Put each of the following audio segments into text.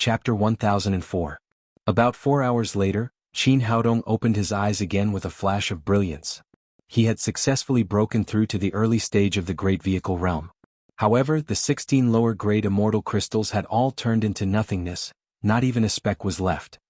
Chapter 1004. About 4 hours later, Qin Haodong opened his eyes again with a flash of brilliance. He had successfully broken through to the early stage of the Great Vehicle realm. However, the 16 lower-grade immortal crystals had all turned into nothingness, not even a speck was left.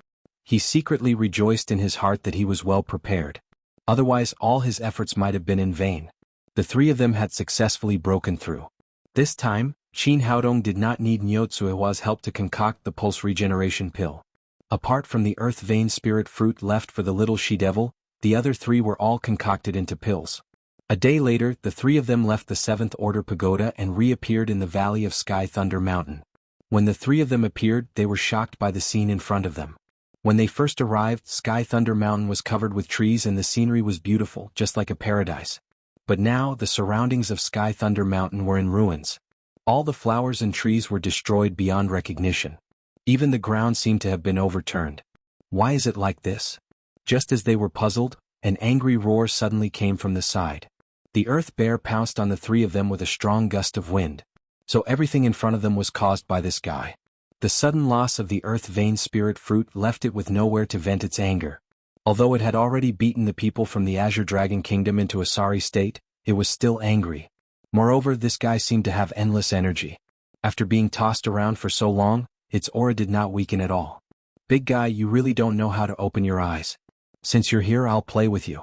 He secretly rejoiced in his heart that he was well prepared. Otherwise all his efforts might have been in vain. The three of them had successfully broken through. This time, Qin Haodong did not need Niu Tsuehua's help to concoct the pulse regeneration pill. Apart from the earth vein spirit fruit left for the little she-devil, the other three were all concocted into pills. A day later, the three of them left the 7th Order Pagoda and reappeared in the valley of Sky Thunder Mountain. When the three of them appeared, they were shocked by the scene in front of them. When they first arrived, Sky Thunder Mountain was covered with trees and the scenery was beautiful, just like a paradise. But now, the surroundings of Sky Thunder Mountain were in ruins. All the flowers and trees were destroyed beyond recognition. Even the ground seemed to have been overturned. Why is it like this? Just as they were puzzled, an angry roar suddenly came from the side. The earth bear pounced on the three of them with a strong gust of wind. So everything in front of them was caused by this guy. The sudden loss of the earth vein spirit fruit left it with nowhere to vent its anger. Although it had already beaten the people from the Azure Dragon Kingdom into a sorry state, it was still angry. Moreover, this guy seemed to have endless energy. After being tossed around for so long, its aura did not weaken at all. Big guy, you really don't know how to open your eyes. Since you're here, I'll play with you.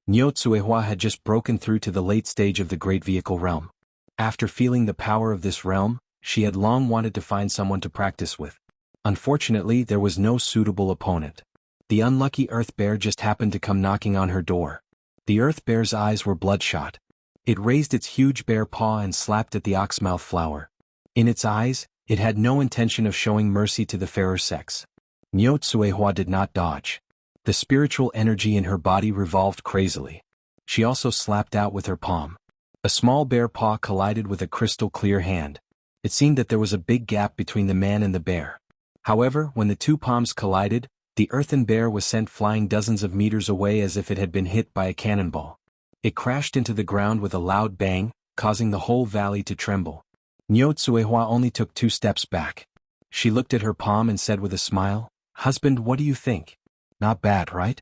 Niu Tsuehua had just broken through to the late stage of the Great Vehicle realm. After feeling the power of this realm, she had long wanted to find someone to practice with. Unfortunately, there was no suitable opponent. The unlucky Earth Bear just happened to come knocking on her door. The Earth Bear's eyes were bloodshot. It raised its huge bear paw and slapped at the oxmouth flower. In its eyes, it had no intention of showing mercy to the fairer sex. Niu Tsuehua did not dodge. The spiritual energy in her body revolved crazily. She also slapped out with her palm. A small bear paw collided with a crystal-clear hand. It seemed that there was a big gap between the man and the bear. However, when the two palms collided, the earthen bear was sent flying dozens of meters away as if it had been hit by a cannonball. It crashed into the ground with a loud bang, causing the whole valley to tremble. Niu Tsuehua only took 2 steps back. She looked at her palm and said with a smile, "Husband, what do you think? Not bad, right?"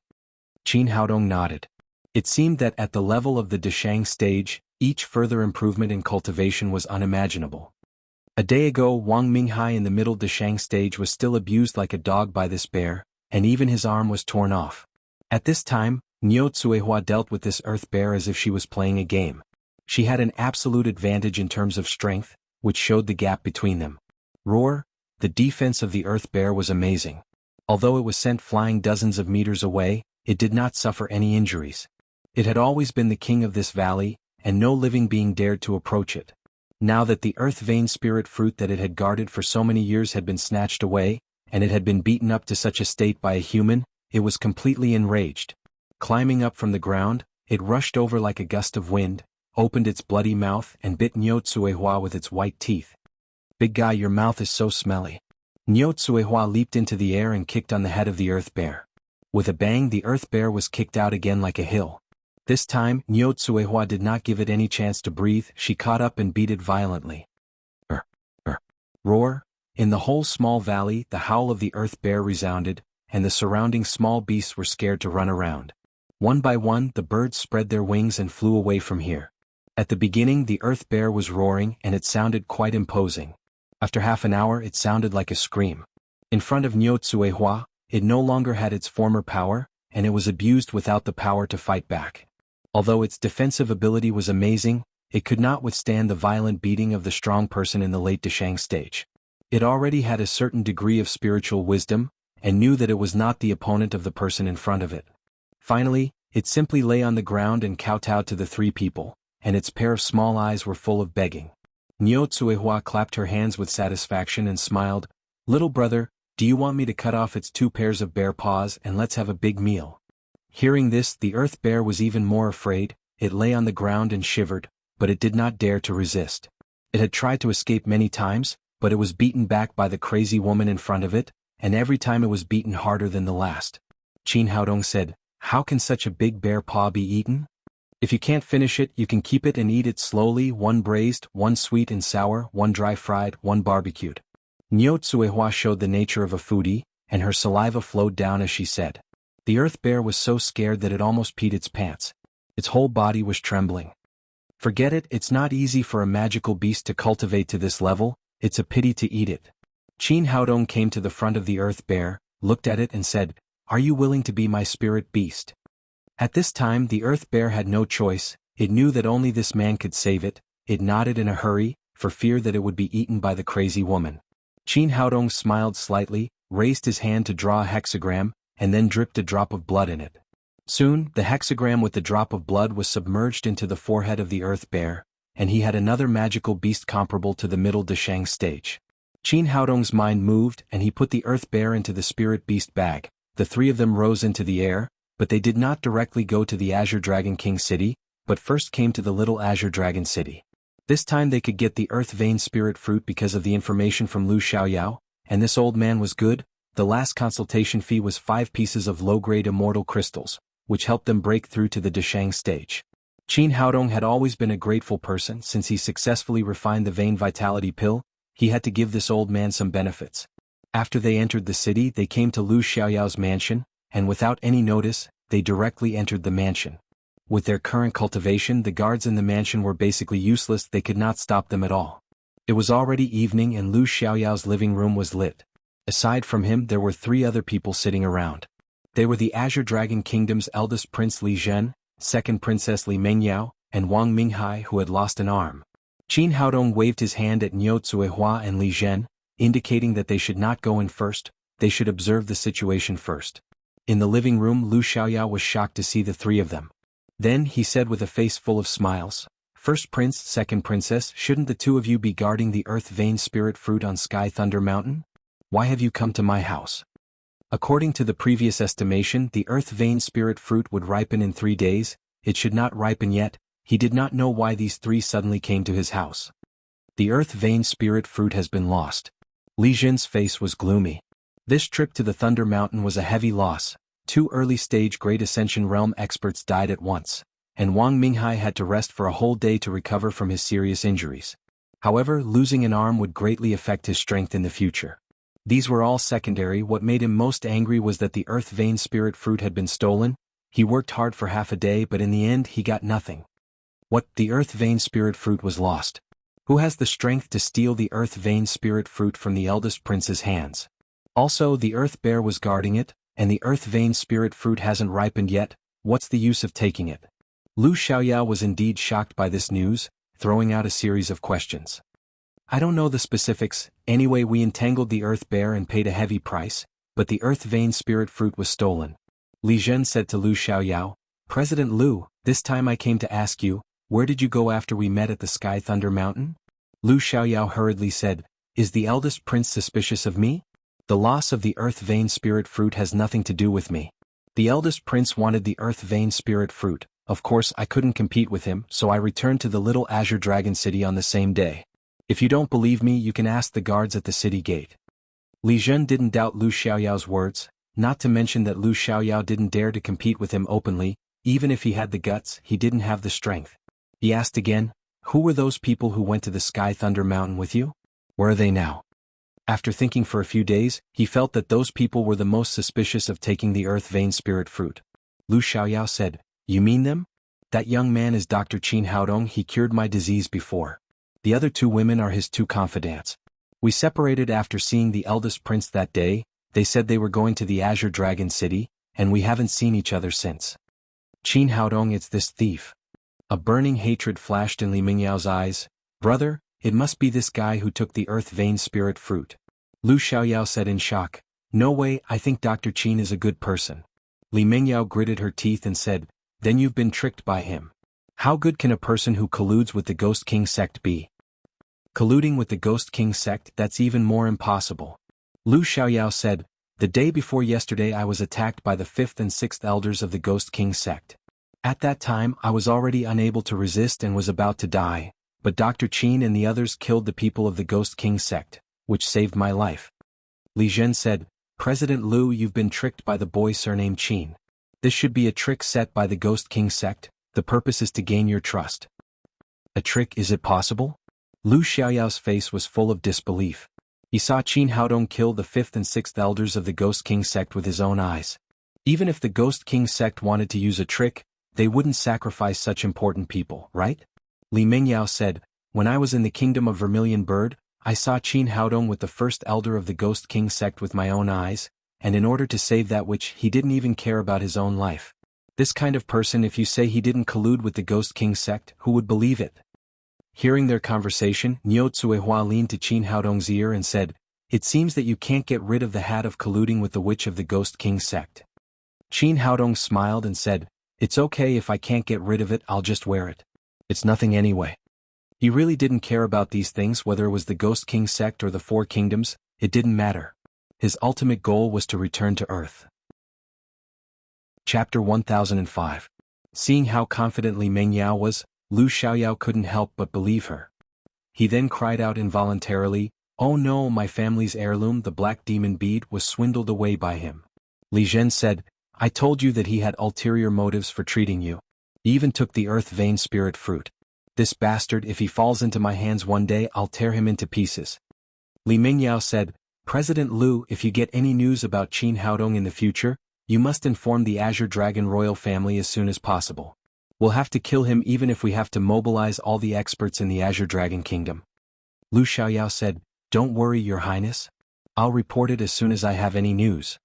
Qin Haodong nodded. It seemed that at the level of the Deshang stage, each further improvement in cultivation was unimaginable. A day ago, Wang Minghai in the middle Deshang stage was still abused like a dog by this bear, and even his arm was torn off. At this time, Niu Tsuehua dealt with this earth bear as if she was playing a game. She had an absolute advantage in terms of strength, which showed the gap between them. Roar, the defense of the earth bear was amazing. Although it was sent flying dozens of meters away, it did not suffer any injuries. It had always been the king of this valley, and no living being dared to approach it. Now that the earth vein spirit fruit that it had guarded for so many years had been snatched away, and it had been beaten up to such a state by a human, it was completely enraged. Climbing up from the ground, it rushed over like a gust of wind, opened its bloody mouth and bit Niu Tsuehua with its white teeth. "Big guy, your mouth is so smelly." Niu Tsuehua leaped into the air and kicked on the head of the earth bear. With a bang, the earth bear was kicked out again like a hill. This time, Niu Tsuehua did not give it any chance to breathe. She caught up and beat it violently. Roar. In the whole small valley, the howl of the earth bear resounded, and the surrounding small beasts were scared to run around. One by one, the birds spread their wings and flew away from here. At the beginning, the earth bear was roaring and it sounded quite imposing. After half an hour, it sounded like a scream. In front of Niu Tsuehua, it no longer had its former power, and it was abused without the power to fight back. Although its defensive ability was amazing, it could not withstand the violent beating of the strong person in the late Deshang stage. It already had a certain degree of spiritual wisdom, and knew that it was not the opponent of the person in front of it. Finally, it simply lay on the ground and kowtowed to the three people, and its pair of small eyes were full of begging. Niu Tsuehua clapped her hands with satisfaction and smiled, "Little brother, do you want me to cut off its 2 pairs of bear paws and let's have a big meal?" Hearing this, the earth bear was even more afraid. It lay on the ground and shivered, but it did not dare to resist. It had tried to escape many times, but it was beaten back by the crazy woman in front of it, and every time it was beaten harder than the last. Qin Haodong said, "How can such a big bear paw be eaten? If you can't finish it, you can keep it and eat it slowly, 1 braised, 1 sweet and sour, 1 dry fried, 1 barbecued." Niu Tsuehua showed the nature of a foodie, and her saliva flowed down as she said. The earth bear was so scared that it almost peed its pants. Its whole body was trembling. Forget it, it's not easy for a magical beast to cultivate to this level, it's a pity to eat it. Qin Haodong came to the front of the earth bear, looked at it and said, "Are you willing to be my spirit beast?" At this time the earth bear had no choice, it knew that only this man could save it, it nodded in a hurry, for fear that it would be eaten by the crazy woman. Qin Haodong smiled slightly, raised his hand to draw a hexagram, and then dripped a drop of blood in it. Soon, the hexagram with the drop of blood was submerged into the forehead of the earth bear, and he had another magical beast comparable to the middle Deshang stage. Qin Haodong's mind moved and he put the earth bear into the spirit beast bag. The three of them rose into the air, but they did not directly go to the Azure Dragon King city, but first came to the little Azure Dragon city. This time they could get the earth vein spirit fruit because of the information from Lu Xiaoyao, and this old man was good. The last consultation fee was 5 pieces of low-grade immortal crystals, which helped them break through to the Deshang stage. Qin Haodong had always been a grateful person since he successfully refined the vein vitality pill. He had to give this old man some benefits. After they entered the city they came to Lu Xiaoyao's mansion, and without any notice, they directly entered the mansion. With their current cultivation the guards in the mansion were basically useless, they could not stop them at all. It was already evening and Lu Xiaoyao's living room was lit. Aside from him there were 3 other people sitting around. They were the Azure Dragon Kingdom's eldest prince Li Zhen, second princess Li Mengyao, and Wang Minghai who had lost an arm. Qin Haodong waved his hand at Niu Tsuehua and Li Zhen, indicating that they should not go in first, they should observe the situation first. In the living room Lu Xiaoyao was shocked to see the 3 of them. Then he said with a face full of smiles, "First prince, second princess, shouldn't the 2 of you be guarding the earth vein spirit fruit on Sky Thunder Mountain? Why have you come to my house?" According to the previous estimation the earth vein spirit fruit would ripen in 3 days, it should not ripen yet. He did not know why these 3 suddenly came to his house. The earth vein spirit fruit has been lost. Li Zhen's face was gloomy. This trip to the Thunder Mountain was a heavy loss. 2 early-stage Great Ascension Realm experts died at once, and Wang Minghai had to rest for a whole day to recover from his serious injuries. However, losing an arm would greatly affect his strength in the future. These were all secondary. What made him most angry was that the earth vein spirit fruit had been stolen. He worked hard for half a day but in the end he got nothing. What? The earth vein spirit fruit was lost. Who has the strength to steal the earth vein spirit fruit from the eldest prince's hands? Also, the earth bear was guarding it, and the earth vein spirit fruit hasn't ripened yet. What's the use of taking it? Lu Xiaoyao was indeed shocked by this news, throwing out a series of questions. "I don't know the specifics, anyway we entangled the earth bear and paid a heavy price, but the earth vein spirit fruit was stolen." Li Zhen said to Lu Xiaoyao, "President Lu, this time I came to ask you, where did you go after we met at the Sky Thunder Mountain?" Lu Xiaoyao hurriedly said, "Is the eldest prince suspicious of me? The loss of the earth vein spirit fruit has nothing to do with me. The eldest prince wanted the earth vein spirit fruit, of course I couldn't compete with him so I returned to the little Azure Dragon city on the same day. If you don't believe me you can ask the guards at the city gate." Li Zhen didn't doubt Lu Xiaoyao's words, not to mention that Lu Xiaoyao didn't dare to compete with him openly. Even if he had the guts he didn't have the strength. He asked again, "Who were those people who went to the Sky Thunder Mountain with you? Where are they now?" After thinking for a few days, he felt that those people were the most suspicious of taking the earth vein spirit fruit. Lu Xiaoyao said, "You mean them? That young man is Dr. Qin Haodong, he cured my disease before. The other 2 women are his 2 confidants. We separated after seeing the eldest prince that day. They said they were going to the Azure Dragon City, and we haven't seen each other since." "Qin Haodong, it's this thief." A burning hatred flashed in Li Mingyao's eyes. "Brother, it must be this guy who took the earth vein spirit fruit." Lu Xiaoyao said in shock, "No way, I think Dr. Qin is a good person." Li Mingyao gritted her teeth and said, "Then you've been tricked by him. How good can a person who colludes with the Ghost King sect be?" "Colluding with the Ghost King sect, that's even more impossible." Lu Xiaoyao said, "The day before yesterday I was attacked by the 5th and 6th elders of the Ghost King sect. At that time I was already unable to resist and was about to die, but Dr. Qin and the others killed the people of the Ghost King sect, which saved my life." Li Zhen said, "President Lu, you've been tricked by the boy surnamed Qin. This should be a trick set by the Ghost King sect, the purpose is to gain your trust." "A trick, is it possible?" Lu Xiaoyao's face was full of disbelief. He saw Qin Haodong kill the 5th and 6th elders of the Ghost King sect with his own eyes. Even if the Ghost King sect wanted to use a trick, they wouldn't sacrifice such important people, right? Li Mingyao said, "When I was in the kingdom of Vermilion Bird, I saw Qin Haodong with the first elder of the Ghost King sect with my own eyes, and in order to save that which he didn't even care about his own life. This kind of person, if you say he didn't collude with the Ghost King sect, who would believe it?" Hearing their conversation, Niu Cuihua leaned to Qin Haodong's ear and said, "It seems that you can't get rid of the hat of colluding with the witch of the Ghost King sect." Qin Haodong smiled and said, "It's okay if I can't get rid of it, I'll just wear it. It's nothing anyway." He really didn't care about these things, whether it was the Ghost King sect or the Four Kingdoms, it didn't matter. His ultimate goal was to return to Earth. Chapter 1005. Seeing how confidently Meng Yao was, Lu Xiaoyao couldn't help but believe her. He then cried out involuntarily, "Oh no, my family's heirloom, the black demon bead, was swindled away by him." Li Zhen said, "I told you that he had ulterior motives for treating you. He even took the earth vein spirit fruit. This bastard, if he falls into my hands one day, I'll tear him into pieces." Li Mingyao said, "President Lu, if you get any news about Qin Haodong in the future, you must inform the Azure Dragon royal family as soon as possible. We'll have to kill him even if we have to mobilize all the experts in the Azure Dragon Kingdom." Lu Xiaoyao said, "Don't worry, Your Highness. I'll report it as soon as I have any news."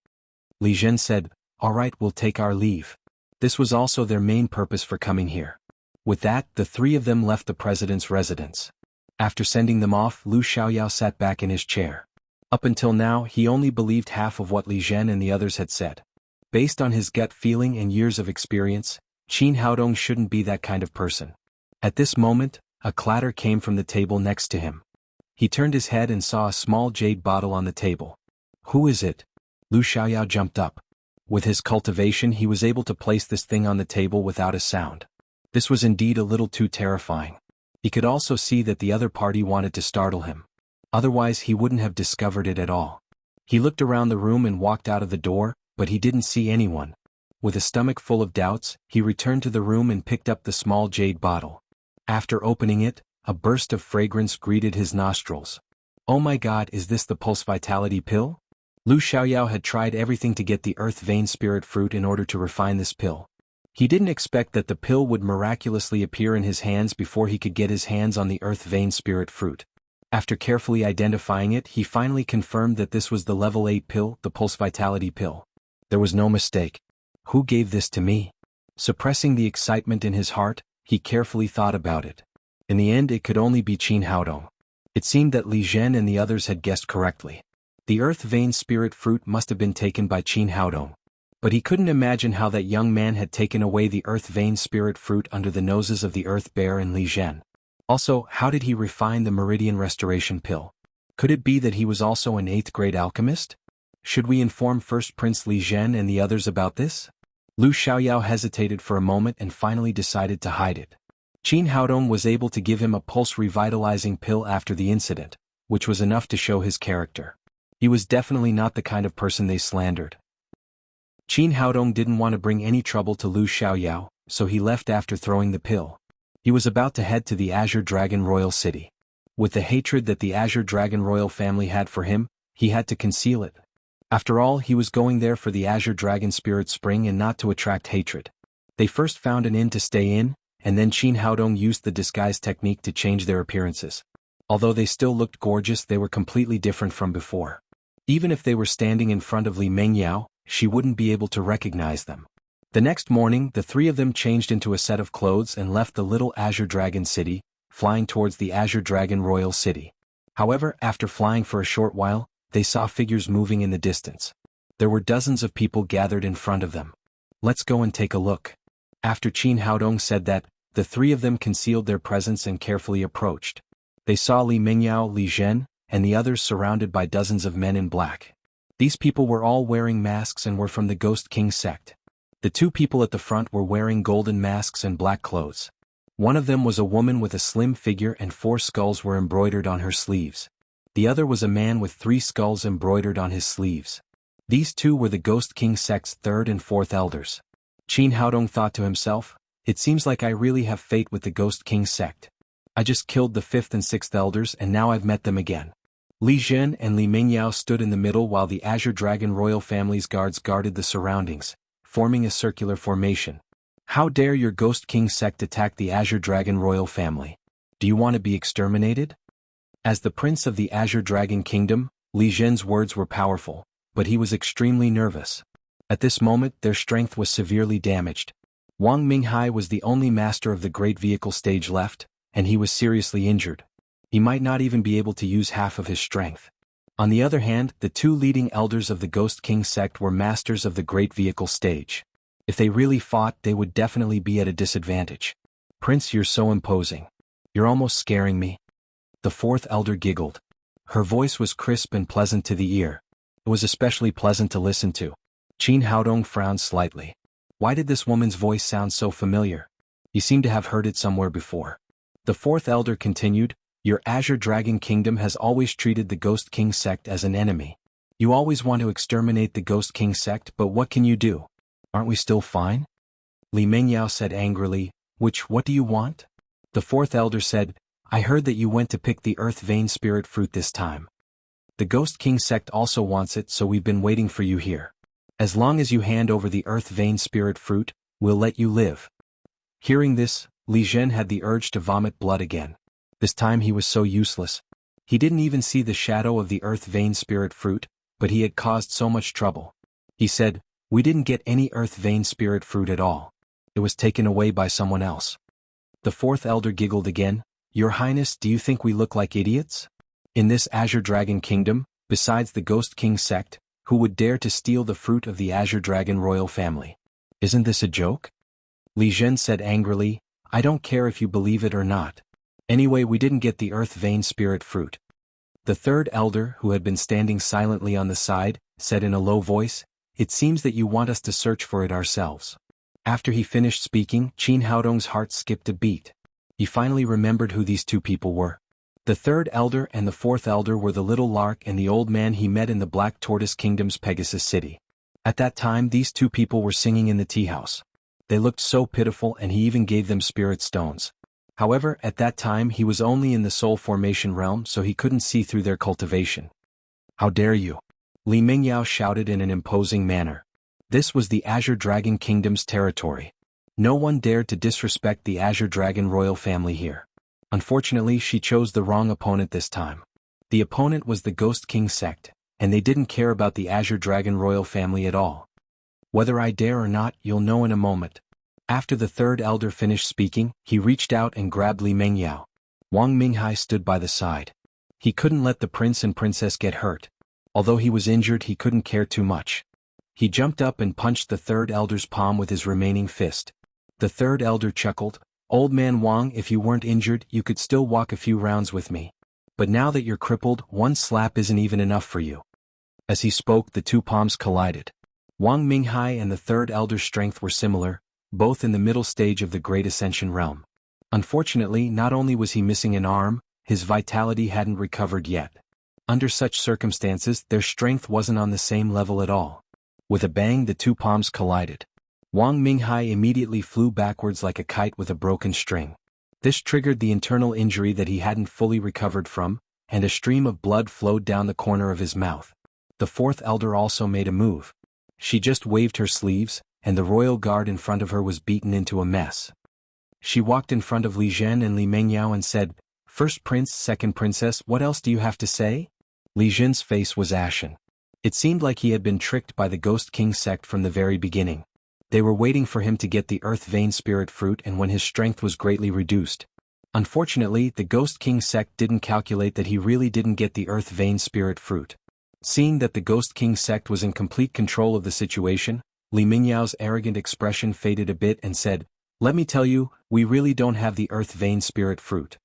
Li Zhen said, "All right, we'll take our leave." This was also their main purpose for coming here. With that, the three of them left the president's residence. After sending them off, Lu Xiaoyao sat back in his chair. Up until now, he only believed half of what Li Zhen and the others had said. Based on his gut feeling and years of experience, Qin Haodong shouldn't be that kind of person. At this moment, a clatter came from the table next to him. He turned his head and saw a small jade bottle on the table. "Who is it?" Lu Xiaoyao jumped up. With his cultivation, he was able to place this thing on the table without a sound. This was indeed a little too terrifying. He could also see that the other party wanted to startle him. Otherwise he wouldn't have discovered it at all. He looked around the room and walked out of the door, but he didn't see anyone. With a stomach full of doubts, he returned to the room and picked up the small jade bottle. After opening it, a burst of fragrance greeted his nostrils. "Oh my God, is this the Pulse Vitality pill?" Lu Xiaoyao had tried everything to get the Earth Vein Spirit fruit in order to refine this pill. He didn't expect that the pill would miraculously appear in his hands before he could get his hands on the Earth Vein Spirit fruit. After carefully identifying it, he finally confirmed that this was the level 8 pill, the Pulse Vitality pill. There was no mistake. Who gave this to me? Suppressing the excitement in his heart, he carefully thought about it. In the end, it could only be Qin Haodong. It seemed that Li Zhen and the others had guessed correctly. The Earth Vein Spirit fruit must have been taken by Qin Haodong. But he couldn't imagine how that young man had taken away the Earth Vein Spirit fruit under the noses of the Earth Bear and Li Zhen. Also, how did he refine the Meridian Restoration pill? Could it be that he was also an 8th grade alchemist? Should we inform First Prince Li Zhen and the others about this? Lu Xiaoyao hesitated for a moment and finally decided to hide it. Qin Haodong was able to give him a pulse revitalizing pill after the incident, which was enough to show his character. He was definitely not the kind of person they slandered. Qin Haodong didn't want to bring any trouble to Lu Xiaoyao, so he left after throwing the pill. He was about to head to the Azure Dragon Royal City. With the hatred that the Azure Dragon Royal family had for him, he had to conceal it. After all, he was going there for the Azure Dragon Spirit Spring and not to attract hatred. They first found an inn to stay in, and then Qin Haodong used the disguise technique to change their appearances. Although they still looked gorgeous, they were completely different from before. Even if they were standing in front of Li Mingyao, she wouldn't be able to recognize them. The next morning, the three of them changed into a set of clothes and left the little Azure Dragon City, flying towards the Azure Dragon Royal City. However, after flying for a short while, they saw figures moving in the distance. There were dozens of people gathered in front of them. "Let's go and take a look." After Qin Haodong said that, the three of them concealed their presence and carefully approached. They saw Li Mingyao, Li Zhen, and the others surrounded by dozens of men in black. These people were all wearing masks and were from the Ghost King sect. The two people at the front were wearing golden masks and black clothes. One of them was a woman with a slim figure and 4 skulls were embroidered on her sleeves. The other was a man with 3 skulls embroidered on his sleeves. These two were the Ghost King sect's 3rd and 4th elders. Qin Haodong thought to himself, "It seems like I really have fate with the Ghost King sect. I just killed the 5th and 6th elders and now I've met them again. Li Zhen and Li Mingyao stood in the middle while the Azure Dragon royal family's guards guarded the surroundings, forming a circular formation. How dare your Ghost King sect attack the Azure Dragon royal family? Do you want to be exterminated? As the prince of the Azure Dragon Kingdom, Li Zhen's words were powerful, but he was extremely nervous. At this moment their strength was severely damaged. Wang Minghai was the only master of the Great Vehicle stage left, and he was seriously injured. He might not even be able to use half of his strength. On the other hand, the two leading elders of the Ghost King sect were masters of the Great Vehicle stage. If they really fought, they would definitely be at a disadvantage. Prince, you're so imposing. You're almost scaring me. The fourth elder giggled. Her voice was crisp and pleasant to the ear. It was especially pleasant to listen to. Qin Haodong frowned slightly. Why did this woman's voice sound so familiar? He seemed to have heard it somewhere before. The fourth elder continued, your Azure Dragon Kingdom has always treated the Ghost King sect as an enemy. You always want to exterminate the Ghost King sect, but what can you do? Aren't we still fine? Li Mingyao said angrily, what do you want? The fourth elder said, I heard that you went to pick the Earth Vein Spirit fruit this time. The Ghost King sect also wants it, so we've been waiting for you here. As long as you hand over the Earth Vein Spirit fruit, we'll let you live. Hearing this, Li Zhen had the urge to vomit blood again. This time he was so useless. He didn't even see the shadow of the Earth Vein Spirit fruit, but he had caused so much trouble. He said, we didn't get any Earth Vein Spirit fruit at all. It was taken away by someone else. The fourth elder giggled again, Your Highness, do you think we look like idiots? In this Azure Dragon Kingdom, besides the Ghost King sect, who would dare to steal the fruit of the Azure Dragon royal family? Isn't this a joke? Li Zhen said angrily, I don't care if you believe it or not. Anyway, we didn't get the Earth Vein Spirit fruit. The third elder, who had been standing silently on the side, said in a low voice, It seems that you want us to search for it ourselves. After he finished speaking, Qin Haodong's heart skipped a beat. He finally remembered who these two people were. The third elder and the fourth elder were the little lark and the old man he met in the Black Tortoise Kingdom's Pegasus City. At that time these two people were singing in the tea house. They looked so pitiful, and he even gave them spirit stones. However, at that time he was only in the soul formation realm, so he couldn't see through their cultivation. How dare you? Li Mingyao shouted in an imposing manner. This was the Azure Dragon Kingdom's territory. No one dared to disrespect the Azure Dragon royal family here. Unfortunately, she chose the wrong opponent this time. The opponent was the Ghost King sect, and they didn't care about the Azure Dragon royal family at all. Whether I dare or not, you'll know in a moment. After the third elder finished speaking, he reached out and grabbed Li Mingyao. Wang Minghai stood by the side. He couldn't let the prince and princess get hurt. Although he was injured, he couldn't care too much. He jumped up and punched the third elder's palm with his remaining fist. The third elder chuckled, Old man Wang, if you weren't injured, you could still walk a few rounds with me. But now that you're crippled, one slap isn't even enough for you. As he spoke, the two palms collided. Wang Minghai and the third elder's strength were similar, both in the middle stage of the Great Ascension realm. Unfortunately, not only was he missing an arm, his vitality hadn't recovered yet. Under such circumstances, their strength wasn't on the same level at all. With a bang, the two palms collided. Wang Minghai immediately flew backwards like a kite with a broken string. This triggered the internal injury that he hadn't fully recovered from, and a stream of blood flowed down the corner of his mouth. The fourth elder also made a move. She just waved her sleeves, and the royal guard in front of her was beaten into a mess. She walked in front of Li Zhen and Li Mingyao and said, First prince, second princess, what else do you have to say? Li Zhen's face was ashen. It seemed like he had been tricked by the Ghost King sect from the very beginning. They were waiting for him to get the Earth Vein Spirit fruit, and when his strength was greatly reduced. Unfortunately, the Ghost King sect didn't calculate that he really didn't get the Earth Vein Spirit fruit. Seeing that the Ghost King sect was in complete control of the situation, Li Mingyao's arrogant expression faded a bit and said, Let me tell you, we really don't have the Earth Vein Spirit fruit.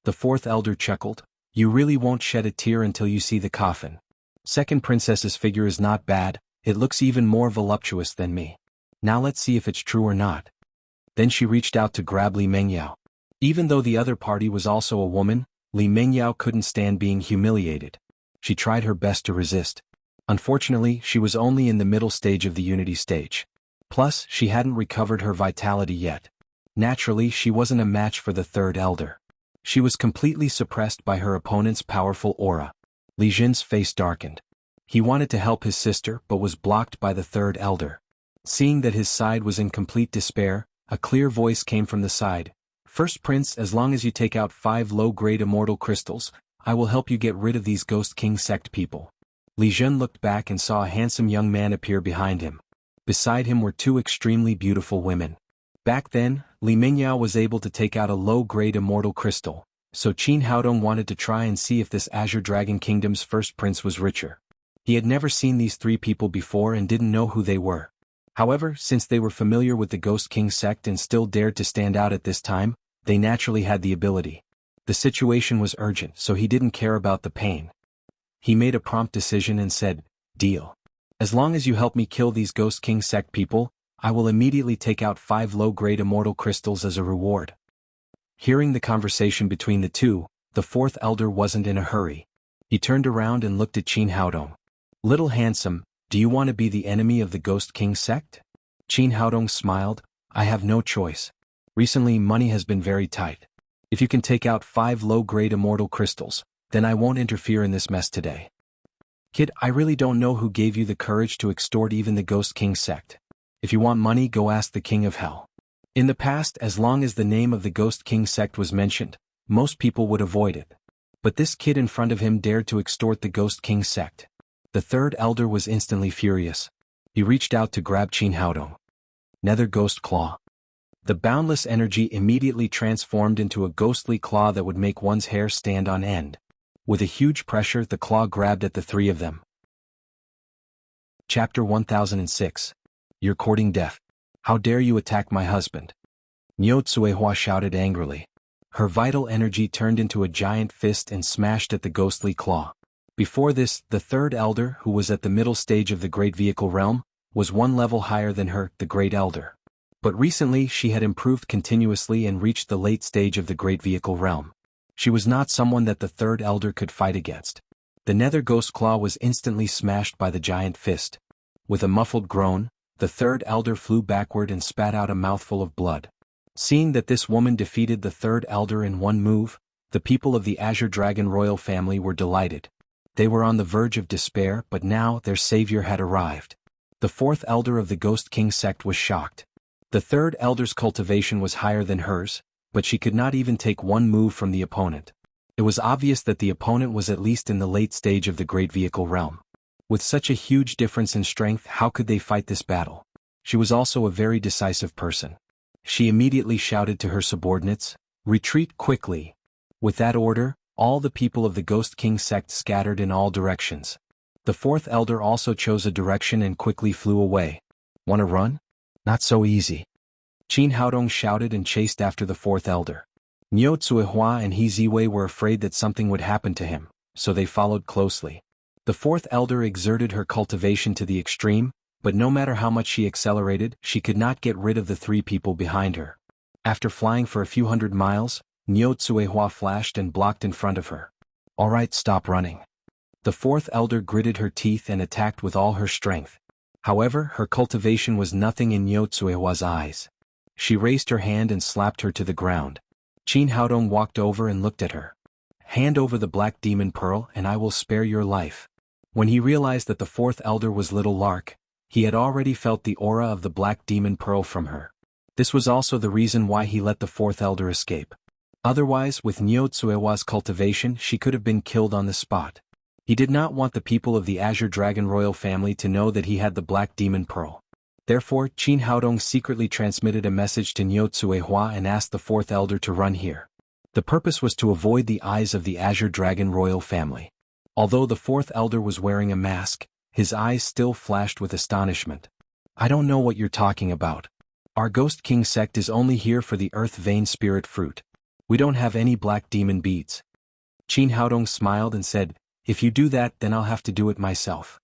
The fourth elder chuckled, You really won't shed a tear until you see the coffin. Second princess's figure is not bad, it looks even more voluptuous than me. Now let's see if it's true or not. Then she reached out to grab Li Mingyao. Even though the other party was also a woman, Li Mingyao couldn't stand being humiliated. She tried her best to resist. Unfortunately, she was only in the middle stage of the unity stage. Plus, she hadn't recovered her vitality yet. Naturally, she wasn't a match for the third elder. She was completely suppressed by her opponent's powerful aura. Li Jin's face darkened. He wanted to help his sister but was blocked by the third elder. Seeing that his side was in complete despair, a clear voice came from the side. First Prince, as long as you take out 5 low-grade immortal crystals, I will help you get rid of these Ghost King sect people. Li Jin looked back and saw a handsome young man appear behind him. Beside him were 2 extremely beautiful women. Back then, Li Mingyao was able to take out a low-grade immortal crystal, so Qin Haodong wanted to try and see if this Azure Dragon Kingdom's first prince was richer. He had never seen these 3 people before and didn't know who they were. However, since they were familiar with the Ghost King sect and still dared to stand out at this time, they naturally had the ability. The situation was urgent, so he didn't care about the pain. He made a prompt decision and said, "Deal. As long as you help me kill these Ghost King sect people, I will immediately take out 5 low-grade immortal crystals as a reward." Hearing the conversation between the 2, the 4th elder wasn't in a hurry. He turned around and looked at Qin Haodong. "Little handsome, do you want to be the enemy of the Ghost King sect?" Qin Haodong smiled. "I have no choice. Recently money has been very tight. If you can take out 5 low-grade immortal crystals, then I won't interfere in this mess today." "Kid, I really don't know who gave you the courage to extort even the Ghost King sect. If you want money, go ask the King of Hell." In the past, as long as the name of the Ghost King sect was mentioned, most people would avoid it. But this kid in front of him dared to extort the Ghost King sect. The 3rd elder was instantly furious. He reached out to grab Qin Haodong. Nether Ghost Claw. The boundless energy immediately transformed into a ghostly claw that would make one's hair stand on end. With a huge pressure, the claw grabbed at the 3 of them. Chapter 1006. You're courting death. How dare you attack my husband? Niu Tsuehua shouted angrily. Her vital energy turned into a giant fist and smashed at the ghostly claw. Before this, the 3rd elder, who was at the middle stage of the Great Vehicle Realm, was 1 level higher than her, the Great Elder. But recently she had improved continuously and reached the late stage of the Great Vehicle Realm. She was not someone that the 3rd elder could fight against. The Nether Ghost Claw was instantly smashed by the giant fist. With a muffled groan, the 3rd elder flew backward and spat out a mouthful of blood. Seeing that this woman defeated the 3rd elder in 1 move, the people of the Azure Dragon royal family were delighted. They were on the verge of despair, but now their savior had arrived. The 4th elder of the Ghost King sect was shocked. The 3rd elder's cultivation was higher than hers, but she could not even take 1 move from the opponent. It was obvious that the opponent was at least in the late stage of the Great Vehicle Realm. With such a huge difference in strength, how could they fight this battle? She was also a very decisive person. She immediately shouted to her subordinates, "Retreat quickly." With that order, all the people of the Ghost King sect scattered in all directions. The 4th elder also chose a direction and quickly flew away. "Wanna run? Not so easy." Qin Haodong shouted and chased after the 4th elder. Niu Tsuehua and He Ziwei were afraid that something would happen to him, so they followed closely. The 4th elder exerted her cultivation to the extreme, but no matter how much she accelerated, she could not get rid of the 3 people behind her. After flying for a few hundred miles, Niu Tsuehua flashed and blocked in front of her. "All right, stop running." The 4th elder gritted her teeth and attacked with all her strength. However, her cultivation was nothing in Niu Tsuehua's eyes. She raised her hand and slapped her to the ground. Qin Haodong walked over and looked at her. "Hand over the Black Demon Pearl and I will spare your life." When he realized that the 4th elder was Little Lark, he had already felt the aura of the Black Demon Pearl from her. This was also the reason why he let the 4th elder escape. Otherwise, with Niu Tsuehua's cultivation, she could have been killed on the spot. He did not want the people of the Azure Dragon royal family to know that he had the Black Demon Pearl. Therefore, Qin Haodong secretly transmitted a message to Niu Tsuehua and asked the 4th elder to run here. The purpose was to avoid the eyes of the Azure Dragon royal family. Although the 4th elder was wearing a mask, his eyes still flashed with astonishment. "I don't know what you're talking about. Our Ghost King sect is only here for the Earth Vein Spirit Fruit. We don't have any Black Demon beads." Qin Haodong smiled and said, "If you do that, then I'll have to do it myself."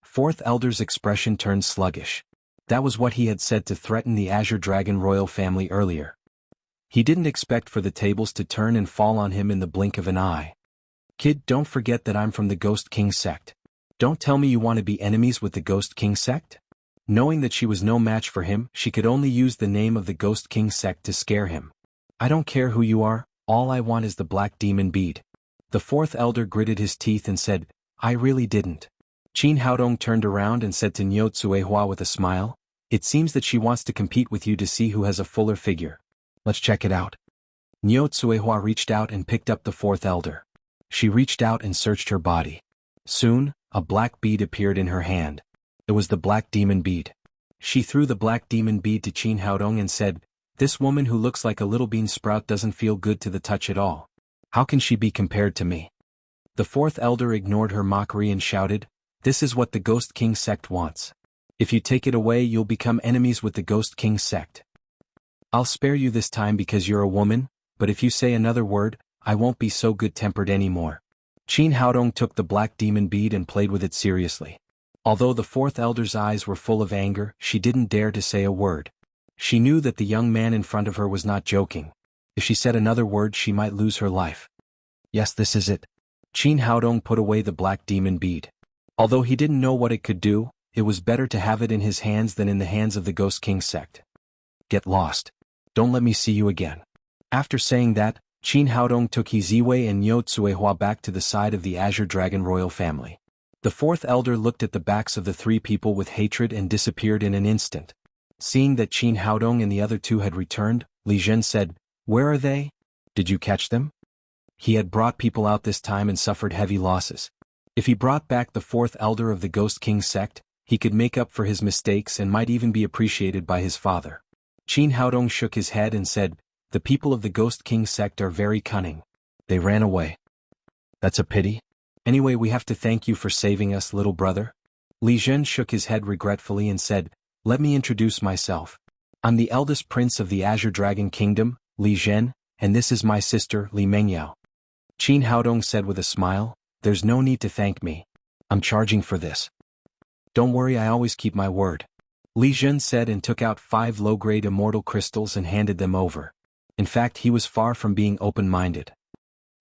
4th elder's expression turned sluggish. That was what he had said to threaten the Azure Dragon royal family earlier. He didn't expect for the tables to turn and fall on him in the blink of an eye. "Kid, don't forget that I'm from the Ghost King sect. Don't tell me you want to be enemies with the Ghost King sect?" Knowing that she was no match for him, she could only use the name of the Ghost King sect to scare him. "I don't care who you are, all I want is the Black Demon Bead." The fourth elder gritted his teeth and said, I really didn't. Qin Haodong turned around and said to Niu Tsuehua with a smile, it seems that she wants to compete with you to see who has a fuller figure. Let's check it out. Niu Tsuehua reached out and picked up the fourth elder. She reached out and searched her body. Soon, a black bead appeared in her hand. It was the black demon bead. She threw the black demon bead to Qin Haodong and said, this woman who looks like a little bean sprout doesn't feel good to the touch at all. How can she be compared to me? The fourth elder ignored her mockery and shouted, this is what the Ghost King sect wants. If you take it away, you'll become enemies with the Ghost King sect. I'll spare you this time because you're a woman, but if you say another word, I won't be so good-tempered anymore. Qin Haodong took the black demon bead and played with it seriously. Although the fourth elder's eyes were full of anger, she didn't dare to say a word. She knew that the young man in front of her was not joking. If she said another word, she might lose her life. Yes, this is it. Qin Haodong put away the black demon bead. Although he didn't know what it could do, it was better to have it in his hands than in the hands of the Ghost King sect. Get lost. Don't let me see you again. After saying that, Qin Haodong took He Ziwei and Niu Tsuehua back to the side of the Azure Dragon royal family. The fourth elder looked at the backs of the three people with hatred and disappeared in an instant. Seeing that Qin Haodong and the other two had returned, Li Zhen said, where are they? Did you catch them? He had brought people out this time and suffered heavy losses. If he brought back the fourth elder of the Ghost King sect, he could make up for his mistakes and might even be appreciated by his father. Qin Haodong shook his head and said, the people of the Ghost King sect are very cunning. They ran away. That's a pity. Anyway, we have to thank you for saving us, little brother. Li Zhen shook his head regretfully and said, let me introduce myself. I'm the eldest prince of the Azure Dragon Kingdom, Li Zhen, and this is my sister, Li Mengyao. Qin Haodong said with a smile, there's no need to thank me. I'm charging for this. Don't worry, I always keep my word. Li Zhen said and took out 5 low-grade immortal crystals and handed them over. In fact, he was far from being open-minded.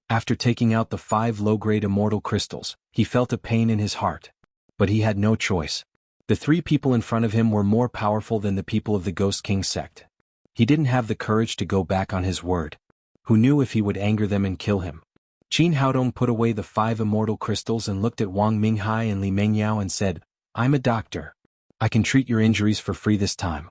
After taking out the 5 low-grade immortal crystals, he felt a pain in his heart. But he had no choice. The 3 people in front of him were more powerful than the people of the Ghost King sect. He didn't have the courage to go back on his word. Who knew if he would anger them and kill him? Qin Haodong put away the 5 immortal crystals and looked at Wang Minghai and Li Mengyao and said, I'm a doctor. I can treat your injuries for free this time.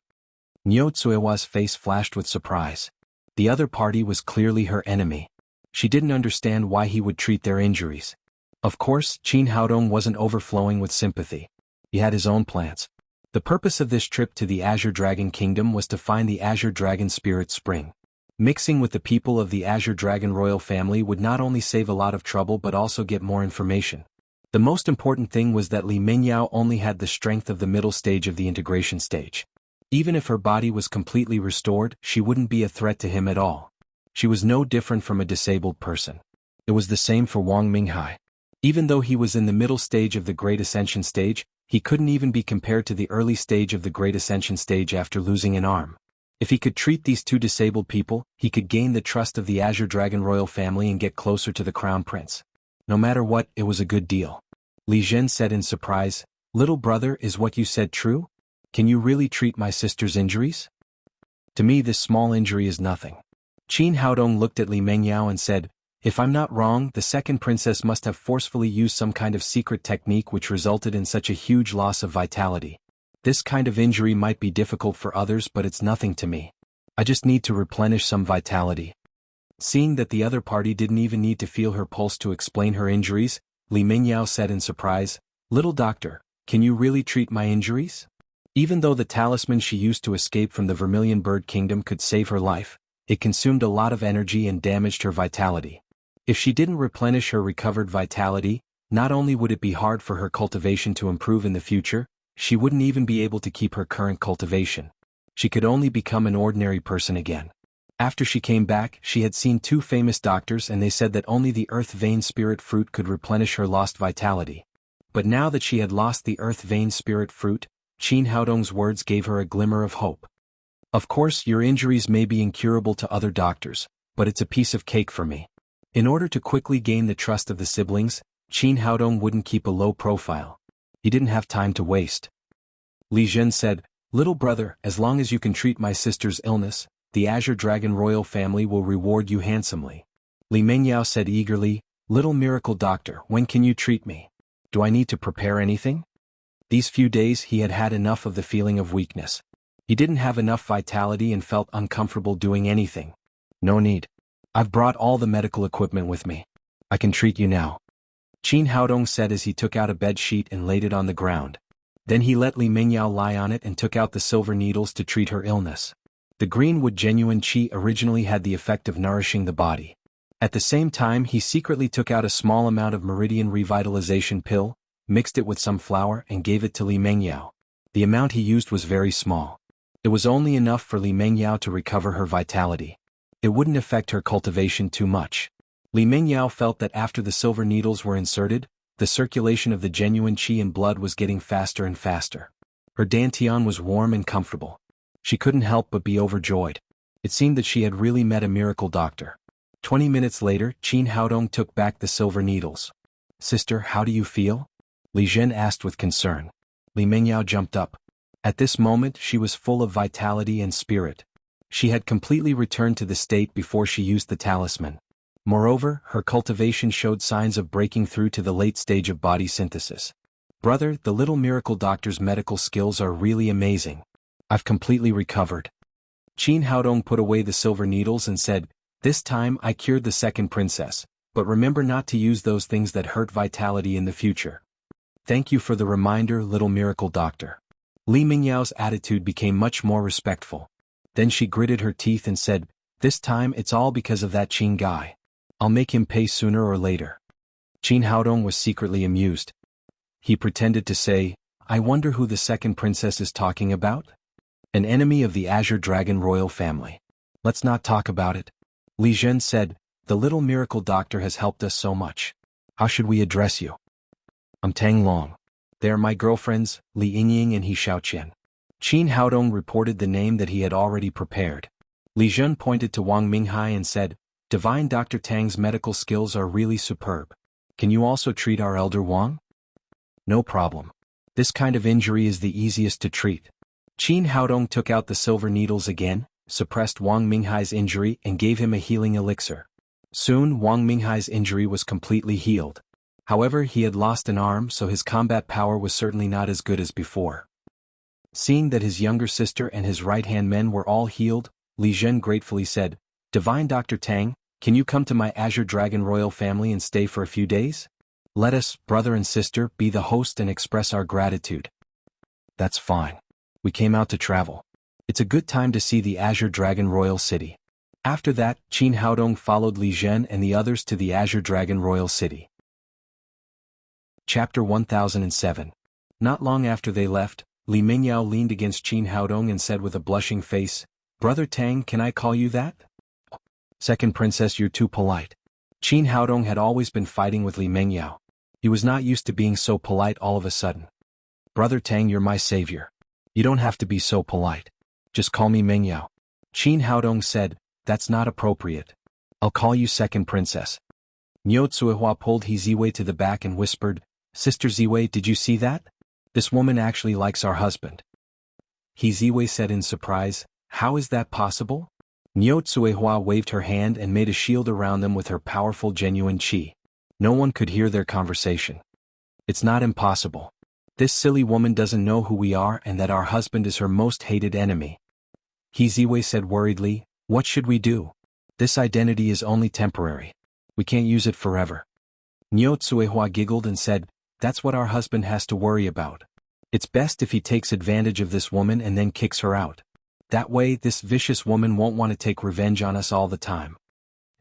Niu Tsuehua's face flashed with surprise. The other party was clearly her enemy. She didn't understand why he would treat their injuries. Of course, Qin Haodong wasn't overflowing with sympathy. He had his own plans. The purpose of this trip to the Azure Dragon Kingdom was to find the Azure Dragon Spirit Spring. Mixing with the people of the Azure Dragon royal family would not only save a lot of trouble but also get more information. The most important thing was that Li Mengyao only had the strength of the middle stage of the integration stage. Even if her body was completely restored, she wouldn't be a threat to him at all. She was no different from a disabled person. It was the same for Wang Minghai. Even though he was in the middle stage of the Great Ascension stage, he couldn't even be compared to the early stage of the Great Ascension stage after losing an arm. If he could treat these 2 disabled people, he could gain the trust of the Azure Dragon royal family and get closer to the Crown Prince. No matter what, it was a good deal. Li Zhen said in surprise, little brother, is what you said true? Can you really treat my sister's injuries? To me, this small injury is nothing. Qin Haodong looked at Li Mengyao and said, if I'm not wrong, the second princess must have forcefully used some kind of secret technique which resulted in such a huge loss of vitality. This kind of injury might be difficult for others, but it's nothing to me. I just need to replenish some vitality. Seeing that the other party didn't even need to feel her pulse to explain her injuries, Li Mengyao said in surprise, little doctor, can you really treat my injuries? Even though the talisman she used to escape from the Vermilion Bird Kingdom could save her life, it consumed a lot of energy and damaged her vitality. If she didn't replenish her recovered vitality, not only would it be hard for her cultivation to improve in the future, she wouldn't even be able to keep her current cultivation. She could only become an ordinary person again. After she came back, she had seen 2 famous doctors and they said that only the Earth Vein Spirit Fruit could replenish her lost vitality. But now that she had lost the Earth Vein Spirit Fruit, Qin Haodong's words gave her a glimmer of hope. Of course, your injuries may be incurable to other doctors, but it's a piece of cake for me. In order to quickly gain the trust of the siblings, Qin Haodong wouldn't keep a low profile. He didn't have time to waste. Li Zhen said, little brother, as long as you can treat my sister's illness, the Azure Dragon royal family will reward you handsomely. Li Mengyao said eagerly, Little miracle doctor, when can you treat me? Do I need to prepare anything? These few days he had had enough of the feeling of weakness. He didn't have enough vitality and felt uncomfortable doing anything. No need. I've brought all the medical equipment with me. I can treat you now. Qin Haodong said as he took out a bed sheet and laid it on the ground. Then he let Li Mingyao lie on it and took out the silver needles to treat her illness. The greenwood genuine qi originally had the effect of nourishing the body. At the same time he secretly took out a small amount of meridian revitalization pill, mixed it with some flour and gave it to Li Mingyao. The amount he used was very small. It was only enough for Li Mingyao to recover her vitality. It wouldn't affect her cultivation too much. Li Mingyao felt that after the silver needles were inserted, the circulation of the genuine qi in blood was getting faster and faster. Her dantian was warm and comfortable. She couldn't help but be overjoyed. It seemed that she had really met a miracle doctor. 20 minutes later, Qin Haodong took back the silver needles. Sister, how do you feel? Li Zhen asked with concern. Li Mingyao jumped up. At this moment she was full of vitality and spirit. She had completely returned to the state before she used the talisman. Moreover, her cultivation showed signs of breaking through to the late stage of body synthesis. Brother, the little miracle doctor's medical skills are really amazing. I've completely recovered. Qin Haodong put away the silver needles and said, This time I cured the second princess, but remember not to use those things that hurt vitality in the future. Thank you for the reminder, little miracle doctor. Li Mingyao's attitude became much more respectful. Then she gritted her teeth and said, This time it's all because of that Qin guy. I'll make him pay sooner or later. Qin Haodong was secretly amused. He pretended to say, I wonder who the second princess is talking about? An enemy of the Azure Dragon royal family. Let's not talk about it. Li Zhen said, The little miracle doctor has helped us so much. How should we address you? I'm Tang Long. They are my girlfriends, Li Yingying and He Xiaoqian. Qin Haodong reported the name that he had already prepared. Li Zhen pointed to Wang Minghai and said, Divine Dr. Tang's medical skills are really superb. Can you also treat our elder Wang? No problem. This kind of injury is the easiest to treat. Qin Haodong took out the silver needles again, suppressed Wang Minghai's injury and gave him a healing elixir. Soon Wang Minghai's injury was completely healed. However, he had lost an arm, so his combat power was certainly not as good as before. Seeing that his younger sister and his right-hand men were all healed, Li Zhen gratefully said, Divine Dr. Tang, can you come to my Azure Dragon royal family and stay for a few days? Let us, brother and sister, be the host and express our gratitude. That's fine. We came out to travel. It's a good time to see the Azure Dragon royal city. After that, Qin Haodong followed Li Zhen and the others to the Azure Dragon royal city. Chapter 1007. Not long after they left, Li Mingyao leaned against Qin Haodong and said with a blushing face, Brother Tang, can I call you that? Second princess, you're too polite. Qin Haodong had always been fighting with Li Mingyao. He was not used to being so polite all of a sudden. Brother Tang, you're my savior. You don't have to be so polite. Just call me Mingyao. Qin Haodong said, That's not appropriate. I'll call you second princess. Niu Tsuihua pulled He Ziwei to the back and whispered, Sister Ziwei, did you see that? This woman actually likes our husband. He Ziwei said in surprise, How is that possible? Niu Tsuihua waved her hand and made a shield around them with her powerful genuine qi. No one could hear their conversation. It's not impossible. This silly woman doesn't know who we are and that our husband is her most hated enemy. He Ziwei said worriedly, What should we do? This identity is only temporary. We can't use it forever. Niu Tsuihua giggled and said, That's what our husband has to worry about. It's best if he takes advantage of this woman and then kicks her out. That way, this vicious woman won't want to take revenge on us all the time.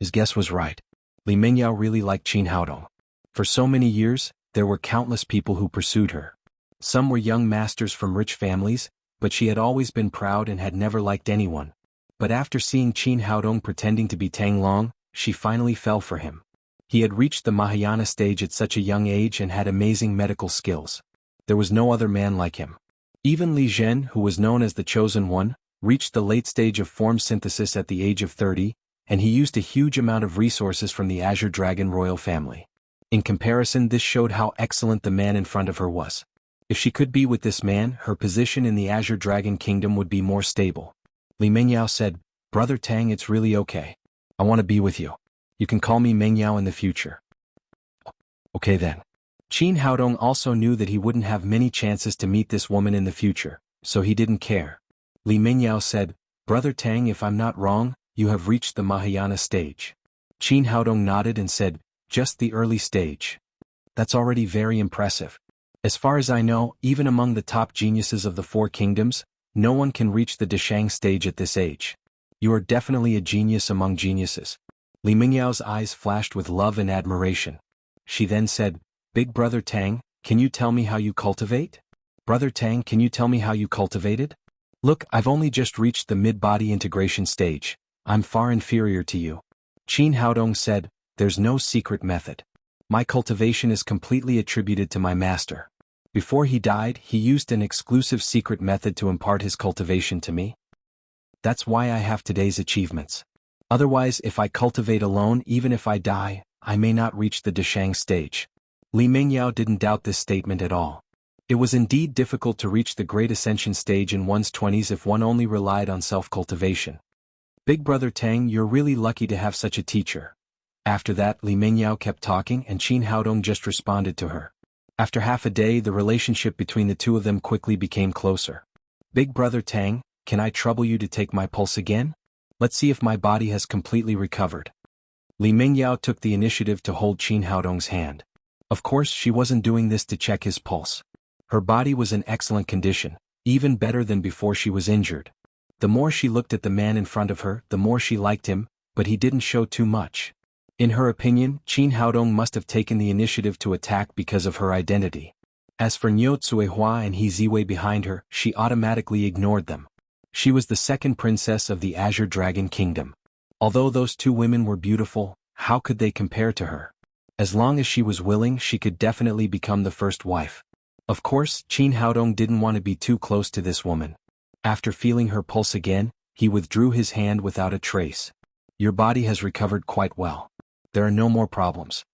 His guess was right. Li Mingyao really liked Qin Haodong. For so many years, there were countless people who pursued her. Some were young masters from rich families, but she had always been proud and had never liked anyone. But after seeing Qin Haodong pretending to be Tang Long, she finally fell for him. He had reached the Mahayana stage at such a young age and had amazing medical skills. There was no other man like him. Even Li Zhen, who was known as the Chosen One, reached the late stage of form synthesis at the age of 30, and he used a huge amount of resources from the Azure Dragon royal family. In comparison, this showed how excellent the man in front of her was. If she could be with this man, her position in the Azure Dragon Kingdom would be more stable. Li Mingyao said, Brother Tang, it's really okay. I want to be with you. You can call me Mingyao in the future. Okay then. Qin Haodong also knew that he wouldn't have many chances to meet this woman in the future, so he didn't care. Li Mingyao said, Brother Tang, if I'm not wrong, you have reached the Mahayana stage. Qin Haodong nodded and said, just the early stage. That's already very impressive. As far as I know, even among the top geniuses of the Four Kingdoms, no one can reach the Deshang stage at this age. You are definitely a genius among geniuses. Li Mingyao's eyes flashed with love and admiration. She then said, Big Brother Tang, can you tell me how you cultivate? Brother Tang, can you tell me how you cultivated? Look, I've only just reached the mid-body integration stage. I'm far inferior to you. Qin Haodong said, there's no secret method. My cultivation is completely attributed to my master. Before he died, he used an exclusive secret method to impart his cultivation to me. That's why I have today's achievements. Otherwise, if I cultivate alone, even if I die, I may not reach the Deshang stage. Li Mingyao didn't doubt this statement at all. It was indeed difficult to reach the Great Ascension stage in one's 20s if one only relied on self-cultivation. Big Brother Tang, you're really lucky to have such a teacher. After that, Li Mingyao kept talking and Qin Haodong just responded to her. After half a day, the relationship between the two of them quickly became closer. Big Brother Tang, can I trouble you to take my pulse again? Let's see if my body has completely recovered. Li Mingyao took the initiative to hold Qin Haodong's hand. Of course, she wasn't doing this to check his pulse. Her body was in excellent condition, even better than before she was injured. The more she looked at the man in front of her, the more she liked him, but he didn't show too much. In her opinion, Qin Haodong must have taken the initiative to attack because of her identity. As for Niu Tsuehua and He Ziwei behind her, she automatically ignored them. She was the second princess of the Azure Dragon Kingdom. Although those two women were beautiful, how could they compare to her? As long as she was willing, she could definitely become the first wife. Of course, Qin Haodong didn't want to be too close to this woman. After feeling her pulse again, he withdrew his hand without a trace. Your body has recovered quite well. There are no more problems.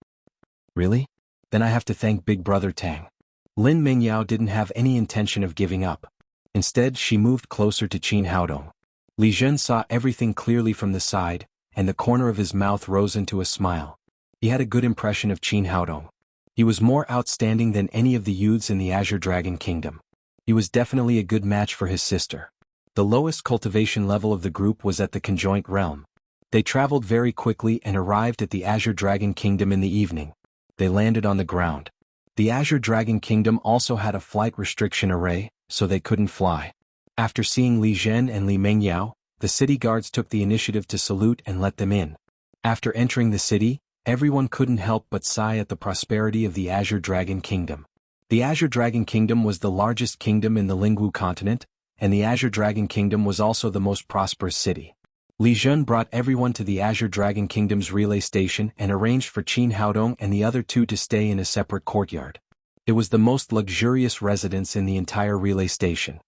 Really? Then I have to thank Big Brother Tang. Lin Mingyao didn't have any intention of giving up. Instead, she moved closer to Qin Haodong. Li Zhen saw everything clearly from the side, and the corner of his mouth rose into a smile. He had a good impression of Qin Haodong. He was more outstanding than any of the youths in the Azure Dragon Kingdom. He was definitely a good match for his sister. The lowest cultivation level of the group was at the conjoint realm. They traveled very quickly and arrived at the Azure Dragon Kingdom in the evening. They landed on the ground. The Azure Dragon Kingdom also had a flight restriction array, so they couldn't fly. After seeing Li Zhen and Li Mingyao, the city guards took the initiative to salute and let them in. After entering the city, everyone couldn't help but sigh at the prosperity of the Azure Dragon Kingdom. The Azure Dragon Kingdom was the largest kingdom in the Lingwu continent, and the Azure Dragon Kingdom was also the most prosperous city. Li Zhen brought everyone to the Azure Dragon Kingdom's relay station and arranged for Qin Haodong and the other two to stay in a separate courtyard. It was the most luxurious residence in the entire relay station.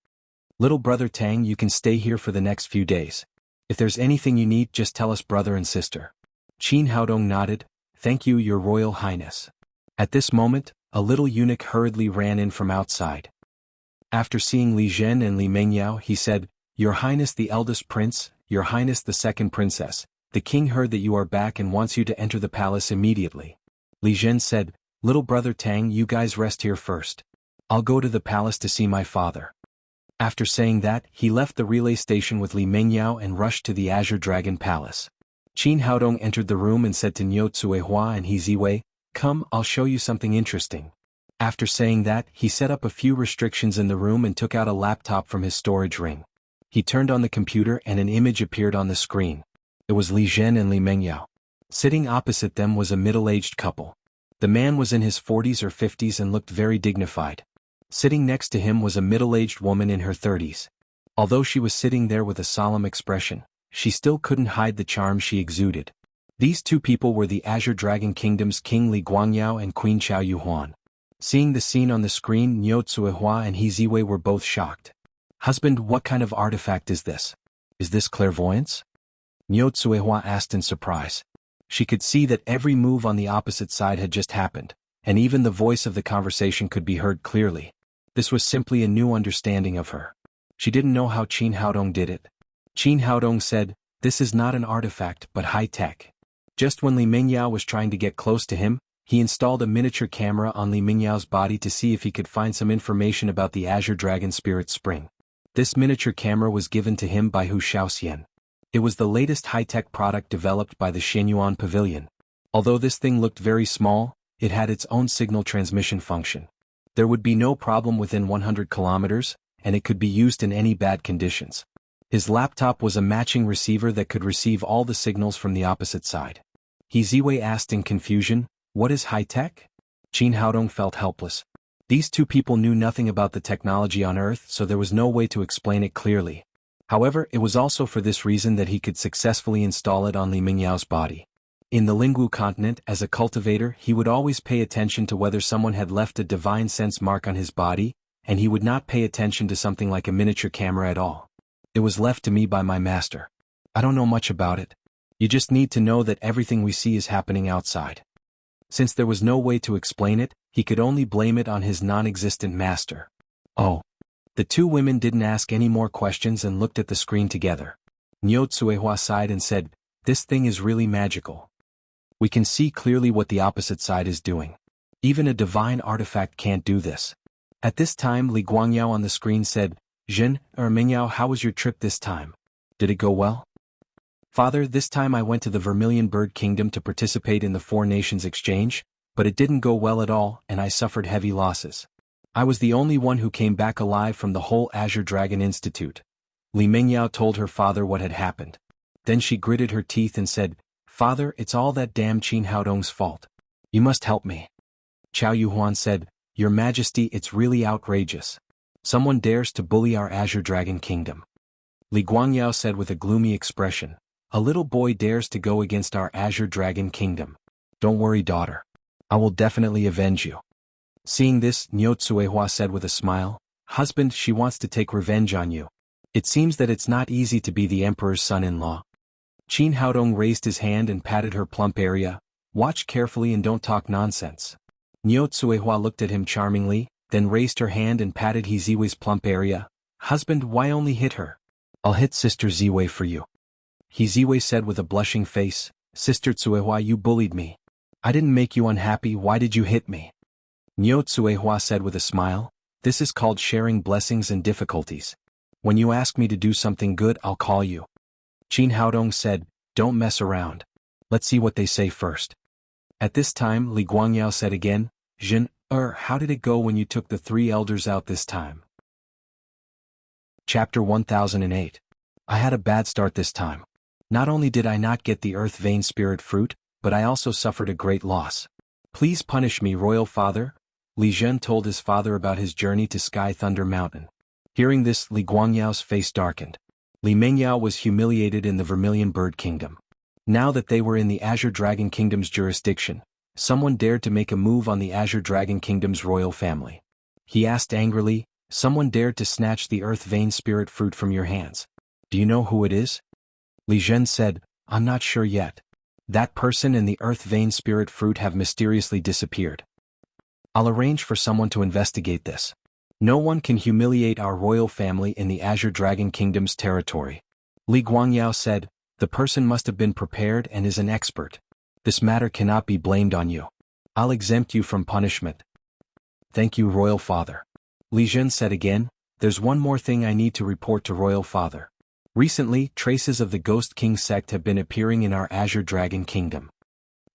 Little Brother Tang, you can stay here for the next few days. If there's anything you need, just tell us, brother and sister. Qin Haodong nodded. Thank you, Your Royal Highness. At this moment, a little eunuch hurriedly ran in from outside. After seeing Li Zhen and Li Mingyao, he said, Your Highness the eldest prince, Your Highness the second princess, the king heard that you are back and wants you to enter the palace immediately. Li Zhen said, Little Brother Tang, you guys rest here first. I'll go to the palace to see my father. After saying that, he left the relay station with Li Mingyao and rushed to the Azure Dragon Palace. Qin Haodong entered the room and said to Niu Tsuehua and He Ziwei, Come, I'll show you something interesting. After saying that, he set up a few restrictions in the room and took out a laptop from his storage ring. He turned on the computer and an image appeared on the screen. It was Li Zhen and Li Mingyao. Sitting opposite them was a middle-aged couple. The man was in his 40s or 50s and looked very dignified. Sitting next to him was a middle-aged woman in her 30s. Although she was sitting there with a solemn expression, she still couldn't hide the charm she exuded. These two people were the Azure Dragon Kingdom's King Li Guangyao and Queen Qiao Yuhuan. Seeing the scene on the screen, Niu Tsuehua and He Ziwei were both shocked. Husband, what kind of artifact is this? Is this clairvoyance? Niu Tsuehua asked in surprise. She could see that every move on the opposite side had just happened, and even the voice of the conversation could be heard clearly. This was simply a new understanding of her. She didn't know how Qin Haodong did it. Qin Haodong said, This is not an artifact but high-tech. Just when Li Mingyao was trying to get close to him, He installed a miniature camera on Li Mingyao's body to see if he could find some information about the Azure Dragon Spirit Spring. This miniature camera was given to him by Hu Shaoxian. It was the latest high-tech product developed by the Shenyuan Pavilion. Although this thing looked very small, it had its own signal transmission function. There would be no problem within 100 kilometers, and it could be used in any bad conditions. His laptop was a matching receiver that could receive all the signals from the opposite side. He Ziwei asked in confusion, "What is high-tech?" Qin Haodong felt helpless. These two people knew nothing about the technology on Earth, so there was no way to explain it clearly. However, it was also for this reason that he could successfully install it on Li Mingyao's body. In the Lingwu continent, as a cultivator, he would always pay attention to whether someone had left a divine sense mark on his body, and he would not pay attention to something like a miniature camera at all. It was left to me by my master. I don't know much about it. You just need to know that everything we see is happening outside. Since there was no way to explain it, he could only blame it on his non-existent master. Oh. The two women didn't ask any more questions and looked at the screen together. Niu Tsuehua sighed and said, "This thing is really magical. We can see clearly what the opposite side is doing. Even a divine artifact can't do this." At this time, Li Guangyao on the screen said, Mingyao, how was your trip this time? Did it go well?" "Father, this time I went to the Vermilion Bird Kingdom to participate in the Four Nations exchange, but it didn't go well at all, and I suffered heavy losses. I was the only one who came back alive from the whole Azure Dragon Institute." Li Mingyao told her father what had happened. Then she gritted her teeth and said, "Father, it's all that damn Qin Haodong's fault. You must help me." Qiao Yuhuan said, "Your Majesty, it's really outrageous. Someone dares to bully our Azure Dragon Kingdom." Li Guangyao said with a gloomy expression, "A little boy dares to go against our Azure Dragon Kingdom. Don't worry, daughter. I will definitely avenge you." Seeing this, Niu Tsuehua said with a smile, "Husband, she wants to take revenge on you. It seems that it's not easy to be the Emperor's son-in-law." Qin Haodong raised his hand and patted her plump area. "Watch carefully and don't talk nonsense." Niu Tsuehua looked at him charmingly, then raised her hand and patted He Ziwei's plump area. "Husband, why only hit her? I'll hit Sister Ziwei for you." He Ziwei said with a blushing face, "Sister Tsuehua, you bullied me. I didn't make you unhappy, why did you hit me?" Niu Tsuehua said with a smile, "This is called sharing blessings and difficulties. When you ask me to do something good, I'll call you." Qin Haodong said, "Don't mess around. Let's see what they say first." At this time, Li Guangyao said again, How did it go when you took the three elders out this time?" Chapter 1008. I had a bad start this time. Not only did I not get the Earth Vein Spirit Fruit, but I also suffered a great loss. "Please punish me, Royal Father." Li Zhen told his father about his journey to Sky Thunder Mountain. Hearing this, Li Guangyao's face darkened. Li Mingyao was humiliated in the Vermilion Bird Kingdom. Now that they were in the Azure Dragon Kingdom's jurisdiction, someone dared to make a move on the Azure Dragon Kingdom's royal family. He asked angrily, "Someone dared to snatch the Earth Vein Spirit Fruit from your hands. Do you know who it is?" Li Zhen said, "I'm not sure yet. That person and the Earth Vein Spirit Fruit have mysteriously disappeared. I'll arrange for someone to investigate this. No one can humiliate our royal family in the Azure Dragon Kingdom's territory." Li Guangyao said, "The person must have been prepared and is an expert. This matter cannot be blamed on you. I'll exempt you from punishment." "Thank you, Royal Father." Li Zhen said again, "There's one more thing I need to report to Royal Father. Recently, traces of the Ghost King sect have been appearing in our Azure Dragon Kingdom."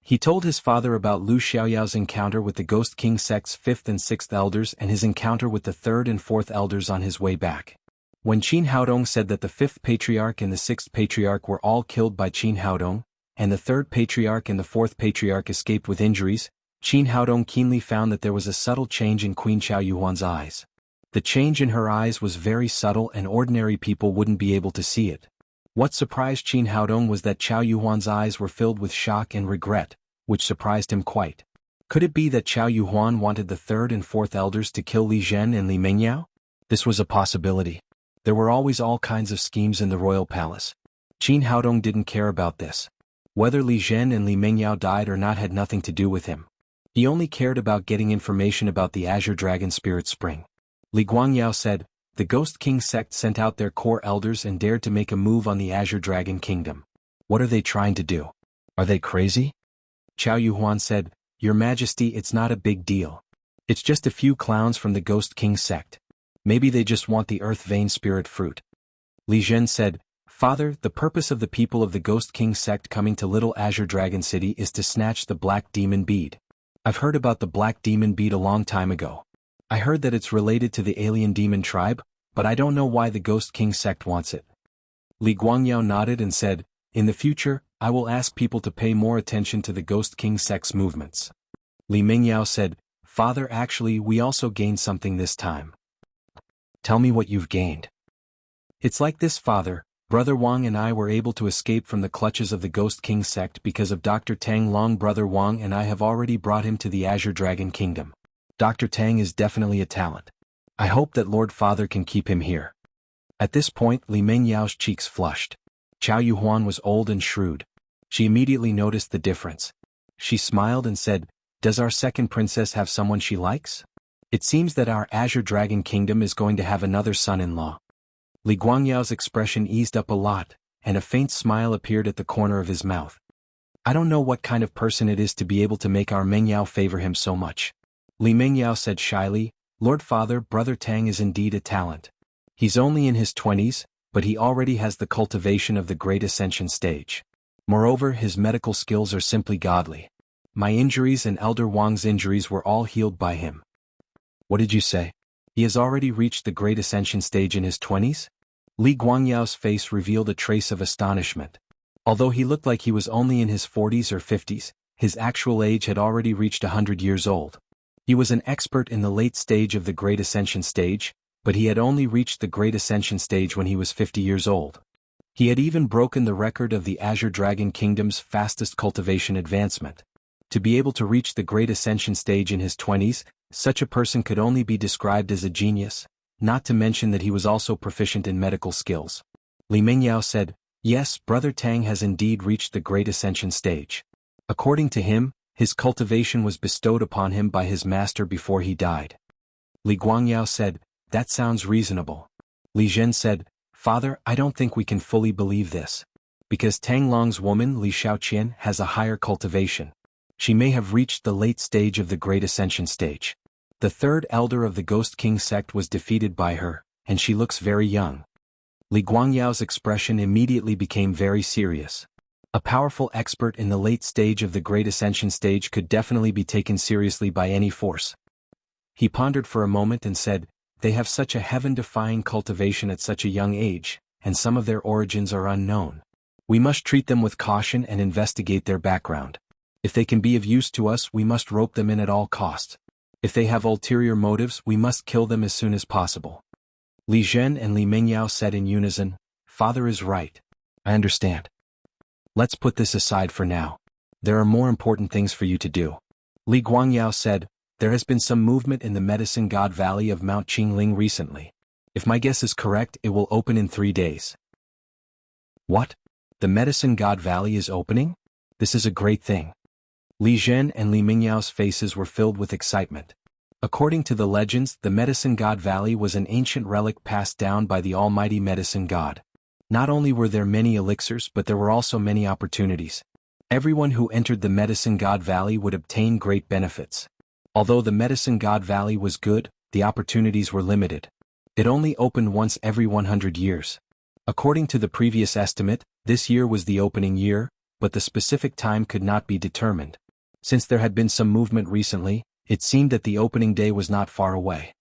He told his father about Lu Xiaoyao's encounter with the Ghost King sect's 5th and 6th elders and his encounter with the 3rd and 4th elders on his way back. When Qin Haodong said that the 5th Patriarch and the 6th Patriarch were all killed by Qin Haodong, and the 3rd Patriarch and the 4th Patriarch escaped with injuries, Qin Haodong keenly found that there was a subtle change in Queen Qiao Yuhuan's eyes. The change in her eyes was very subtle and ordinary people wouldn't be able to see it. What surprised Qin Haodong was that Qiao Yuhuan's eyes were filled with shock and regret, which surprised him quite. Could it be that Qiao Yuhuan wanted the 3rd and 4th elders to kill Li Zhen and Li Mingyao? This was a possibility. There were always all kinds of schemes in the royal palace. Qin Haodong didn't care about this. Whether Li Zhen and Li Mingyao died or not had nothing to do with him. He only cared about getting information about the Azure Dragon Spirit Spring. Li Guangyao said, "The Ghost King sect sent out their core elders and dared to make a move on the Azure Dragon Kingdom. What are they trying to do? Are they crazy?" Qiao Yuhuan said, Your Majesty, it's not a big deal. It's just a few clowns from the Ghost King sect. Maybe they just want the Earth Vein Spirit fruit. Li Zhen said, Father, the purpose of the people of the Ghost King sect coming to Little Azure Dragon City is to snatch the Black Demon Bead. I've heard about the Black Demon Bead a long time ago. I heard that it's related to the alien demon tribe, but I don't know why the Ghost King sect wants it. Li Guangyao nodded and said, In the future, I will ask people to pay more attention to the Ghost King sect's movements. Li Mingyao said, Father, actually, we also gained something this time. Tell me what you've gained. It's like this, Father. Brother Wang and I were able to escape from the clutches of the Ghost King sect because of Dr. Tang Long. Brother Wang and I have already brought him to the Azure Dragon Kingdom. Dr. Tang is definitely a talent. I hope that Lord Father can keep him here. At this point, Li Mengyao's cheeks flushed. Qiao Yuhuan was old and shrewd. She immediately noticed the difference. She smiled and said, Does our second princess have someone she likes? It seems that our Azure Dragon Kingdom is going to have another son-in-law. Li Guangyao's expression eased up a lot, and a faint smile appeared at the corner of his mouth. I don't know what kind of person it is to be able to make our Mengyao favor him so much. Li Mengyao said shyly, Lord Father, Brother Tang is indeed a talent. He's only in his 20s, but he already has the cultivation of the Great Ascension stage. Moreover, his medical skills are simply godly. My injuries and Elder Wang's injuries were all healed by him. What did you say? He has already reached the Great Ascension stage in his 20s? Li Guangyao's face revealed a trace of astonishment. Although he looked like he was only in his 40s or 50s, his actual age had already reached 100 years old. He was an expert in the late stage of the Great Ascension stage, but he had only reached the Great Ascension stage when he was 50 years old. He had even broken the record of the Azure Dragon Kingdom's fastest cultivation advancement. To be able to reach the Great Ascension stage in his 20s, such a person could only be described as a genius, not to mention that he was also proficient in medical skills. Li Mengyao said, Yes, Brother Tang has indeed reached the Great Ascension stage. According to him, his cultivation was bestowed upon him by his master before he died. Li Guangyao said, That sounds reasonable. Li Zhen said, Father, I don't think we can fully believe this. Because Tang Long's woman Li Shaoqian has a higher cultivation. She may have reached the late stage of the Great Ascension stage. The third elder of the Ghost King sect was defeated by her, and she looks very young. Li Guangyao's expression immediately became very serious. A powerful expert in the late stage of the Great Ascension stage could definitely be taken seriously by any force. He pondered for a moment and said, They have such a heaven-defying cultivation at such a young age, and some of their origins are unknown. We must treat them with caution and investigate their background. If they can be of use to us, we must rope them in at all costs. If they have ulterior motives, we must kill them as soon as possible. Li Zhen and Li Mengyao said in unison, Father is right. I understand. Let's put this aside for now. There are more important things for you to do. Li Guangyao said, There has been some movement in the Medicine God Valley of Mount Qingling recently. If my guess is correct, it will open in 3 days. What? The Medicine God Valley is opening? This is a great thing. Li Zhen and Li Mingyao's faces were filled with excitement. According to the legends, the Medicine God Valley was an ancient relic passed down by the almighty Medicine God. Not only were there many elixirs, but there were also many opportunities. Everyone who entered the Medicine God Valley would obtain great benefits. Although the Medicine God Valley was good, the opportunities were limited. It only opened once every 100 years. According to the previous estimate, this year was the opening year, but the specific time could not be determined. Since there had been some movement recently, it seemed that the opening day was not far away.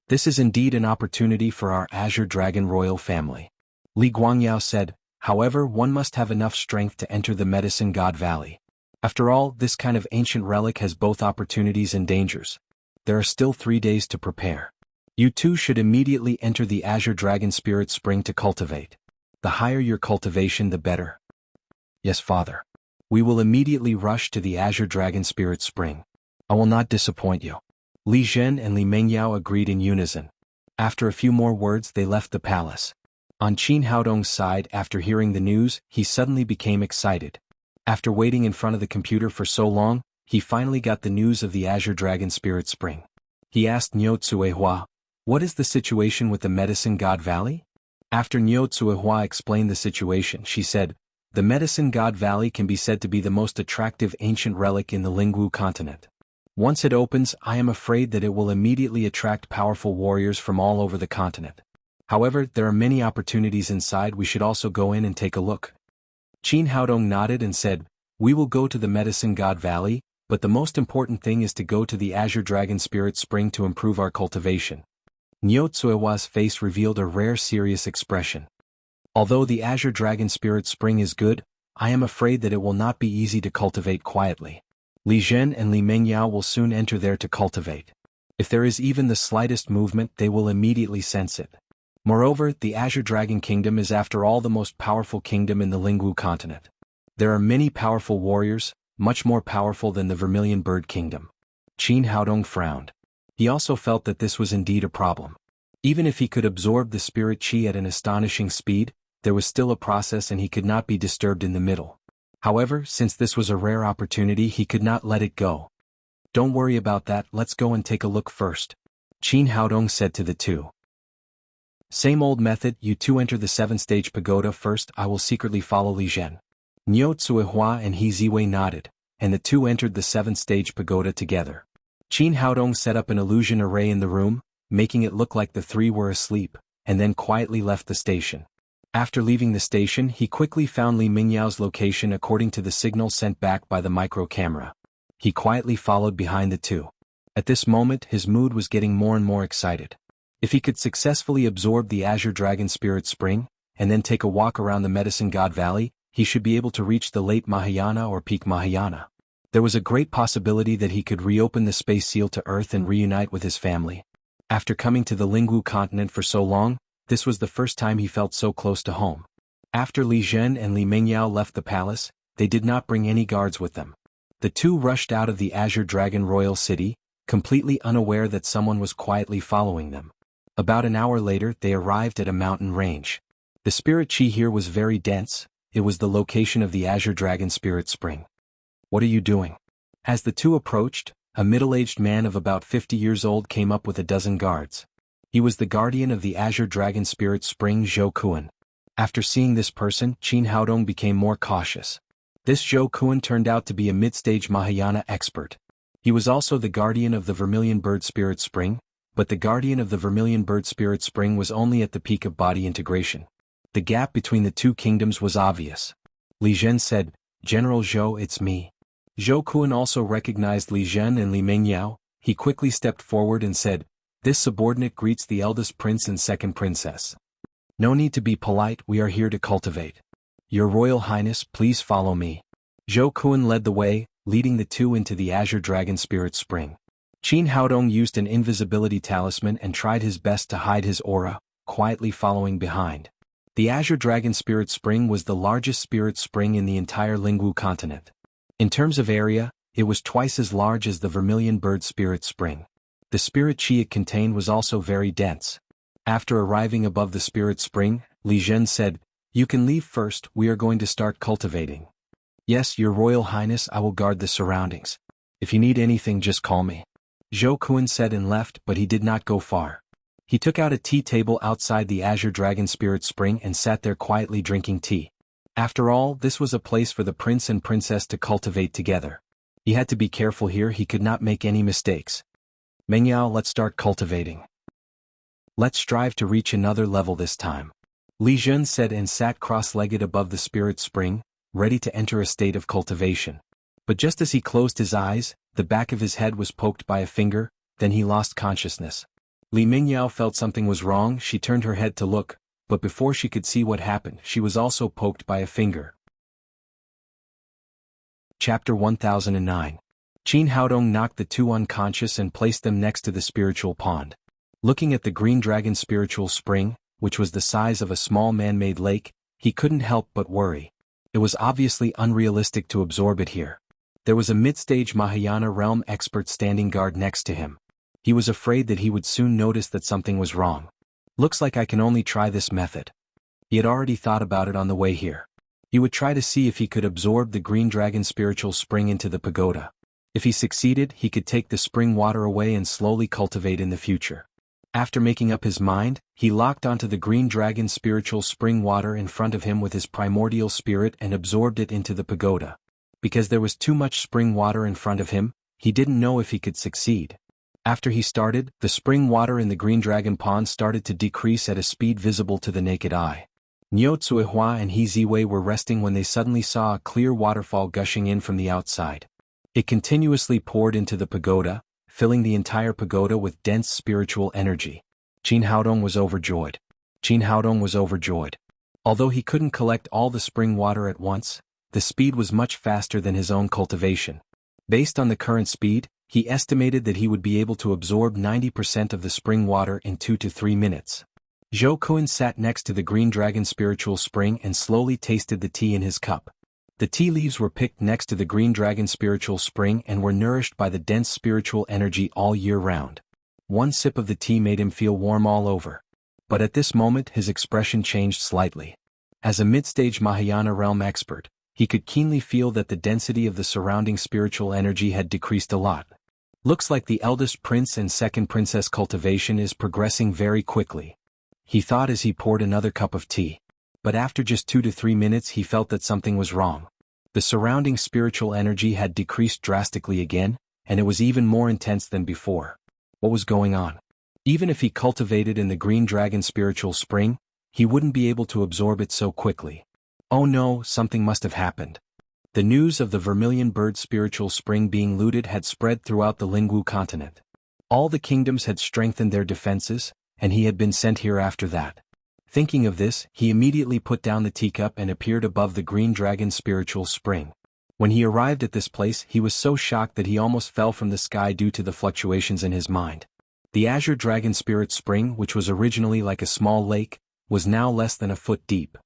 This is indeed an opportunity for our Azure Dragon royal family. Li Guangyao said, However, one must have enough strength to enter the Medicine God Valley. After all, this kind of ancient relic has both opportunities and dangers. There are still 3 days to prepare. You too should immediately enter the Azure Dragon Spirit Spring to cultivate. The higher your cultivation, the better. Yes, Father. We will immediately rush to the Azure Dragon Spirit Spring. I will not disappoint you. Li Zhen and Li Mengyao agreed in unison. After a few more words, they left the palace. On Qin Haodong's side, after hearing the news, he suddenly became excited. After waiting in front of the computer for so long, he finally got the news of the Azure Dragon Spirit Spring. He asked Niu Tsuehua, What is the situation with the Medicine God Valley? After Niu Tsuehua explained the situation, she said, The Medicine God Valley can be said to be the most attractive ancient relic in the Lingwu continent. Once it opens, I am afraid that it will immediately attract powerful warriors from all over the continent. However, there are many opportunities inside. We should also go in and take a look. Qin Haodong nodded and said, "We will go to the Medicine God Valley, but the most important thing is to go to the Azure Dragon Spirit Spring to improve our cultivation." Niu Tsuehua's face revealed a rare serious expression. "Although the Azure Dragon Spirit Spring is good, I am afraid that it will not be easy to cultivate quietly. Li Zhen and Li Mengyao will soon enter there to cultivate. If there is even the slightest movement, they will immediately sense it. Moreover, the Azure Dragon Kingdom is after all the most powerful kingdom in the Lingwu continent. There are many powerful warriors, much more powerful than the Vermilion Bird Kingdom." Qin Haodong frowned. He also felt that this was indeed a problem. Even if he could absorb the spirit qi at an astonishing speed, there was still a process and he could not be disturbed in the middle. However, since this was a rare opportunity, he could not let it go. "Don't worry about that, let's go and take a look first," Qin Haodong said to the two. "Same old method, you two enter the 7-stage pagoda first, I will secretly follow Li Zhen." Niu Tsuehua and He Ziwei nodded, and the two entered the 7th-stage pagoda together. Qin Haodong set up an illusion array in the room, making it look like the three were asleep, and then quietly left the station. After leaving the station, he quickly found Li Mingyao's location according to the signal sent back by the micro-camera. He quietly followed behind the two. At this moment, his mood was getting more and more excited. If he could successfully absorb the Azure Dragon Spirit Spring, and then take a walk around the Medicine God Valley, he should be able to reach the late Mahayana or peak Mahayana. There was a great possibility that he could reopen the space seal to Earth and reunite with his family. After coming to the Lingwu continent for so long, this was the first time he felt so close to home. After Li Zhen and Li Mengyao left the palace, they did not bring any guards with them. The two rushed out of the Azure Dragon Royal City, completely unaware that someone was quietly following them. About an hour later, they arrived at a mountain range. The spirit qi here was very dense. It was the location of the Azure Dragon Spirit Spring. "What are you doing?" As the two approached, a middle-aged man of about 50 years old came up with a dozen guards. He was the guardian of the Azure Dragon Spirit Spring, Zhou Kuan. After seeing this person, Qin Haodong became more cautious. This Zhou Kuan turned out to be a mid-stage Mahayana expert. He was also the guardian of the Vermilion Bird Spirit Spring, but the guardian of the Vermilion Bird Spirit Spring was only at the peak of body integration. The gap between the two kingdoms was obvious. Li Zhen said, "General Zhou, it's me." Zhou Kuan also recognized Li Zhen and Li Mengyao. He quickly stepped forward and said, "This subordinate greets the eldest prince and second princess. No need to be polite, we are here to cultivate. Your Royal Highness, please follow me." Zhou Kuan led the way, leading the two into the Azure Dragon Spirit Spring. Qin Haodong used an invisibility talisman and tried his best to hide his aura, quietly following behind. The Azure Dragon Spirit Spring was the largest spirit spring in the entire Lingwu continent. In terms of area, it was twice as large as the Vermilion Bird Spirit Spring. The spirit qi it contained was also very dense. After arriving above the spirit spring, Li Zhen said, "You can leave first, we are going to start cultivating." "Yes, Your Royal Highness, I will guard the surroundings. If you need anything, just call me." Zhou Kuan said and left, but he did not go far. He took out a tea table outside the Azure Dragon Spirit Spring and sat there quietly drinking tea. After all, this was a place for the prince and princess to cultivate together. He had to be careful here, he could not make any mistakes. "Mengyao, let's start cultivating. Let's strive to reach another level this time," Li Zhen said and sat cross-legged above the spirit spring, ready to enter a state of cultivation. But just as he closed his eyes, the back of his head was poked by a finger, then he lost consciousness. Li Mengyao felt something was wrong, she turned her head to look, but before she could see what happened, she was also poked by a finger. Chapter 1009. Qin Haodong knocked the two unconscious and placed them next to the spiritual pond. Looking at the green dragon spiritual spring, which was the size of a small man-made lake, he couldn't help but worry. It was obviously unrealistic to absorb it here. There was a mid-stage Mahayana realm expert standing guard next to him. He was afraid that he would soon notice that something was wrong. "Looks like I can only try this method." He had already thought about it on the way here. He would try to see if he could absorb the green dragon spiritual spring into the pagoda. If he succeeded, he could take the spring water away and slowly cultivate in the future. After making up his mind, he locked onto the green dragon spiritual spring water in front of him with his primordial spirit and absorbed it into the pagoda. Because there was too much spring water in front of him, he didn't know if he could succeed. After he started, the spring water in the green dragon pond started to decrease at a speed visible to the naked eye. Niu Tsuihua and He Ziwei were resting when they suddenly saw a clear waterfall gushing in from the outside. It continuously poured into the pagoda, filling the entire pagoda with dense spiritual energy. Qin Haodong was overjoyed. Although he couldn't collect all the spring water at once, the speed was much faster than his own cultivation. Based on the current speed, he estimated that he would be able to absorb 90% of the spring water in 2 to 3 minutes. Zhou Kun sat next to the green dragon spiritual spring and slowly tasted the tea in his cup. The tea leaves were picked next to the green dragon spiritual spring and were nourished by the dense spiritual energy all year round. One sip of the tea made him feel warm all over. But at this moment his expression changed slightly. As a mid-stage Mahayana realm expert, he could keenly feel that the density of the surrounding spiritual energy had decreased a lot. Looks like the eldest prince and second princess cultivation is progressing very quickly, he thought as he poured another cup of tea. But after just 2 to 3 minutes he felt that something was wrong. The surrounding spiritual energy had decreased drastically again, and it was even more intense than before. What was going on? Even if he cultivated in the green dragon spiritual spring, he wouldn't be able to absorb it so quickly. Oh no, something must have happened. The news of the vermilion bird spiritual spring being looted had spread throughout the Lingwu continent. All the kingdoms had strengthened their defenses, and he had been sent here after that. Thinking of this, he immediately put down the teacup and appeared above the green dragon spiritual spring. When he arrived at this place he was so shocked that he almost fell from the sky due to the fluctuations in his mind. The azure dragon spirit spring, which was originally like a small lake, was now less than a foot deep.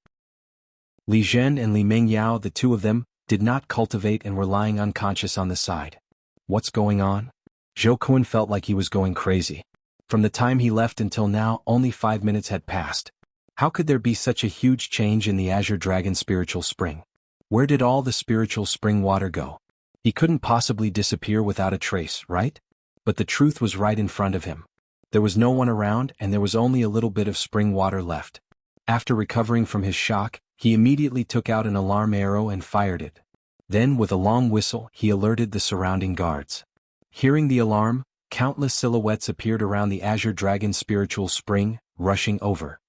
Li Zhen and Li Mengyao, the two of them, did not cultivate and were lying unconscious on the side. What's going on? Zhou Kun felt like he was going crazy. From the time he left until now only 5 minutes had passed. How could there be such a huge change in the azure dragon spiritual spring? Where did all the spiritual spring water go? He couldn't possibly disappear without a trace, right? But the truth was right in front of him. There was no one around and there was only a little bit of spring water left. After recovering from his shock, he immediately took out an alarm arrow and fired it. Then with a long whistle he alerted the surrounding guards. Hearing the alarm, countless silhouettes appeared around the azure dragon spiritual spring, rushing over.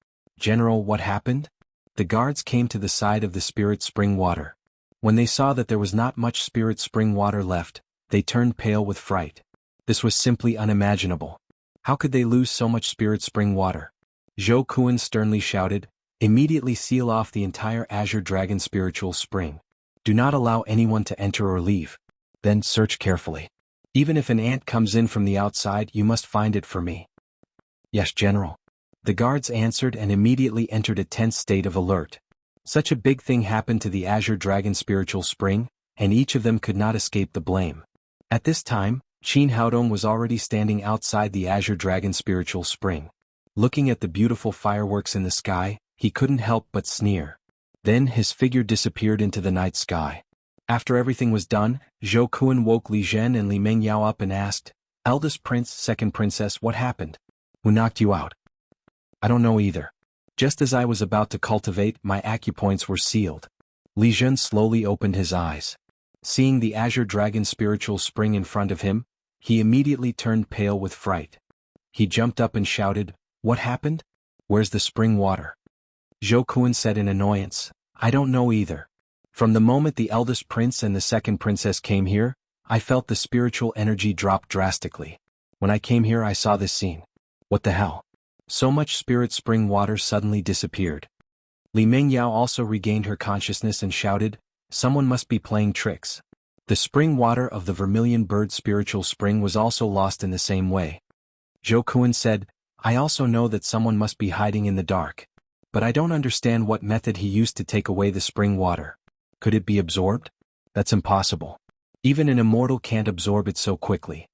General, what happened? The guards came to the side of the spirit spring water. When they saw that there was not much spirit spring water left, they turned pale with fright. This was simply unimaginable. How could they lose so much spirit spring water? Zhou Kun sternly shouted, immediately seal off the entire azure dragon spiritual spring. Do not allow anyone to enter or leave. Then search carefully. Even if an ant comes in from the outside, you must find it for me. Yes, General. The guards answered and immediately entered a tense state of alert. Such a big thing happened to the azure dragon spiritual spring, and each of them could not escape the blame. At this time, Qin Haodong was already standing outside the azure dragon spiritual spring. Looking at the beautiful fireworks in the sky, he couldn't help but sneer. Then his figure disappeared into the night sky. After everything was done, Zhou Kun woke Li Zhen and Li Mengyao up and asked, Eldest prince, second princess, what happened? Who knocked you out? I don't know either. Just as I was about to cultivate, my acupoints were sealed. Li Zhen slowly opened his eyes. Seeing the azure dragon spiritual spring in front of him, he immediately turned pale with fright. He jumped up and shouted, What happened? Where's the spring water? Zhou Kun said in annoyance, I don't know either. From the moment the eldest prince and the second princess came here, I felt the spiritual energy drop drastically. When I came here I saw this scene. What the hell? So much spirit spring water suddenly disappeared. Li Mengyao also regained her consciousness and shouted, Someone must be playing tricks. The spring water of the vermilion bird spiritual spring was also lost in the same way. Zhou Kun said, I also know that someone must be hiding in the dark. But I don't understand what method he used to take away the spring water. Could it be absorbed? That's impossible. Even an immortal can't absorb it so quickly.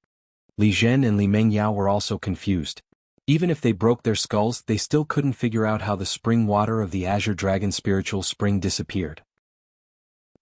Li Zhen and Li Mengyao were also confused. Even if they broke their skulls, they still couldn't figure out how the spring water of the azure dragon spiritual spring disappeared.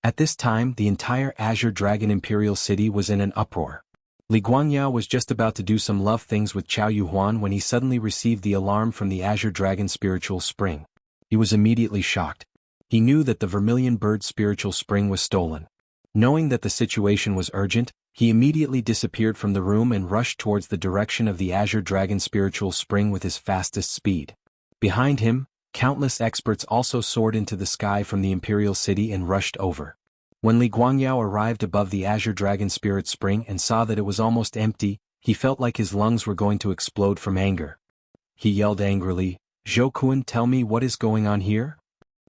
At this time, the entire azure dragon imperial city was in an uproar. Li Guangyao was just about to do some love things with Chao Yuhuan when he suddenly received the alarm from the Azure Dragon Spiritual Spring. He was immediately shocked. He knew that the Vermilion Bird Spiritual Spring was stolen. Knowing that the situation was urgent, he immediately disappeared from the room and rushed towards the direction of the Azure Dragon Spiritual Spring with his fastest speed. Behind him, countless experts also soared into the sky from the Imperial City and rushed over. When Li Guangyao arrived above the Azure Dragon Spirit Spring and saw that it was almost empty, he felt like his lungs were going to explode from anger. He yelled angrily, "Zhou Kun, tell me what is going on here?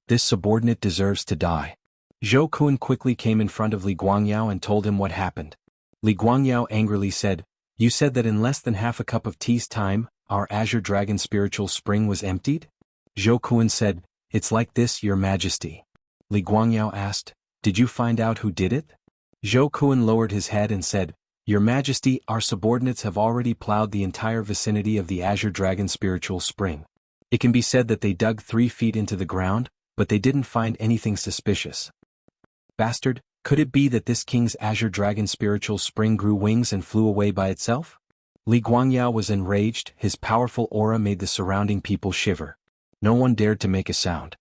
This subordinate deserves to die." Zhou Kun quickly came in front of Li Guangyao and told him what happened. Li Guangyao angrily said, "You said that in less than half a cup of tea's time, our Azure Dragon Spiritual Spring was emptied?" Zhou Kun said, "It's like this, Your Majesty." Li Guangyao asked, "Did you find out who did it?" Zhou Kun lowered his head and said, "Your Majesty, our subordinates have already plowed the entire vicinity of the Azure Dragon Spiritual Spring. It can be said that they dug 3 feet into the ground, but they didn't find anything suspicious." "Bastard, could it be that this king's Azure Dragon Spiritual Spring grew wings and flew away by itself?" Li Guangyao was enraged. His powerful aura made the surrounding people shiver. No one dared to make a sound.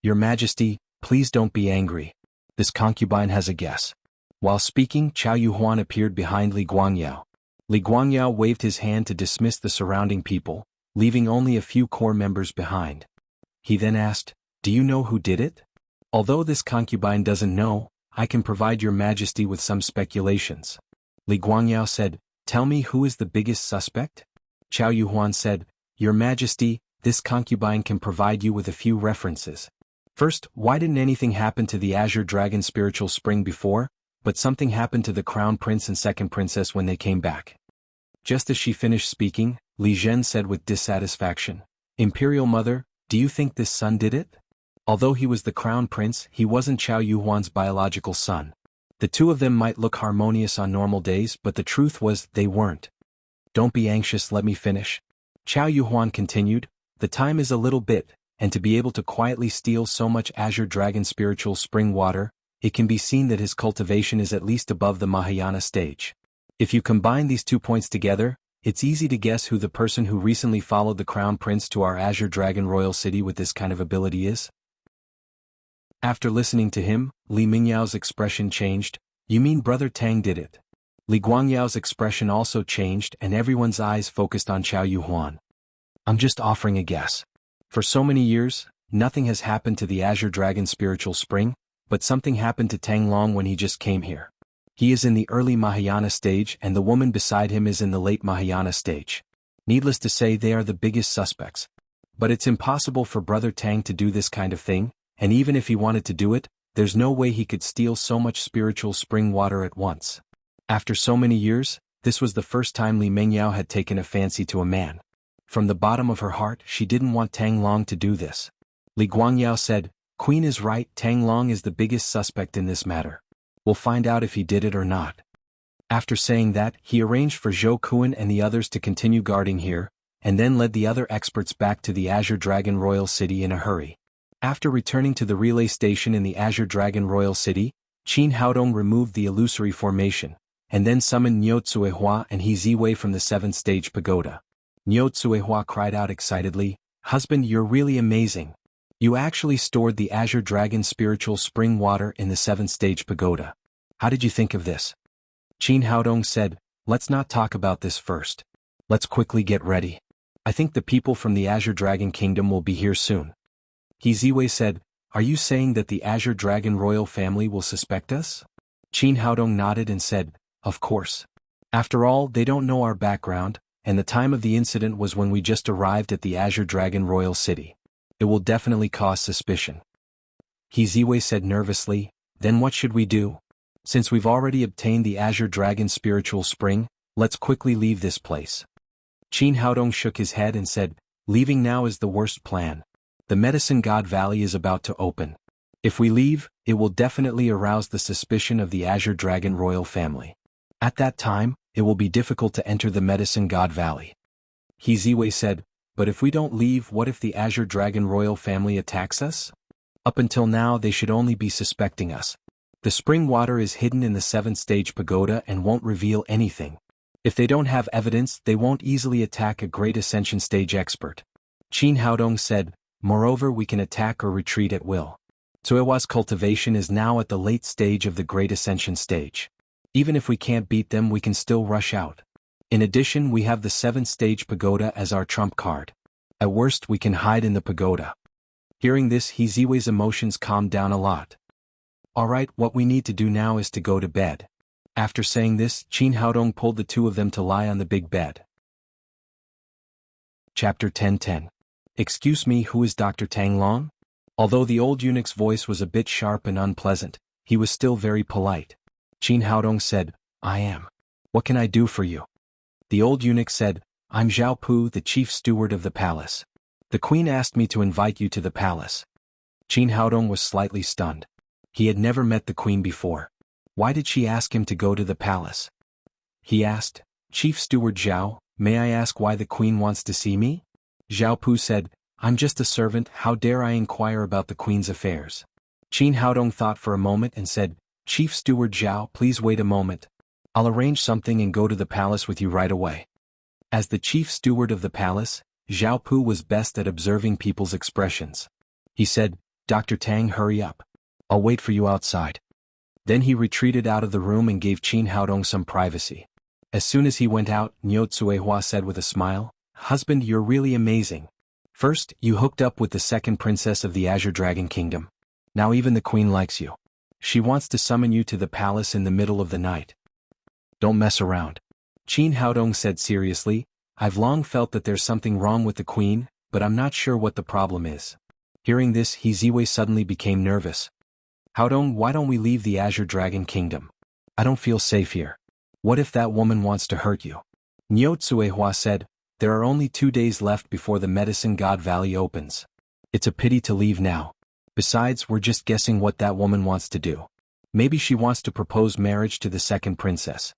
"Your Majesty, please don't be angry. This concubine has a guess." While speaking, Chao Yuhuan appeared behind Li Guangyao. Li Guangyao waved his hand to dismiss the surrounding people, leaving only a few core members behind. He then asked, "Do you know who did it? Although this concubine doesn't know, I can provide Your Majesty with some speculations." Li Guangyao said, "Tell me who is the biggest suspect?" Chao Yuhuan said, "Your Majesty, this concubine can provide you with a few references. First, why didn't anything happen to the Azure Dragon Spiritual Spring before, but something happened to the Crown Prince and Second Princess when they came back?" Just as she finished speaking, Li Zhen said with dissatisfaction, "Imperial Mother, do you think this son did it? Although he was the Crown Prince, he wasn't Chao Yuhuan's biological son. The two of them might look harmonious on normal days, but the truth was they weren't." "Don't be anxious, let me finish." Chao Yuhuan continued, "The time is a little bit, and to be able to quietly steal so much Azure Dragon Spiritual Spring water, it can be seen that his cultivation is at least above the Mahayana stage. If you combine these 2 points together, it's easy to guess who the person who recently followed the Crown Prince to our Azure Dragon Royal City with this kind of ability is." After listening to him, Li Mingyao's expression changed. "You mean Brother Tang did it?" Li Guangyao's expression also changed and everyone's eyes focused on Chao Yuhuan. "I'm just offering a guess. For so many years, nothing has happened to the Azure Dragon Spiritual Spring, but something happened to Tang Long when he just came here. He is in the early Mahayana stage and the woman beside him is in the late Mahayana stage. Needless to say, they are the biggest suspects. But it's impossible for Brother Tang to do this kind of thing, and even if he wanted to do it, there's no way he could steal so much spiritual spring water at once." After so many years, this was the first time Li Mengyao had taken a fancy to a man. From the bottom of her heart, she didn't want Tang Long to do this. Li Guangyao said, "Queen is right, Tang Long is the biggest suspect in this matter. We'll find out if he did it or not." After saying that, he arranged for Zhou Kun and the others to continue guarding here, and then led the other experts back to the Azure Dragon Royal City in a hurry. After returning to the relay station in the Azure Dragon Royal City, Qin Haodong removed the illusory formation, and then summoned Niu Tsuehua and He Ziwei from the 7th stage pagoda. Niu Tsuehua cried out excitedly, "Husband, you're really amazing. You actually stored the Azure Dragon Spiritual Spring water in the 7th stage pagoda. How did you think of this?" Qin Haodong said, "Let's not talk about this first. Let's quickly get ready. I think the people from the Azure Dragon Kingdom will be here soon." He Ziwei said, "Are you saying that the Azure Dragon royal family will suspect us?" Qin Haodong nodded and said, "Of course. After all, they don't know our background, and the time of the incident was when we just arrived at the Azure Dragon Royal City. It will definitely cause suspicion." He Ziwei said nervously, "Then what should we do? Since we've already obtained the Azure Dragon Spiritual Spring, let's quickly leave this place." Qin Haodong shook his head and said, "Leaving now is the worst plan. The Medicine God Valley is about to open. If we leave, it will definitely arouse the suspicion of the Azure Dragon royal family. At that time, it will be difficult to enter the Medicine God Valley." He Ziwei said, "But if we don't leave, what if the Azure Dragon royal family attacks us? Up until now they should only be suspecting us. The spring water is hidden in the 7th stage pagoda and won't reveal anything, If they don't have evidence, they won't easily attack a great ascension stage expert. Qin Haodong said, moreover we can attack or retreat at will. Zuewa's cultivation is now at the late stage of the great ascension stage. Even if we can't beat them, we can still rush out. In addition, we have the 7th stage pagoda as our trump card. At worst, we can hide in the pagoda. Hearing this, He Ziwei's emotions calmed down a lot. Alright, what we need to do now is to go to bed. After saying this, Qin Haodong pulled the two of them to lie on the big bed. Chapter 10:10. Excuse me, who is Dr. Tang Long? Although the old eunuch's voice was a bit sharp and unpleasant, he was still very polite. Qin Haodong said, I am. What can I do for you? The old eunuch said, I'm Zhao Pu, the chief steward of the palace. The queen asked me to invite you to the palace. Qin Haodong was slightly stunned. He had never met the queen before. Why did she ask him to go to the palace? He asked, Chief Steward Zhao, may I ask why the queen wants to see me? Zhao Pu said, I'm just a servant, how dare I inquire about the queen's affairs? Qin Haodong thought for a moment and said, Chief Steward Zhao, please wait a moment. I'll arrange something and go to the palace with you right away. As the chief steward of the palace, Zhao Pu was best at observing people's expressions. He said, Dr. Tang, hurry up. I'll wait for you outside. Then he retreated out of the room and gave Qin Haodong some privacy. As soon as he went out, Niu Tsuehua said with a smile, Husband, you're really amazing. First, you hooked up with the second princess of the Azure Dragon Kingdom. Now even the queen likes you. She wants to summon you to the palace in the middle of the night. Don't mess around. Qin Haodong said seriously, I've long felt that there's something wrong with the queen, but I'm not sure what the problem is. Hearing this, He Ziwei suddenly became nervous. Haodong, why don't we leave the Azure Dragon Kingdom? I don't feel safe here. What if that woman wants to hurt you? Niu Tsuehua said, there are only 2 days left before the Medicine God Valley opens. It's a pity to leave now. Besides, we're just guessing what that woman wants to do. Maybe she wants to propose marriage to the second princess.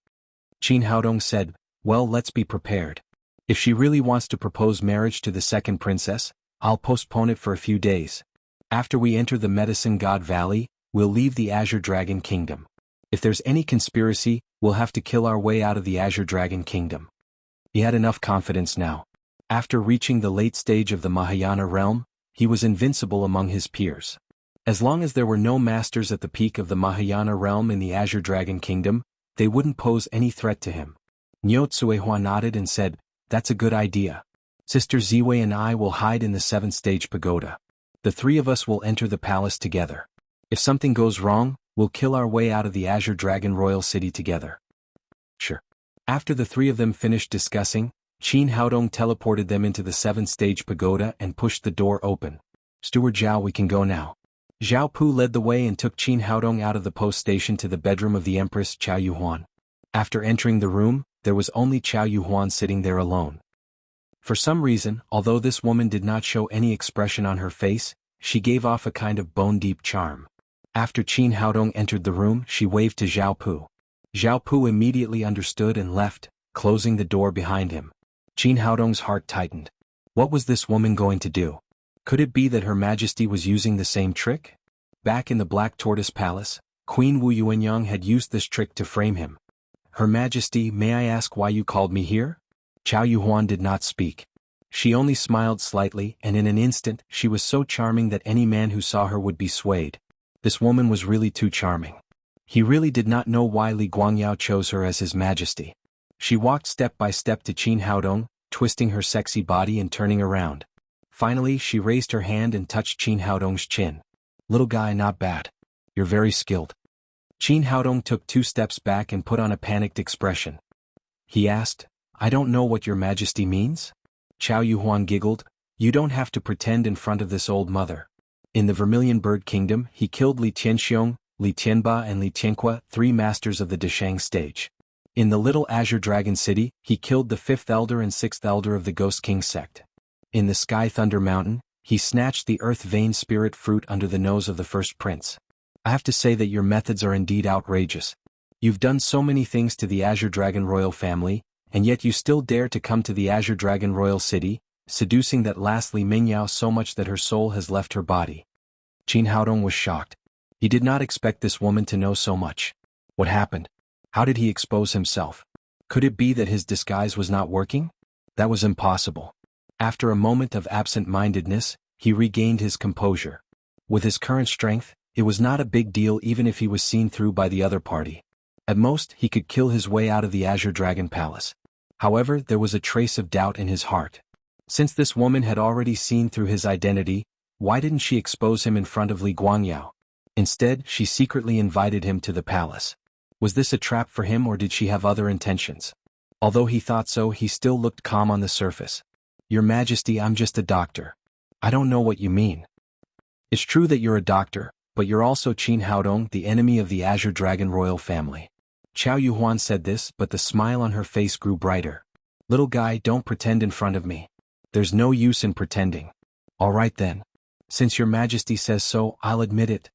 Qin Haodong said, well, let's be prepared. If she really wants to propose marriage to the second princess, I'll postpone it for a few days. After we enter the Medicine God Valley, we'll leave the Azure Dragon Kingdom. If there's any conspiracy, we'll have to kill our way out of the Azure Dragon Kingdom. He had enough confidence now. After reaching the late stage of the Mahayana realm, he was invincible among his peers. As long as there were no masters at the peak of the Mahayana realm in the Azure Dragon Kingdom, they wouldn't pose any threat to him. Niu Tsuehua nodded and said, that's a good idea. Sister Ziwei and I will hide in the 7th stage pagoda. The 3 of us will enter the palace together. If something goes wrong, we'll kill our way out of the Azure Dragon Royal City together. Sure. After the 3 of them finished discussing, Qin Haodong teleported them into the 7th stage pagoda and pushed the door open. Steward Zhao, we can go now. Zhao Pu led the way and took Qin Haodong out of the post station to the bedroom of the Empress Chao Yuhuan. After entering the room, there was only Chao Yuhuan sitting there alone. For some reason, although this woman did not show any expression on her face, she gave off a kind of bone-deep charm. After Qin Haodong entered the room, she waved to Zhao Pu. Zhao Pu immediately understood and left, closing the door behind him. Qin Haodong's heart tightened. What was this woman going to do? Could it be that Her Majesty was using the same trick? Back in the Black Tortoise Palace, Queen Wu Yuanyang had used this trick to frame him. Her Majesty, may I ask why you called me here? Chao Yuhuan did not speak. She only smiled slightly, and in an instant, she was so charming that any man who saw her would be swayed. This woman was really too charming. He really did not know why Li Guangyao chose her as His Majesty. She walked step by step to Qin Haodong, twisting her sexy body and turning around. Finally, she raised her hand and touched Qin Haodong's chin. Little guy, not bad. You're very skilled. Qin Haodong took 2 steps back and put on a panicked expression. He asked, I don't know what Your Majesty means? Chao Yuhuan giggled, you don't have to pretend in front of this old mother. In the Vermilion Bird Kingdom, he killed Li Tianxiong, Li Tianba and Li Tianqua, 3 masters of the Deshang stage. In the Little Azure Dragon City, he killed the 5th elder and 6th elder of the Ghost King sect. In the Sky Thunder Mountain, he snatched the Earth Vein Spirit fruit under the nose of the first prince. I have to say that your methods are indeed outrageous. You've done so many things to the Azure Dragon Royal family, and yet you still dare to come to the Azure Dragon Royal City, seducing that lastly Mingyao so much that her soul has left her body. Qin Haodong was shocked. He did not expect this woman to know so much. What happened? How did he expose himself? Could it be that his disguise was not working? That was impossible. After a moment of absent-mindedness, he regained his composure. With his current strength, it was not a big deal even if he was seen through by the other party. At most, he could kill his way out of the Azure Dragon Palace. However, there was a trace of doubt in his heart. Since this woman had already seen through his identity, why didn't she expose him in front of Li Guangyao? Instead, she secretly invited him to the palace. Was this a trap for him or did she have other intentions? Although he thought so, he still looked calm on the surface. Your Majesty, I'm just a doctor. I don't know what you mean. It's true that you're a doctor, but you're also Qin Haodong, the enemy of the Azure Dragon royal family. Qiao Yuhuan said this, but the smile on her face grew brighter. Little guy, don't pretend in front of me. There's no use in pretending. All right then. Since your Majesty says so, I'll admit it.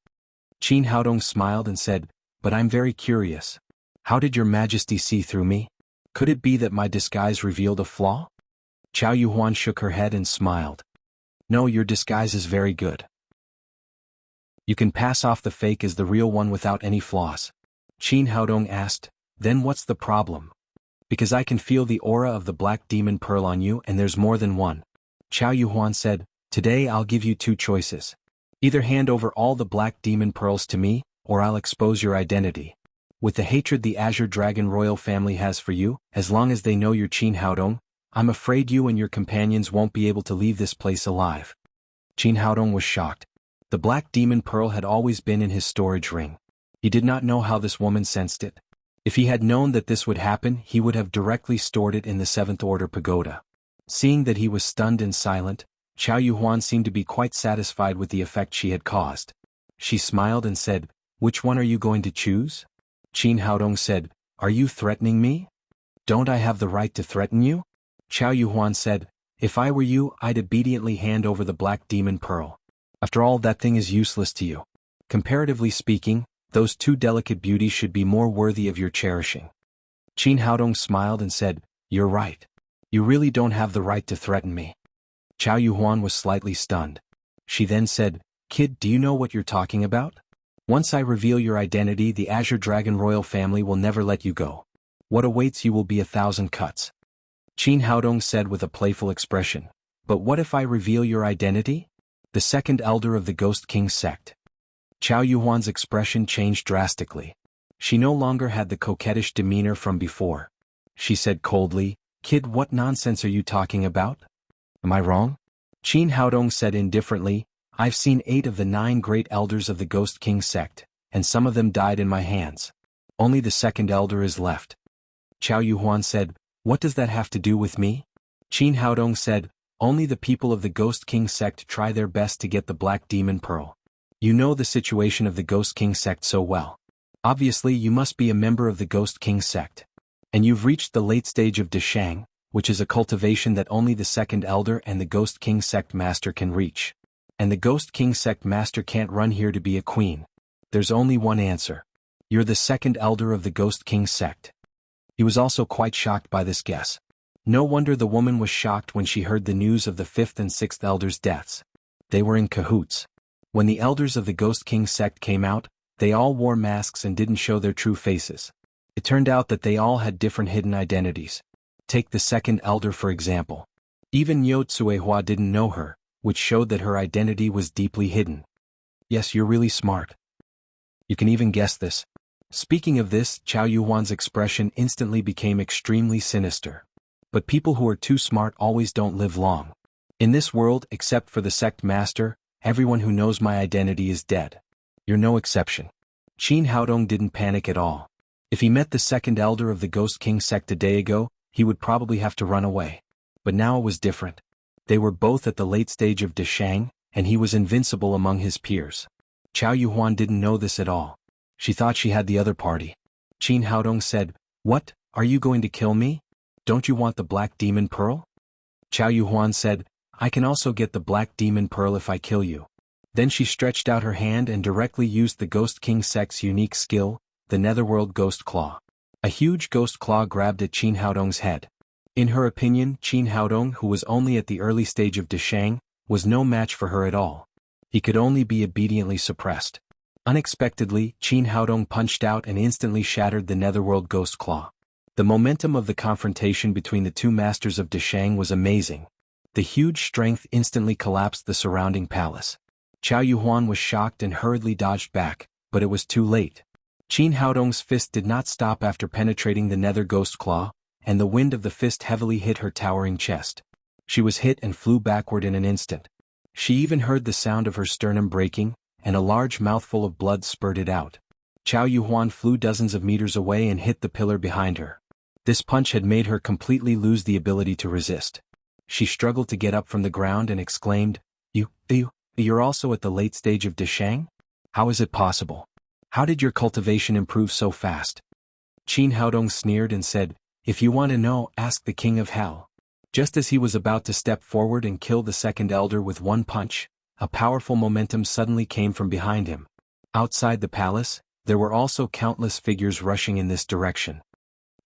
Qin Haodong smiled and said, but I'm very curious. How did your Majesty see through me? Could it be that my disguise revealed a flaw? Qiao Yuhuan shook her head and smiled. No, your disguise is very good. You can pass off the fake as the real one without any flaws. Qin Haodong asked, then what's the problem? Because I can feel the aura of the black demon pearl on you and there's more than one. Qiao Yuhuan said, today I'll give you two choices. Either hand over all the black demon pearls to me, or I'll expose your identity. With the hatred the Azure Dragon royal family has for you, as long as they know you're Qin Haodong, I'm afraid you and your companions won't be able to leave this place alive. Qin Haodong was shocked. The black demon pearl had always been in his storage ring. He did not know how this woman sensed it. If he had known that this would happen, he would have directly stored it in the Seventh Order Pagoda. Seeing that he was stunned and silent, Qiao Yuhuan seemed to be quite satisfied with the effect she had caused. She smiled and said, which one are you going to choose? Qin Haodong said, are you threatening me? Don't I have the right to threaten you? Qiao Yuhuan said, if I were you, I'd obediently hand over the black demon pearl. After all, that thing is useless to you. Comparatively speaking, those two delicate beauties should be more worthy of your cherishing. Qin Haodong smiled and said, you're right. You really don't have the right to threaten me. Qiao Yuhuan was slightly stunned. She then said, kid, do you know what you're talking about? Once I reveal your identity, the Azure Dragon royal family will never let you go. What awaits you will be 1,000 cuts. Qin Haodong said with a playful expression, but what if I reveal your identity? The second elder of the Ghost King sect. Qiao Yuhuan's expression changed drastically. She no longer had the coquettish demeanor from before. She said coldly, kid, what nonsense are you talking about? Am I wrong? Qin Haodong said indifferently, I've seen 8 of the 9 great elders of the Ghost King sect, and some of them died in my hands. Only the second elder is left. Qiao Yuhuan said, what does that have to do with me? Qin Haodong said, only the people of the Ghost King sect try their best to get the black demon pearl. You know the situation of the Ghost King sect so well. Obviously you must be a member of the Ghost King sect. And you've reached the late stage of Deshang, which is a cultivation that only the second elder and the Ghost King sect master can reach. And the Ghost King sect master can't run here to be a queen. There's only one answer. You're the second elder of the Ghost King sect. He was also quite shocked by this guess. No wonder the woman was shocked when she heard the news of the 5th and 6th elders' deaths. They were in cahoots. When the elders of the Ghost King sect came out, they all wore masks and didn't show their true faces. It turned out that they all had different hidden identities. Take the second elder for example. Even Niu Tsuehua didn't know her, which showed that her identity was deeply hidden. Yes, you're really smart. You can even guess this. Speaking of this, Qiao Yuhuan's expression instantly became extremely sinister. But people who are too smart always don't live long. In this world, except for the sect master, everyone who knows my identity is dead. You're no exception. Qin Haodong didn't panic at all. If he met the second elder of the Ghost King sect a day ago, he would probably have to run away. But now it was different. They were both at the late stage of Deshang, and he was invincible among his peers. Qiao Yuhuan didn't know this at all. She thought she had the other party. Qin Haodong said, what, are you going to kill me? Don't you want the black demon pearl? Qiao Yuhuan said, I can also get the black demon pearl if I kill you. Then she stretched out her hand and directly used the Ghost King sect's unique skill, the Netherworld Ghost Claw. A huge ghost claw grabbed at Qin Haodong's head. In her opinion, Qin Haodong, who was only at the early stage of Deshang, was no match for her at all. He could only be obediently suppressed. Unexpectedly, Qin Haodong punched out and instantly shattered the Netherworld Ghost Claw. The momentum of the confrontation between the two masters of Deshang was amazing. The huge strength instantly collapsed the surrounding palace. Chow Yuhuan was shocked and hurriedly dodged back, but it was too late. Qin Haodong's fist did not stop after penetrating the nether ghost claw, and the wind of the fist heavily hit her towering chest. She was hit and flew backward in an instant. She even heard the sound of her sternum breaking, and a large mouthful of blood spurted out. Chow Yuhuan flew dozens of meters away and hit the pillar behind her. This punch had made her completely lose the ability to resist. She struggled to get up from the ground and exclaimed, You're also at the late stage of Deshang? How is it possible? How did your cultivation improve so fast? Qin Haodong sneered and said, If you want to know, ask the king of hell. Just as he was about to step forward and kill the second elder with one punch, a powerful momentum suddenly came from behind him. Outside the palace, there were also countless figures rushing in this direction.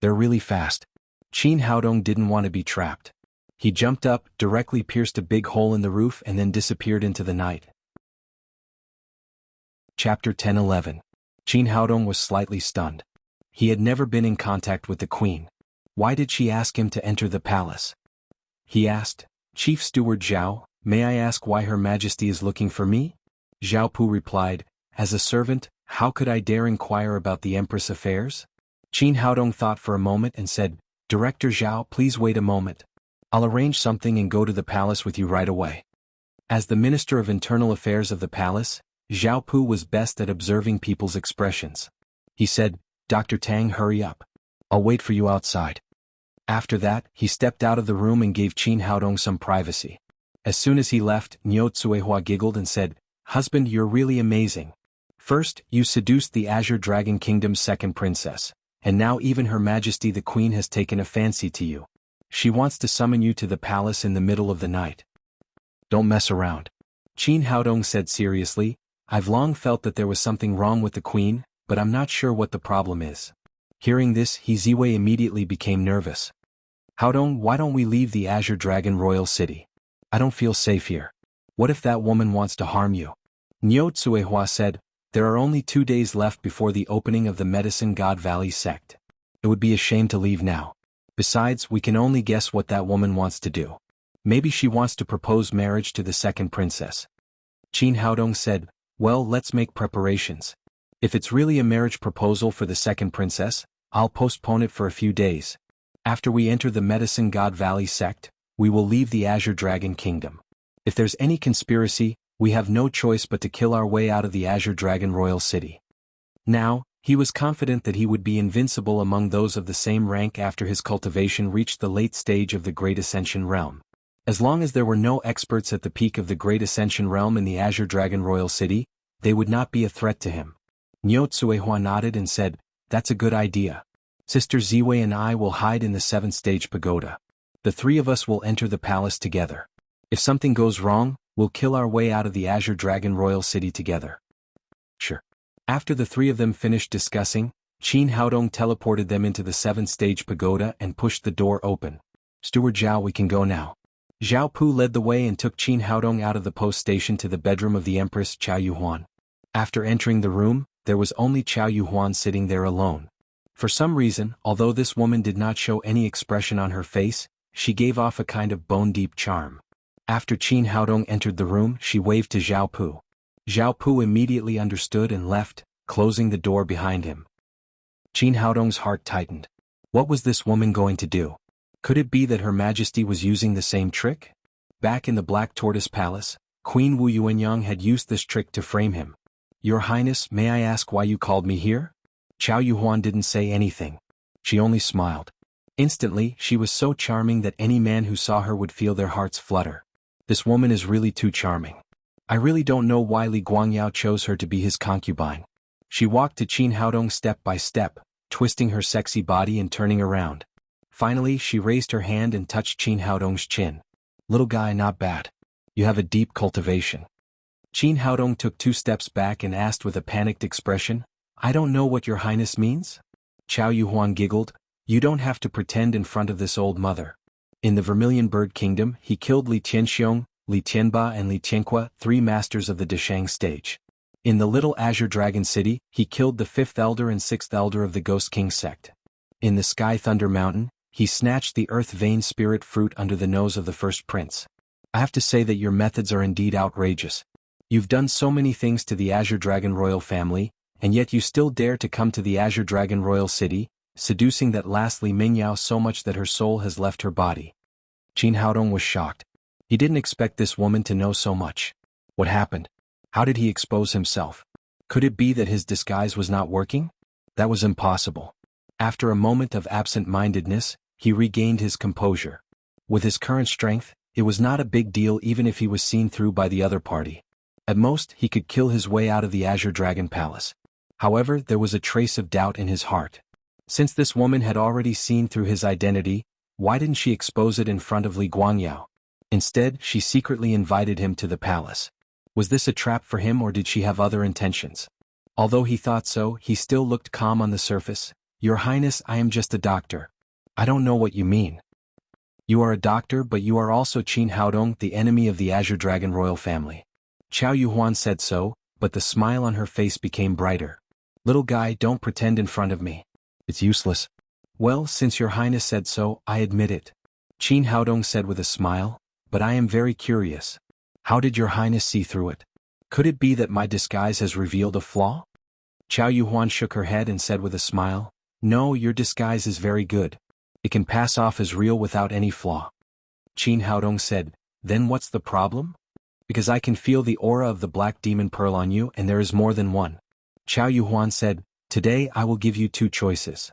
They're really fast. Qin Haodong didn't want to be trapped. He jumped up, directly pierced a big hole in the roof and then disappeared into the night. Chapter 10-11. Qin Haodong was slightly stunned. He had never been in contact with the queen. Why did she ask him to enter the palace? He asked, Chief Steward Zhao, may I ask why Her Majesty is looking for me? Zhao Pu replied, As a servant, how could I dare inquire about the Empress' affairs? Qin Haodong thought for a moment and said, Director Zhao, please wait a moment. I'll arrange something and go to the palace with you right away. As the Minister of Internal Affairs of the palace, Zhao Pu was best at observing people's expressions. He said, Dr. Tang, hurry up. I'll wait for you outside. After that, he stepped out of the room and gave Qin Haodong some privacy. As soon as he left, Niu Tsuehua giggled and said, Husband, you're really amazing. First, you seduced the Azure Dragon Kingdom's second princess, and now even Her Majesty the Queen has taken a fancy to you. She wants to summon you to the palace in the middle of the night. Don't mess around. Qin Haodong said seriously, I've long felt that there was something wrong with the queen, but I'm not sure what the problem is. Hearing this, He Ziwei immediately became nervous. Haodong, why don't we leave the Azure Dragon Royal City? I don't feel safe here. What if that woman wants to harm you? Niu Tsuehua said, There are only 2 days left before the opening of the Medicine God Valley sect. It would be a shame to leave now. Besides, we can only guess what that woman wants to do. Maybe she wants to propose marriage to the second princess. Qin Haodong said, Well, let's make preparations. If it's really a marriage proposal for the second princess, I'll postpone it for a few days. After we enter the Medicine God Valley sect, we will leave the Azure Dragon Kingdom. If there's any conspiracy, we have no choice but to kill our way out of the Azure Dragon Royal City. Now, he was confident that he would be invincible among those of the same rank after his cultivation reached the late stage of the Great Ascension Realm. As long as there were no experts at the peak of the Great Ascension Realm in the Azure Dragon Royal City, they would not be a threat to him. Niu Tsuehua nodded and said, That's a good idea. Sister Ziwei and I will hide in the 7th stage pagoda. The 3 of us will enter the palace together. If something goes wrong, we'll kill our way out of the Azure Dragon Royal City together. Sure. After the 3 of them finished discussing, Qin Haodong teleported them into the 7th stage pagoda and pushed the door open. Steward Zhao, we can go now. Zhao Pu led the way and took Qin Haodong out of the post station to the bedroom of the Empress Chow Yuhuan. After entering the room, there was only Chow Yuhuan sitting there alone. For some reason, although this woman did not show any expression on her face, she gave off a kind of bone-deep charm. After Qin Haodong entered the room, she waved to Zhao Pu. Zhao Pu immediately understood and left, closing the door behind him. Qin Haodong's heart tightened. What was this woman going to do? Could it be that Her Majesty was using the same trick? Back in the Black Tortoise Palace, Queen Wu Yuanyang had used this trick to frame him. Your Highness, may I ask why you called me here? Chow Yuhuan didn't say anything. She only smiled. Instantly, she was so charming that any man who saw her would feel their hearts flutter. This woman is really too charming. I really don't know why Li Guangyao chose her to be his concubine. She walked to Qin Haodong step by step, twisting her sexy body and turning around. Finally, she raised her hand and touched Qin Haodong's chin. Little guy, not bad. You have a deep cultivation. Qin Haodong took 2 steps back and asked with a panicked expression, I don't know what your highness means? Chow Yuhuan giggled, You don't have to pretend in front of this old mother. In the Vermilion Bird Kingdom, he killed Li Tianxiong, Li Tianba and Li Tianqua, 3 masters of the Deshang stage. In the Little Azure Dragon City, he killed the 5th elder and 6th elder of the Ghost King sect. In the Sky Thunder Mountain, he snatched the Earth Vein Spirit fruit under the nose of the first prince. I have to say that your methods are indeed outrageous. You've done so many things to the Azure Dragon royal family, and yet you still dare to come to the Azure Dragon royal city, seducing that lastly Mingyao so much that her soul has left her body. Qin Haodong was shocked. He didn't expect this woman to know so much. What happened? How did he expose himself? Could it be that his disguise was not working? That was impossible. After a moment of absent-mindedness, he regained his composure. With his current strength, it was not a big deal even if he was seen through by the other party. At most, he could kill his way out of the Azure Dragon Palace. However, there was a trace of doubt in his heart. Since this woman had already seen through his identity, why didn't she expose it in front of Li Guangyao? Instead, she secretly invited him to the palace. Was this a trap for him or did she have other intentions? Although he thought so, he still looked calm on the surface. Your Highness, I am just a doctor. I don't know what you mean. You are a doctor, but you are also Qin Haodong, the enemy of the Azure Dragon royal family. Qiao Yuhuan said so, but the smile on her face became brighter. Little guy, don't pretend in front of me. It's useless. Well, since your Highness said so, I admit it. Qin Haodong said with a smile, but I am very curious. How did your Highness see through it? Could it be that my disguise has revealed a flaw? Qiao Yuhuan shook her head and said with a smile, no, your disguise is very good. It can pass off as real without any flaw. Qin Haodong said, then what's the problem? Because I can feel the aura of the black demon pearl on you and there is more than one. Qiao Yuhuan said, today I will give you two choices.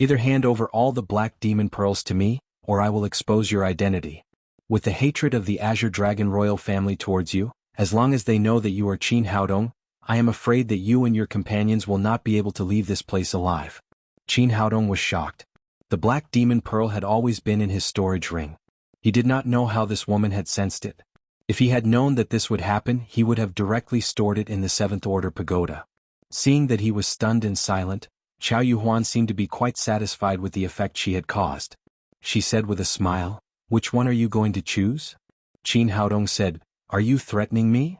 Either hand over all the black demon pearls to me, or I will expose your identity. With the hatred of the Azure Dragon royal family towards you, as long as they know that you are Qin Haodong, I am afraid that you and your companions will not be able to leave this place alive. Qin Haodong was shocked. The black demon pearl had always been in his storage ring. He did not know how this woman had sensed it. If he had known that this would happen, he would have directly stored it in the Seventh Order Pagoda. Seeing that he was stunned and silent, Qiao Yuhuan seemed to be quite satisfied with the effect she had caused. She said with a smile, which one are you going to choose? Qin Haodong said, are you threatening me?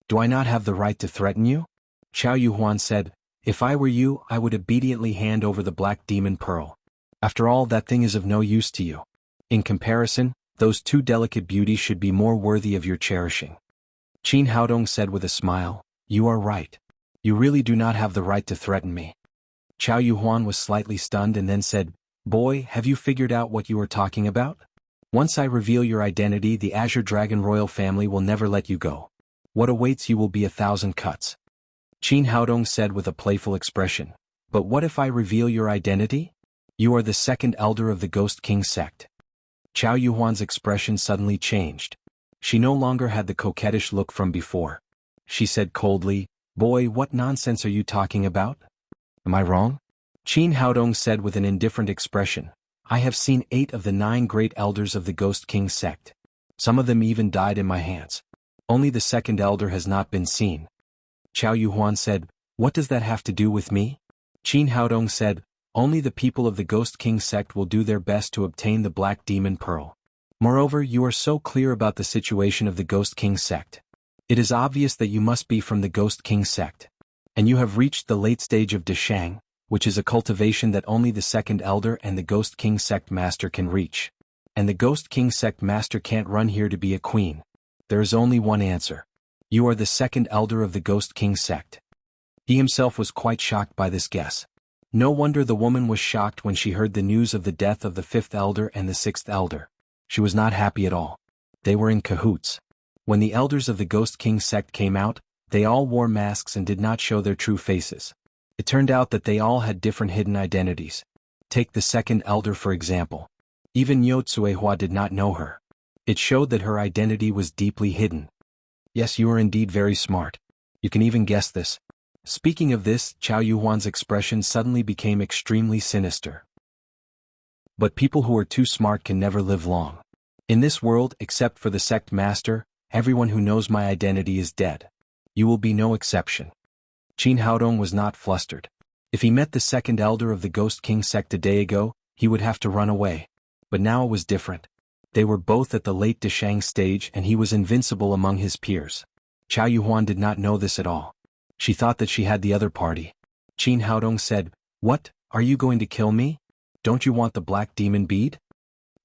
Do I not have the right to threaten you? Qiao Yuhuan said, if I were you, I would obediently hand over the black demon pearl. After all, that thing is of no use to you. In comparison, those two delicate beauties should be more worthy of your cherishing. Qin Haodong said with a smile, you are right. You really do not have the right to threaten me. Qiao Yuhuan was slightly stunned and then said, boy, have you figured out what you are talking about? Once I reveal your identity, the Azure Dragon royal family will never let you go. What awaits you will be 1,000 cuts. Qin Haodong said with a playful expression, but what if I reveal your identity? You are the second elder of the Ghost King sect. Qiao Yuhuan's expression suddenly changed. She no longer had the coquettish look from before. She said coldly, boy, what nonsense are you talking about? Am I wrong? Qin Haodong said with an indifferent expression, I have seen 8 of the 9 great elders of the Ghost King sect. Some of them even died in my hands. Only the second elder has not been seen. Qiao Yuhuan said, what does that have to do with me? Qin Haodong said, only the people of the Ghost King sect will do their best to obtain the Black Demon Pearl. Moreover, you are so clear about the situation of the Ghost King sect. It is obvious that you must be from the Ghost King sect. And you have reached the late stage of Deshang, which is a cultivation that only the second elder and the Ghost King sect master can reach. And the Ghost King sect master can't run here to be a queen. There is only one answer. You are the second elder of the Ghost King sect. He himself was quite shocked by this guess. No wonder the woman was shocked when she heard the news of the death of the 5th elder and the 6th elder. She was not happy at all. They were in cahoots. When the elders of the Ghost King sect came out, they all wore masks and did not show their true faces. It turned out that they all had different hidden identities. Take the second elder for example. Even Yo Tsuehua did not know her. It showed that her identity was deeply hidden. Yes, you are indeed very smart. You can even guess this. Speaking of this, Qiao Yuhuan's expression suddenly became extremely sinister. But people who are too smart can never live long. In this world, except for the sect master, everyone who knows my identity is dead. You will be no exception. Qin Haodong was not flustered. If he met the second elder of the Ghost King sect a day ago, he would have to run away. But now it was different. They were both at the late Deshang stage and he was invincible among his peers. Qiao Yuhuan did not know this at all. She thought that she had the other party. Qin Haodong said, what, Are you going to kill me? Don't you want the black demon bead?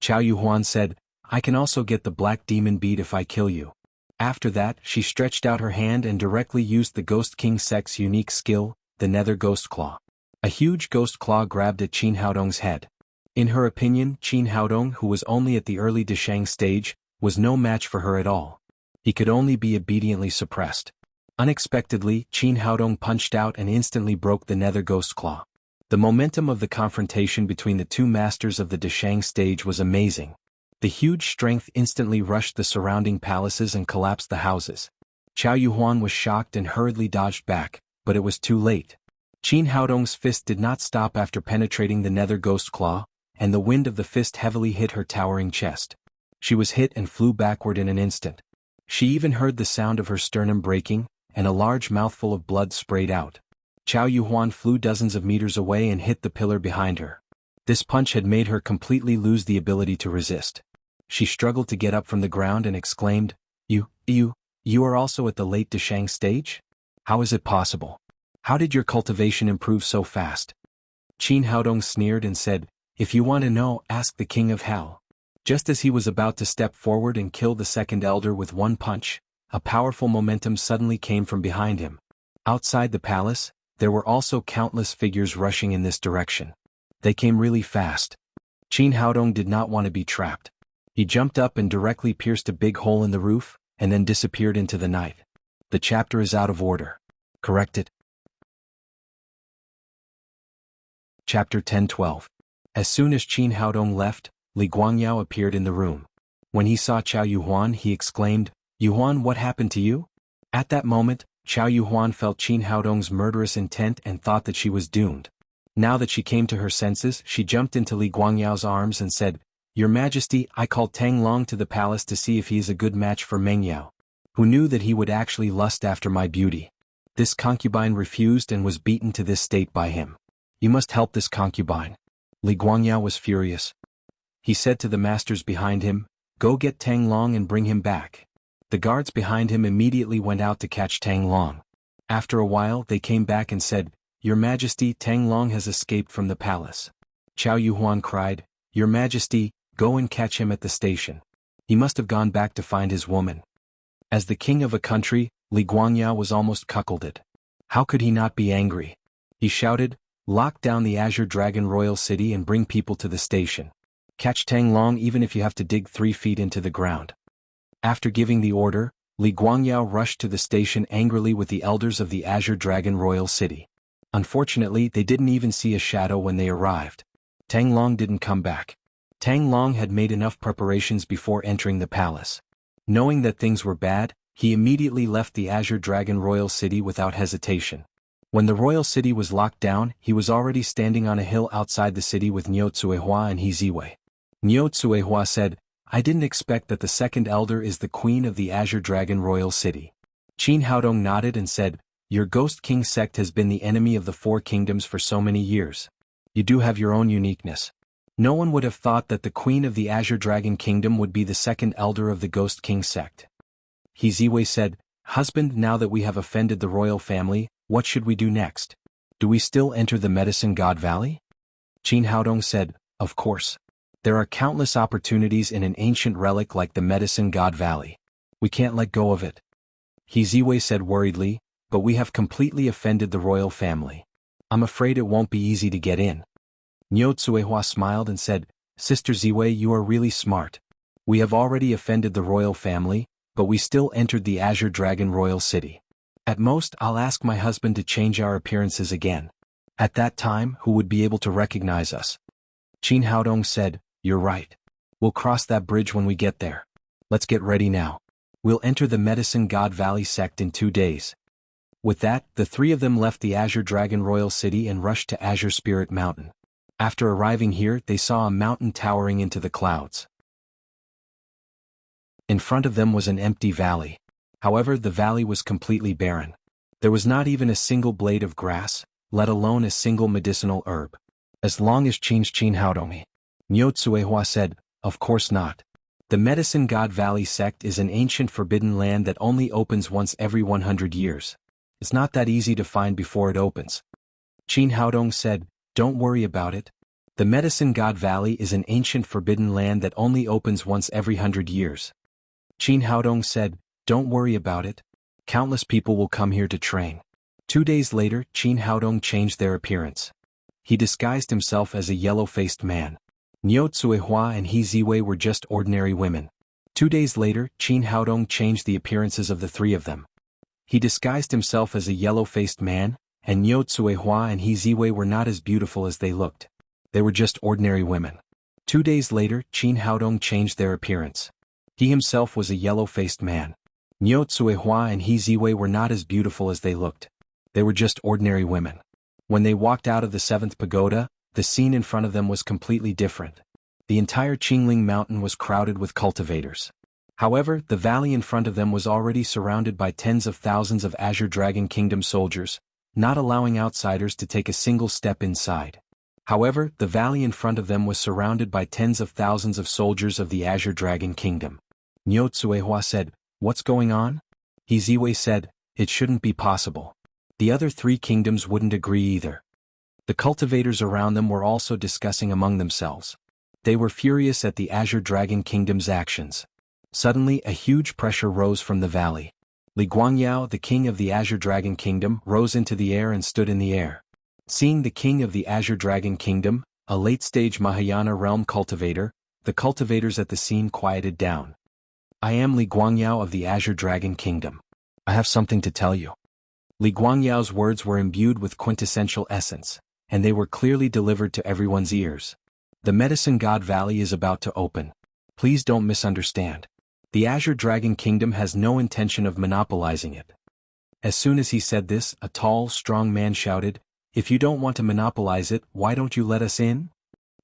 Chow Yuhuan said, I can also get the black demon bead if I kill you. After that, she stretched out her hand and directly used the Ghost King Sect's unique skill, the Nether Ghost Claw. A huge ghost claw grabbed at Qin Haodong's head. In her opinion, Qin Haodong, who was only at the early Deshang stage, was no match for her at all. He could only be obediently suppressed. Unexpectedly, Qin Haodong punched out and instantly broke the Nether Ghost Claw. The momentum of the confrontation between the two masters of the Deshang stage was amazing. The huge strength instantly rushed the surrounding palaces and collapsed the houses. Chow Yuhuan was shocked and hurriedly dodged back, but it was too late. Qin Haodong's fist did not stop after penetrating the Nether Ghost Claw, and the wind of the fist heavily hit her towering chest. She was hit and flew backward in an instant. She even heard the sound of her sternum breaking, and a large mouthful of blood sprayed out. Chow Yuhuan flew dozens of meters away and hit the pillar behind her. This punch had made her completely lose the ability to resist. She struggled to get up from the ground and exclaimed, You are also at the late Deshang stage? How is it possible? How did your cultivation improve so fast? Qin Haodong sneered and said, If you want to know, ask the King of Hell. Just as he was about to step forward and kill the second elder with one punch, a powerful momentum suddenly came from behind him. Outside the palace, there were also countless figures rushing in this direction. They came really fast. Qin Haodong did not want to be trapped. He jumped up and directly pierced a big hole in the roof, and then disappeared into the night. The chapter is out of order. Correct it. Chapter 10-12. As soon as Qin Haodong left, Li Guangyao appeared in the room. When he saw Chow Yuhuan, he exclaimed, Yuhuan, what happened to you? At that moment, Chow Yuhuan felt Qin Haodong's murderous intent and thought that she was doomed. Now that she came to her senses, she jumped into Li Guangyao's arms and said, Your Majesty, I called Tang Long to the palace to see if he is a good match for Meng Yao, who knew that he would actually lust after my beauty. This concubine refused and was beaten to this state by him. You must help this concubine. Li Guangyao was furious. He said to the masters behind him, Go get Tang Long and bring him back. The guards behind him immediately went out to catch Tang Long. After a while they came back and said, Your Majesty, Tang Long has escaped from the palace. Chow Yuhuan cried, Your Majesty, go and catch him at the station. He must have gone back to find his woman. As the king of a country, Li Guangyao was almost cuckolded. How could he not be angry? He shouted, Lock down the Azure Dragon Royal City and bring people to the station. Catch Tang Long even if you have to dig 3 feet into the ground. After giving the order, Li Guangyao rushed to the station angrily with the elders of the Azure Dragon Royal City. Unfortunately, they didn't even see a shadow when they arrived. Tang Long didn't come back. Tang Long had made enough preparations before entering the palace. Knowing that things were bad, he immediately left the Azure Dragon Royal City without hesitation. When the royal city was locked down, he was already standing on a hill outside the city with Niu Tsuehua and He Ziwei. Niu Tsuehua said, I didn't expect that the second elder is the queen of the Azure Dragon Royal City. Qin Haodong nodded and said, Your Ghost King sect has been the enemy of the 4 kingdoms for so many years. You do have your own uniqueness. No one would have thought that the queen of the Azure Dragon Kingdom would be the second elder of the Ghost King sect. He Ziwei said, Husband, now that we have offended the royal family, what should we do next? Do we still enter the Medicine God Valley? Qin Haodong said, Of course. There are countless opportunities in an ancient relic like the Medicine God Valley. We can't let go of it. He Ziwei said worriedly, But we have completely offended the royal family. I'm afraid it won't be easy to get in. Niu Tsuehua smiled and said, Sister Ziwei, you are really smart. We have already offended the royal family, but we still entered the Azure Dragon Royal City. At most, I'll ask my husband to change our appearances again. At that time, who would be able to recognize us? Qin Haodong said, You're right. We'll cross that bridge when we get there. Let's get ready now. We'll enter the Medicine God Valley sect in 2 days. With that, the 3 of them left the Azure Dragon Royal City and rushed to Azure Spirit Mountain. After arriving here, they saw a mountain towering into the clouds. In front of them was an empty valley. However, the valley was completely barren. There was not even a single blade of grass, let alone a single medicinal herb. As long as Qin Haodong. Niu Tsuehua said, Of course not. The Medicine God Valley sect is an ancient forbidden land that only opens once every 100 years. It's not that easy to find before it opens. Qin Haodong said, Don't worry about it. The Medicine God Valley is an ancient forbidden land that only opens once every 100 years. Qin Haodong said, don't worry about it. Countless people will come here to train. 2 days later, Qin Haodong changed their appearance. He disguised himself as a yellow-faced man. Niu Tsuehua and He Ziwei were just ordinary women. 2 days later, Qin Haodong changed the appearances of the three of them. He disguised himself as a yellow-faced man, and Niu Tsuehua and He Ziwei were not as beautiful as they looked. They were just ordinary women. 2 days later, Qin Haodong changed their appearance. He himself was a yellow-faced man. Niu Tsuehua and He Ziwei were not as beautiful as they looked. They were just ordinary women. When they walked out of the 7th pagoda, the scene in front of them was completely different. The entire Qingling mountain was crowded with cultivators. However, the valley in front of them was already surrounded by tens of thousands of Azure Dragon Kingdom soldiers, not allowing outsiders to take a single step inside. However, the valley in front of them was surrounded by tens of thousands of soldiers of the Azure Dragon Kingdom. Niu Tsuehua said, what's going on? He Ziwei said, it shouldn't be possible. The other 3 kingdoms wouldn't agree either. The cultivators around them were also discussing among themselves. They were furious at the Azure Dragon Kingdom's actions. Suddenly a huge pressure rose from the valley. Li Guangyao, the king of the Azure Dragon Kingdom, rose into the air and stood in the air. Seeing the king of the Azure Dragon Kingdom, a late-stage Mahayana realm cultivator, the cultivators at the scene quieted down. I am Li Guangyao of the Azure Dragon Kingdom. I have something to tell you. Li Guangyao's words were imbued with quintessential essence, and they were clearly delivered to everyone's ears. The Medicine God Valley is about to open. Please don't misunderstand. The Azure Dragon Kingdom has no intention of monopolizing it. As soon as he said this, a tall, strong man shouted, if you don't want to monopolize it, why don't you let us in?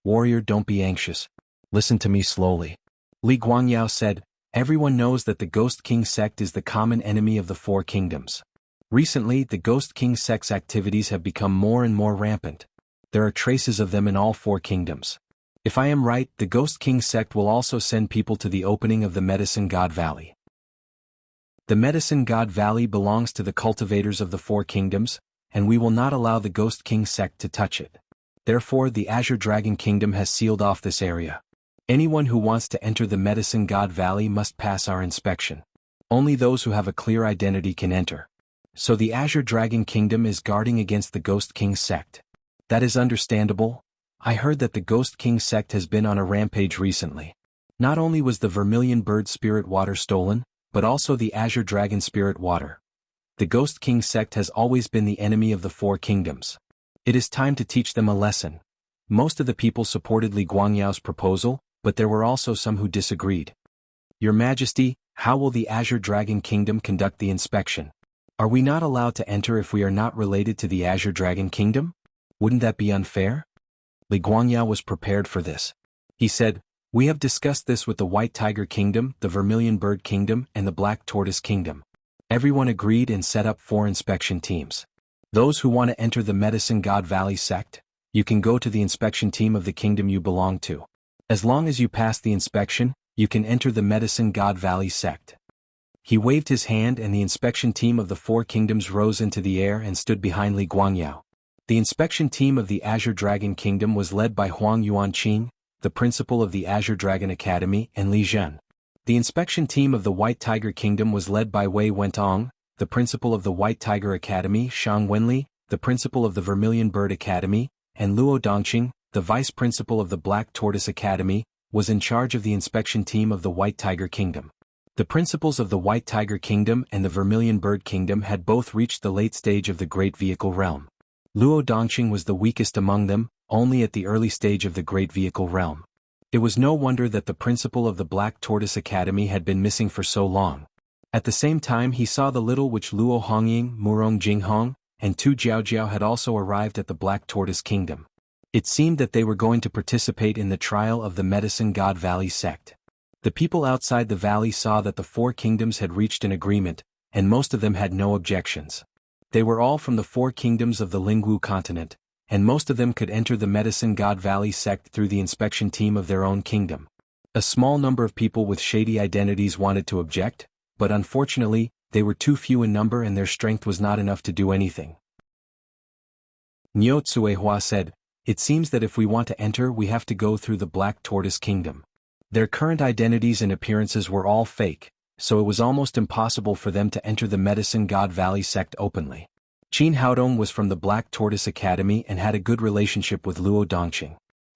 Warrior, don't be anxious. Listen to me slowly. Li Guangyao said, everyone knows that the Ghost King sect is the common enemy of the 4 kingdoms. Recently, the Ghost King sect's activities have become more and more rampant. There are traces of them in all 4 kingdoms. If I am right, the Ghost King sect will also send people to the opening of the Medicine God Valley. The Medicine God Valley belongs to the cultivators of the 4 kingdoms, and we will not allow the Ghost King sect to touch it. Therefore, the Azure Dragon Kingdom has sealed off this area. Anyone who wants to enter the Medicine God Valley must pass our inspection. Only those who have a clear identity can enter. So the Azure Dragon Kingdom is guarding against the Ghost King sect. That is understandable. I heard that the Ghost King sect has been on a rampage recently. Not only was the Vermilion Bird Spirit Water stolen, but also the Azure Dragon Spirit Water. The Ghost King sect has always been the enemy of the 4 kingdoms. It is time to teach them a lesson. Most of the people supported Li Guangyao's proposal, but there were also some who disagreed. Your Majesty, how will the Azure Dragon Kingdom conduct the inspection? Are we not allowed to enter if we are not related to the Azure Dragon Kingdom? Wouldn't that be unfair? Li Guangyao was prepared for this. He said, we have discussed this with the White Tiger Kingdom, the Vermilion Bird Kingdom, and the Black Tortoise Kingdom. Everyone agreed and set up 4 inspection teams. Those who want to enter the Medicine God Valley sect, you can go to the inspection team of the kingdom you belong to. As long as you pass the inspection, you can enter the Medicine God Valley sect. He waved his hand and the inspection team of the 4 kingdoms rose into the air and stood behind Li Guangyao. The inspection team of the Azure Dragon Kingdom was led by Huang Yuanqing, the principal of the Azure Dragon Academy, and Li Zhen. The inspection team of the White Tiger Kingdom was led by Wei Wentong, the principal of the White Tiger Academy, Shang Wenli, the principal of the Vermilion Bird Academy, and Luo Dongqing, the vice principal of the Black Tortoise Academy, was in charge of the inspection team of the White Tiger Kingdom. The principals of the White Tiger Kingdom and the Vermilion Bird Kingdom had both reached the late stage of the Great Vehicle Realm. Luo Dongqing was the weakest among them, only at the early stage of the Great Vehicle Realm. It was no wonder that the principal of the Black Tortoise Academy had been missing for so long. At the same time he saw the little witch Luo Hongying, Murong Jinghong, and Tu Jiaojiao had also arrived at the Black Tortoise Kingdom. It seemed that they were going to participate in the trial of the Medicine God Valley sect. The people outside the valley saw that the 4 kingdoms had reached an agreement, and most of them had no objections. They were all from the 4 kingdoms of the Lingwu continent, and most of them could enter the Medicine God Valley sect through the inspection team of their own kingdom. A small number of people with shady identities wanted to object, but unfortunately, they were too few in number and their strength was not enough to do anything. Niu Tsuehua said, It seems that if we want to enter we have to go through the Black Tortoise Kingdom. Their current identities and appearances were all fake, so it was almost impossible for them to enter the Medicine God Valley sect openly. Qin Haodong was from the Black Tortoise Academy and had a good relationship with Luo Dongqing.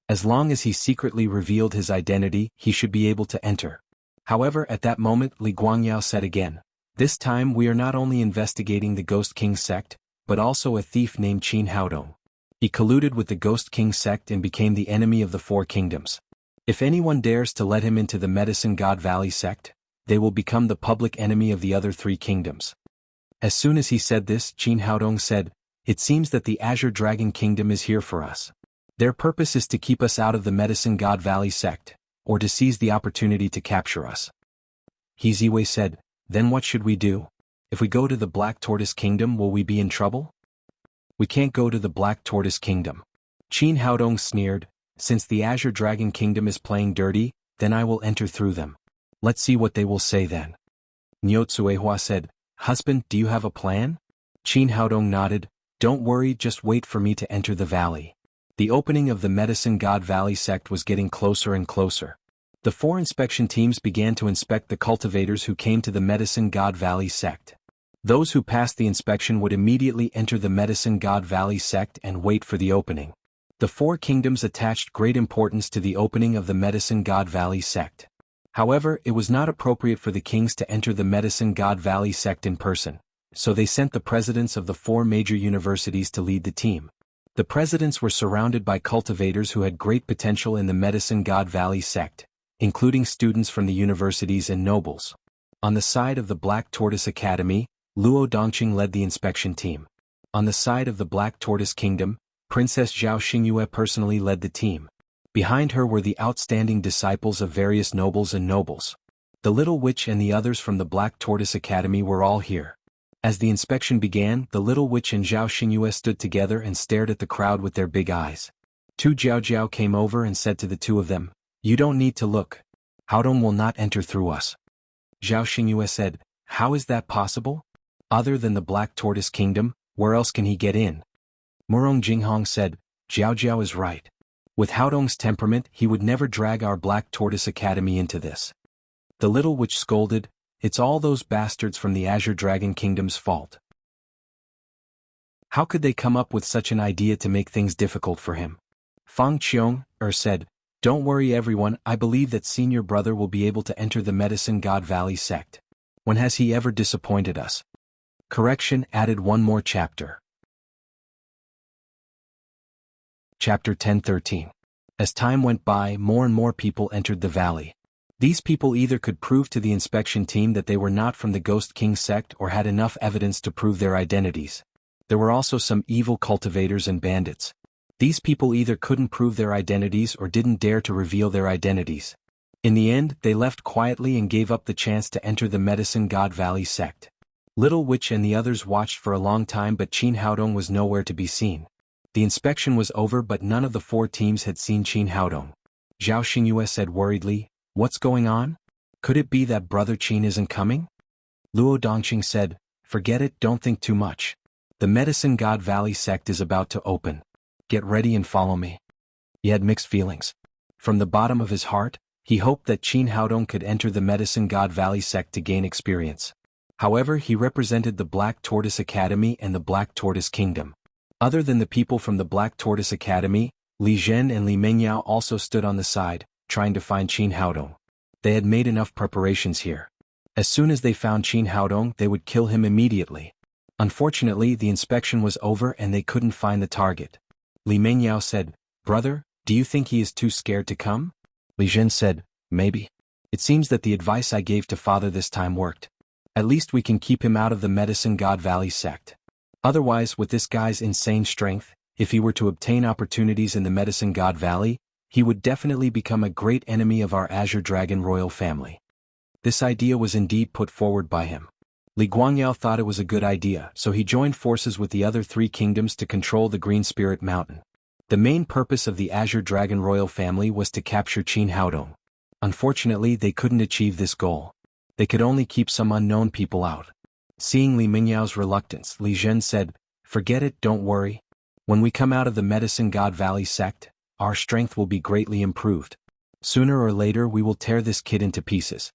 As long as he secretly revealed his identity, he should be able to enter. However, at that moment Li Guangyao said again, "This time we are not only investigating the Ghost King sect, but also a thief named Qin Haodong. He colluded with the Ghost King sect and became the enemy of the Four Kingdoms. If anyone dares to let him into the Medicine God Valley sect, they will become the public enemy of the other three kingdoms." As soon as he said this, Qin Haodong said, "It seems that the Azure Dragon Kingdom is here for us. Their purpose is to keep us out of the Medicine God Valley sect, or to seize the opportunity to capture us." He Ziwei said, "Then what should we do? If we go to the Black Tortoise Kingdom will we be in trouble?" "We can't go to the Black Tortoise Kingdom." Qin Haodong sneered, "Since the Azure Dragon Kingdom is playing dirty, then I will enter through them. Let's see what they will say then." Niu Tsuehua said, "Husband, do you have a plan?" Qin Haodong nodded, "Don't worry, just wait for me to enter the valley." The opening of the Medicine God Valley sect was getting closer and closer. The four inspection teams began to inspect the cultivators who came to the Medicine God Valley sect. Those who passed the inspection would immediately enter the Medicine God Valley sect and wait for the opening. The Four Kingdoms attached great importance to the opening of the Medicine God Valley sect. However, it was not appropriate for the kings to enter the Medicine God Valley sect in person, so they sent the presidents of the four major universities to lead the team. The presidents were surrounded by cultivators who had great potential in the Medicine God Valley sect, including students from the universities and nobles. On the side of the Black Tortoise Academy, Luo Dongqing led the inspection team. On the side of the Black Tortoise Kingdom, Princess Zhao Xingyue personally led the team. Behind her were the outstanding disciples of various nobles and nobles. The Little Witch and the others from the Black Tortoise Academy were all here. As the inspection began, the Little Witch and Zhao Xingyue stood together and stared at the crowd with their big eyes. Tu Jiao came over and said to the two of them, "You don't need to look. Haodong will not enter through us." Zhao Xingyue said, "How is that possible? Other than the Black Tortoise Kingdom, where else can he get in?" Murong Jinghong said, "Jiao is right. With Haodong's temperament he would never drag our Black Tortoise Academy into this." The Little Witch scolded, "It's all those bastards from the Azure Dragon Kingdom's fault. How could they come up with such an idea to make things difficult for him?" Fang Qiong said, "Don't worry everyone, I believe that senior brother will be able to enter the Medicine God Valley sect. When has he ever disappointed us?" Correction added one more chapter. Chapter 10:13. As time went by, more and more people entered the valley. These people either could prove to the inspection team that they were not from the Ghost King sect or had enough evidence to prove their identities. There were also some evil cultivators and bandits. These people either couldn't prove their identities or didn't dare to reveal their identities. In the end, they left quietly and gave up the chance to enter the Medicine God Valley sect. Little Witch and the others watched for a long time, but Qin Haodong was nowhere to be seen. The inspection was over, but none of the four teams had seen Qin Haodong. Zhao Xingyue said worriedly, "What's going on? Could it be that Brother Qin isn't coming?" Luo Dongqing said, "Forget it, don't think too much. The Medicine God Valley sect is about to open. Get ready and follow me." He had mixed feelings. From the bottom of his heart, he hoped that Qin Haodong could enter the Medicine God Valley sect to gain experience. However, he represented the Black Tortoise Academy and the Black Tortoise Kingdom. Other than the people from the Black Tortoise Academy, Li Zhen and Li Mengyao also stood on the side, trying to find Qin Haodong. They had made enough preparations here. As soon as they found Qin Haodong, they would kill him immediately. Unfortunately, the inspection was over and they couldn't find the target. Li Mengyao said, "Brother, do you think he is too scared to come?" Li Zhen said, "Maybe. It seems that the advice I gave to father this time worked. At least we can keep him out of the Medicine God Valley sect. Otherwise, with this guy's insane strength, if he were to obtain opportunities in the Medicine God Valley, he would definitely become a great enemy of our Azure Dragon royal family." This idea was indeed put forward by him. Li Guangyao thought it was a good idea, so he joined forces with the other three kingdoms to control the Green Spirit Mountain. The main purpose of the Azure Dragon royal family was to capture Qin Haodong. Unfortunately, they couldn't achieve this goal. They could only keep some unknown people out. Seeing Li Mingyao's reluctance, Li Zhen said, "Forget it, don't worry. When we come out of the Medicine God Valley sect, our strength will be greatly improved. Sooner or later we will tear this kid into pieces.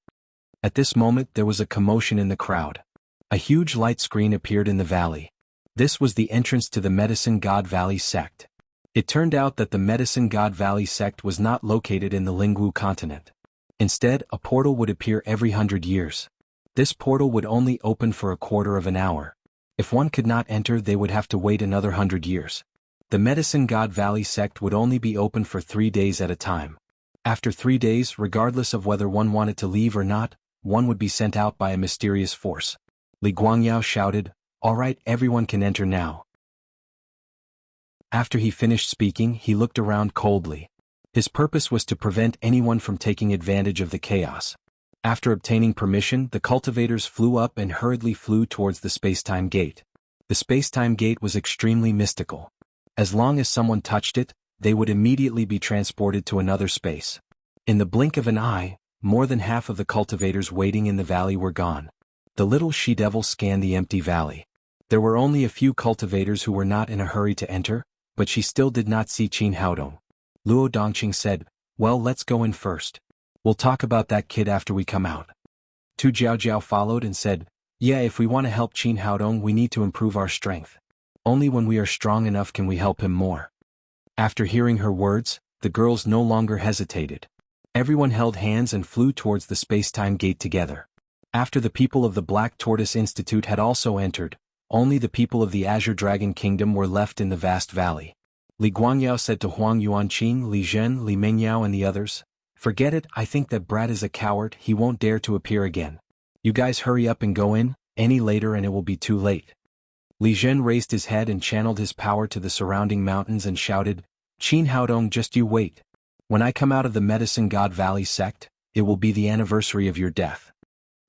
At this moment there was a commotion in the crowd. A huge light screen appeared in the valley. This was the entrance to the Medicine God Valley sect. It turned out that the Medicine God Valley sect was not located in the Lingwu continent. Instead, a portal would appear every 100 years. This portal would only open for a quarter of an hour. If one could not enter, they would have to wait another 100 years. The Medicine God Valley sect would only be open for 3 days at a time. After 3 days, regardless of whether one wanted to leave or not, one would be sent out by a mysterious force. Li Guangyao shouted, "All right, everyone can enter now." After he finished speaking, he looked around coldly. His purpose was to prevent anyone from taking advantage of the chaos. After obtaining permission, the cultivators flew up and hurriedly flew towards the space-time gate. The space-time gate was extremely mystical. As long as someone touched it, they would immediately be transported to another space. In the blink of an eye, more than half of the cultivators waiting in the valley were gone. The little she-devil scanned the empty valley. There were only a few cultivators who were not in a hurry to enter, but she still did not see Qin Haodong. Luo Dongqing said, "Well, let's go in first. We'll talk about that kid after we come out." Tu Jiaojiao followed and said, "Yeah, if we want to help Qin Haodong, we need to improve our strength. Only when we are strong enough can we help him more." After hearing her words, the girls no longer hesitated. Everyone held hands and flew towards the space-time gate together. After the people of the Black Tortoise Institute had also entered, only the people of the Azure Dragon Kingdom were left in the vast valley. Li Guangyao said to Huang Yuanqing, Li Zhen, Li Mengyao and the others, "Forget it, I think that brat is a coward, he won't dare to appear again. You guys hurry up and go in, any later and it will be too late." Li Zhen raised his head and channeled his power to the surrounding mountains and shouted, "Qin Haodong, just you wait. When I come out of the Medicine God Valley sect, it will be the anniversary of your death."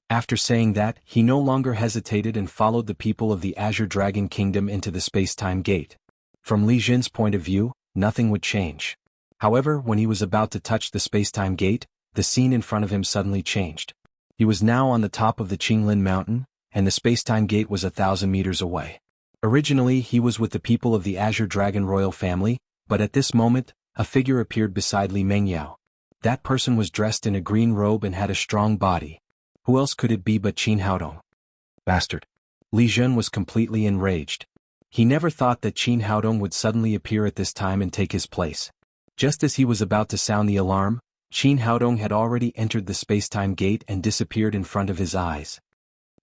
After saying that, he no longer hesitated and followed the people of the Azure Dragon Kingdom into the space-time gate. From Li Zhen's point of view, nothing would change. However, when he was about to touch the space-time gate, the scene in front of him suddenly changed. He was now on the top of the Qinglin Mountain, and the space-time gate was 1,000 meters away. Originally, he was with the people of the Azure Dragon royal family, but at this moment, a figure appeared beside Li Mengyao. That person was dressed in a green robe and had a strong body. Who else could it be but Qin Haodong? Bastard. Li Zhen was completely enraged. He never thought that Qin Haodong would suddenly appear at this time and take his place. Just as he was about to sound the alarm, Qin Haodong had already entered the space-time gate and disappeared in front of his eyes.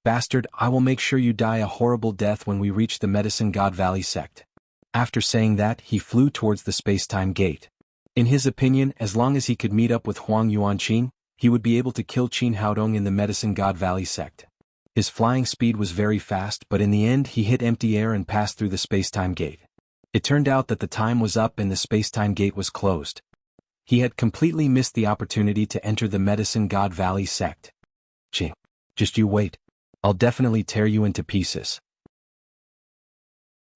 "Bastard, I will make sure you die a horrible death when we reach the Medicine God Valley sect." After saying that, he flew towards the space-time gate. In his opinion, as long as he could meet up with Huang Yuanqing, he would be able to kill Qin Haodong in the Medicine God Valley sect. His flying speed was very fast, but in the end he hit empty air and passed through the space-time gate. It turned out that the time was up and the space-time gate was closed. He had completely missed the opportunity to enter the Medicine God Valley sect. "Qin, just you wait. I'll definitely tear you into pieces."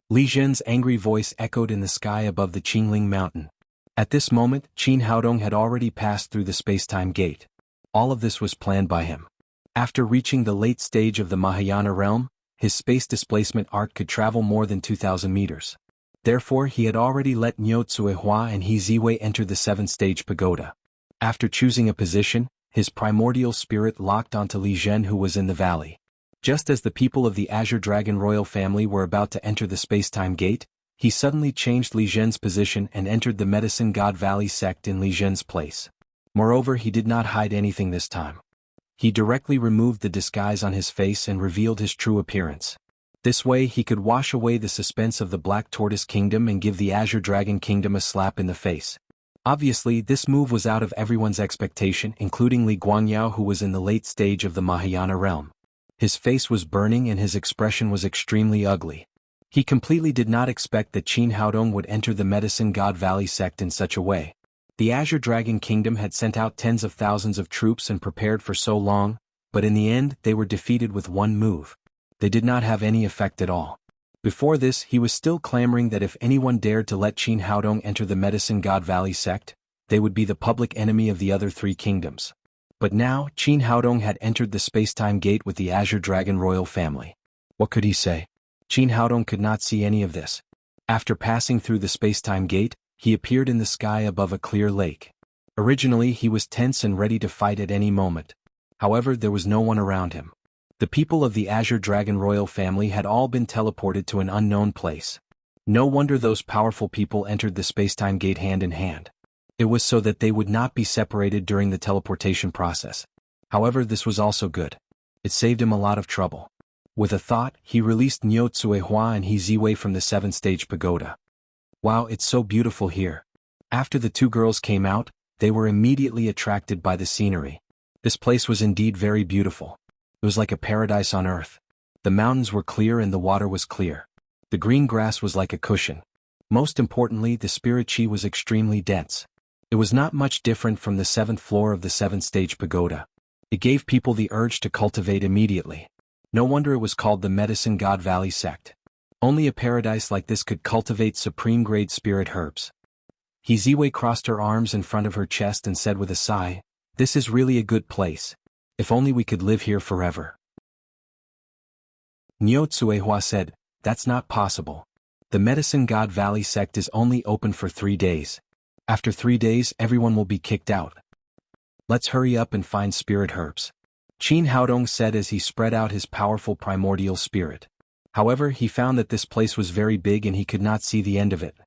Li Zhen's angry voice echoed in the sky above the Qingling Mountain. At this moment, Qin Haodong had already passed through the space-time gate. All of this was planned by him. After reaching the late stage of the Mahayana realm, his space displacement arc could travel more than 2,000 meters. Therefore, he had already let Niu Tsuehua and He Ziwei enter the 7th-stage pagoda. After choosing a position, his primordial spirit locked onto Li Zhen, who was in the valley. Just as the people of the Azure Dragon royal family were about to enter the space-time gate, he suddenly changed Li Zhen's position and entered the Medicine God Valley sect in Li Zhen's place. Moreover, he did not hide anything this time. He directly removed the disguise on his face and revealed his true appearance. This way he could wash away the suspense of the Black Tortoise Kingdom and give the Azure Dragon Kingdom a slap in the face. Obviously, this move was out of everyone's expectation, including Li Guangyao, who was in the late stage of the Mahayana realm. His face was burning and his expression was extremely ugly. He completely did not expect that Qin Haodong would enter the Medicine God Valley sect in such a way. The Azure Dragon Kingdom had sent out tens of thousands of troops and prepared for so long, but in the end they were defeated with one move. They did not have any effect at all. Before this, he was still clamoring that if anyone dared to let Qin Haodong enter the Medicine God Valley sect, they would be the public enemy of the other 3 kingdoms. But now, Qin Haodong had entered the space-time gate with the Azure Dragon royal family. What could he say? Qin Haodong could not see any of this. After passing through the space-time gate, he appeared in the sky above a clear lake. Originally he was tense and ready to fight at any moment. However, there was no one around him. The people of the Azure Dragon royal family had all been teleported to an unknown place. No wonder those powerful people entered the space-time gate hand in hand. It was so that they would not be separated during the teleportation process. However, this was also good. It saved him a lot of trouble. With a thought, he released Niu Tsuehua and He Ziwei from the 7th-stage pagoda. Wow, it's so beautiful here. After the two girls came out, they were immediately attracted by the scenery. This place was indeed very beautiful. It was like a paradise on earth. The mountains were clear and the water was clear. The green grass was like a cushion. Most importantly, the spirit chi was extremely dense. It was not much different from the 7th floor of the 7th-stage pagoda. It gave people the urge to cultivate immediately. No wonder it was called the Medicine God Valley sect. Only a paradise like this could cultivate supreme-grade spirit herbs. He Ziwei crossed her arms in front of her chest and said with a sigh, "This is really a good place. If only we could live here forever." Niu Tsuehua said, "That's not possible. The Medicine God Valley sect is only open for 3 days. After 3 days, everyone will be kicked out. Let's hurry up and find spirit herbs," Qin Haodong said as he spread out his powerful primordial spirit. However, he found that this place was very big and he could not see the end of it.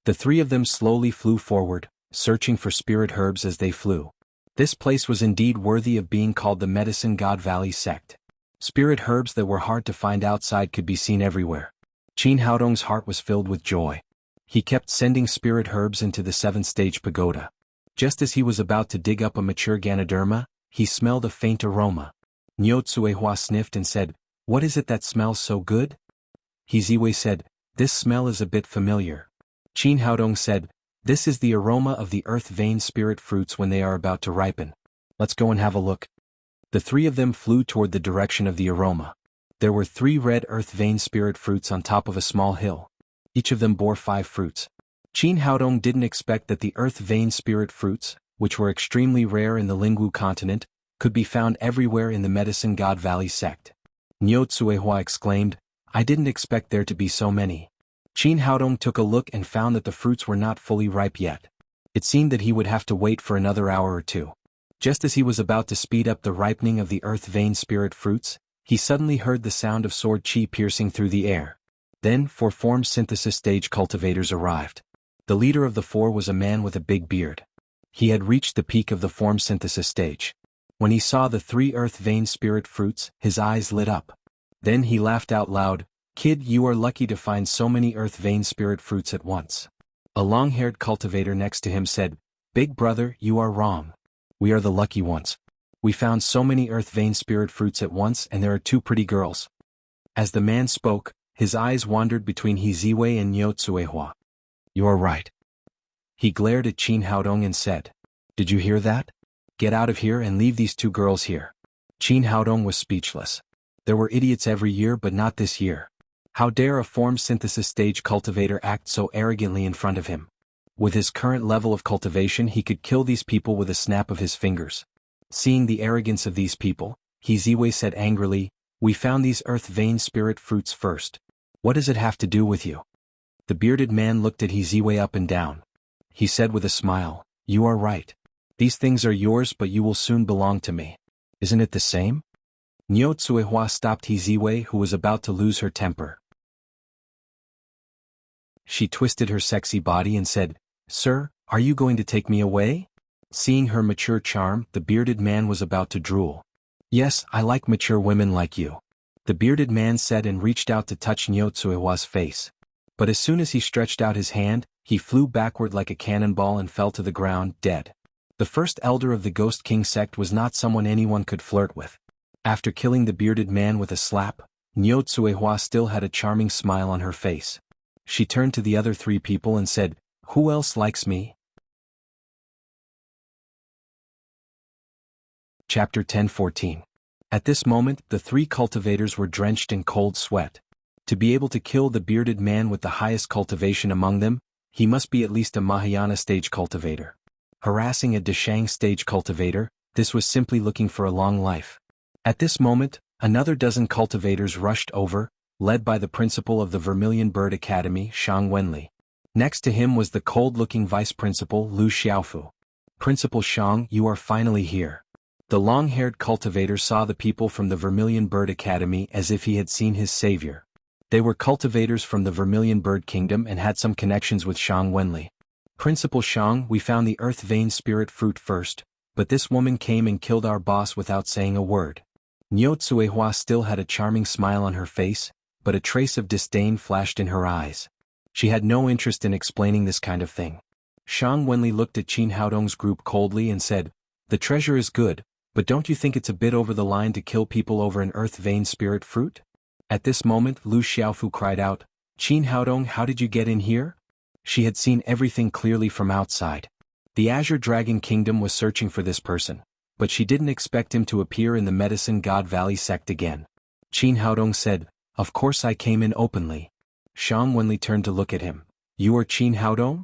The three of them slowly flew forward, searching for spirit herbs as they flew. This place was indeed worthy of being called the Medicine God Valley sect. Spirit herbs that were hard to find outside could be seen everywhere. Qin Haodong's heart was filled with joy. He kept sending spirit herbs into the 7th-stage pagoda. Just as he was about to dig up a mature Ganoderma, he smelled a faint aroma. Niu Tsuehua sniffed and said, "What is it that smells so good?" He Ziwei said, "This smell is a bit familiar." Qin Haodong said, "This is the aroma of the earth vein spirit fruits when they are about to ripen. Let's go and have a look." The three of them flew toward the direction of the aroma. There were 3 red earth vein spirit fruits on top of a small hill. Each of them bore 5 fruits. Qin Haodong didn't expect that the earth vein spirit fruits, which were extremely rare in the Lingwu continent, could be found everywhere in the Medicine God Valley sect. Niu Tsuehua exclaimed, "I didn't expect there to be so many." Qin Haodong took a look and found that the fruits were not fully ripe yet. It seemed that he would have to wait for another hour or 2. Just as he was about to speed up the ripening of the earth vein spirit fruits, he suddenly heard the sound of sword chi piercing through the air. Then 4 form synthesis stage cultivators arrived. The leader of the 4 was a man with a big beard. He had reached the peak of the form synthesis stage. When he saw the 3 earth vein spirit fruits, his eyes lit up. Then he laughed out loud, "Kid, you are lucky to find so many earth vein spirit fruits at once." A long-haired cultivator next to him said, "Big brother, you are wrong. We are the lucky ones. We found so many earth vein spirit fruits at once and there are 2 pretty girls." As the man spoke, his eyes wandered between He Ziwei and Niu Tsuehua. "You are right." He glared at Qin Haodong and said, "Did you hear that? Get out of here and leave these 2 girls here." Qin Haodong was speechless. There were idiots every year but not this year. How dare a form synthesis stage cultivator act so arrogantly in front of him? With his current level of cultivation he could kill these people with a snap of his fingers. Seeing the arrogance of these people, He Ziwei said angrily, "We found these earth vein spirit fruits first. What does it have to do with you?" The bearded man looked at He Ziwei up and down. He said with a smile, "You are right. These things are yours but you will soon belong to me. Isn't it the same?" Niu Tsuehua stopped He Ziwei who was about to lose her temper. She twisted her sexy body and said, "Sir, are you going to take me away?" Seeing her mature charm, the bearded man was about to drool. "Yes, I like mature women like you," the bearded man said and reached out to touch Niu Tsuehua's face. But as soon as he stretched out his hand, he flew backward like a cannonball and fell to the ground, dead. The first elder of the Ghost King sect was not someone anyone could flirt with. After killing the bearded man with a slap, Niu Tsuehua still had a charming smile on her face. She turned to the other 3 people and said, "Who else likes me?" Chapter 10:14. At this moment, the 3 cultivators were drenched in cold sweat. To be able to kill the bearded man with the highest cultivation among them, he must be at least a Mahayana stage cultivator. Harassing a Deshang stage cultivator, this was simply looking for a long life. At this moment, another dozen cultivators rushed over, led by the principal of the Vermilion Bird Academy, Shang Wenli. Next to him was the cold-looking vice principal, Lu Xiaofu. Principal Shang, you are finally here. The long-haired cultivator saw the people from the Vermilion Bird Academy as if he had seen his savior. They were cultivators from the Vermilion Bird Kingdom and had some connections with Shang Wenli. Principal Shang, we found the Earth Vein Spirit Fruit first, but this woman came and killed our boss without saying a word. Niu Tsuehua still had a charming smile on her face, but a trace of disdain flashed in her eyes. She had no interest in explaining this kind of thing. Shang Wenli looked at Qin Haodong's group coldly and said, the treasure is good, but don't you think it's a bit over the line to kill people over an Earth Vein Spirit Fruit? At this moment Lu Xiaofu cried out, Qin Haodong, how did you get in here? She had seen everything clearly from outside. The Azure Dragon Kingdom was searching for this person, but she didn't expect him to appear in the Medicine God Valley sect again. Qin Haodong said, of course I came in openly. Shang Wenli turned to look at him. You are Qin Haodong?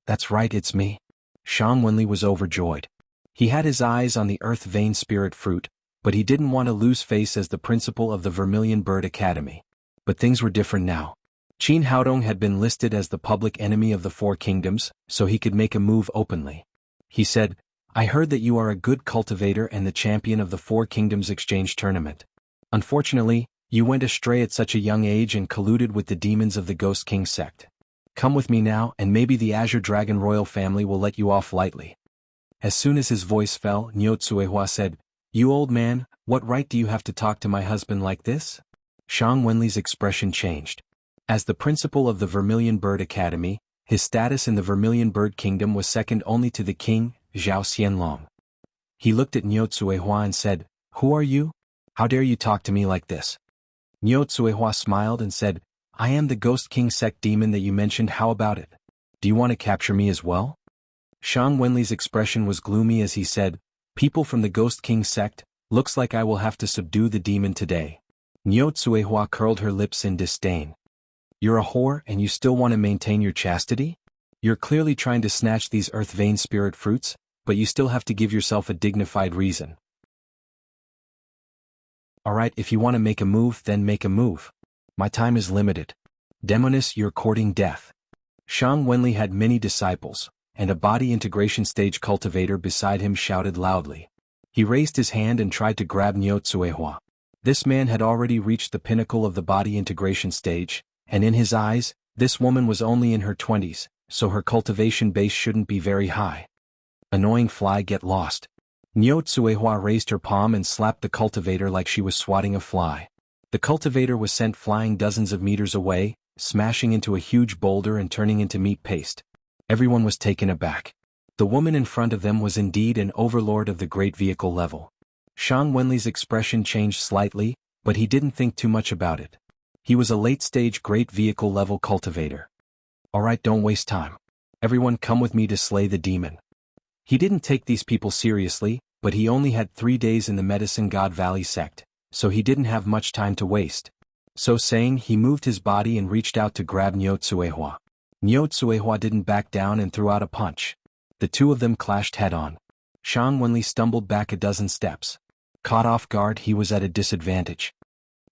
That's right, it's me. Shang Wenli was overjoyed. He had his eyes on the Earth Vein Spirit Fruit, but he didn't want to lose face as the principal of the Vermilion Bird Academy. But things were different now. Qin Haodong had been listed as the public enemy of the Four Kingdoms, so he could make a move openly. He said, I heard that you are a good cultivator and the champion of the Four Kingdoms exchange tournament. Unfortunately, you went astray at such a young age and colluded with the demons of the Ghost King sect. Come with me now and maybe the Azure Dragon royal family will let you off lightly. As soon as his voice fell, Niu Tsuehua said, you old man, what right do you have to talk to my husband like this? Shang Wenli's expression changed. As the principal of the Vermilion Bird Academy, his status in the Vermilion Bird Kingdom was second only to the king, Zhao Xianlong. He looked at Niu Tsuehua and said, who are you? How dare you talk to me like this? Niu Tsuehua smiled and said, I am the Ghost King sect demon that you mentioned, how about it? Do you want to capture me as well? Shang Wenli's expression was gloomy as he said, people from the Ghost King sect, looks like I will have to subdue the demon today. Niu Tsuehua curled her lips in disdain. You're a whore and you still want to maintain your chastity? You're clearly trying to snatch these Earth Vein Spirit Fruits, but you still have to give yourself a dignified reason. Alright, if you want to make a move, then make a move. My time is limited. Demoness, you're courting death. Shang Wenli had many disciples, and a body integration stage cultivator beside him shouted loudly. He raised his hand and tried to grab Niu Tsuehua. This man had already reached the pinnacle of the body integration stage, and in his eyes, this woman was only in her 20s, so her cultivation base shouldn't be very high. Annoying fly, get lost. Niu Tsuehua raised her palm and slapped the cultivator like she was swatting a fly. The cultivator was sent flying dozens of meters away, smashing into a huge boulder and turning into meat paste. Everyone was taken aback. The woman in front of them was indeed an overlord of the great vehicle level. Shang Wenli's expression changed slightly, but he didn't think too much about it. He was a late-stage great vehicle level cultivator. Alright, don't waste time. Everyone come with me to slay the demon. He didn't take these people seriously, but he only had 3 days in the Medicine God Valley sect, so he didn't have much time to waste. So saying, he moved his body and reached out to grab Niu Tsuehua. Niu Tsuehua didn't back down and threw out a punch. The two of them clashed head-on. Shang Wenli stumbled back a dozen steps. Caught off guard, he was at a disadvantage.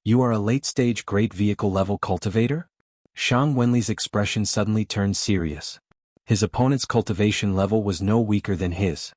You are a late-stage great vehicle level cultivator? Shang Wenli's expression suddenly turned serious. His opponent's cultivation level was no weaker than his.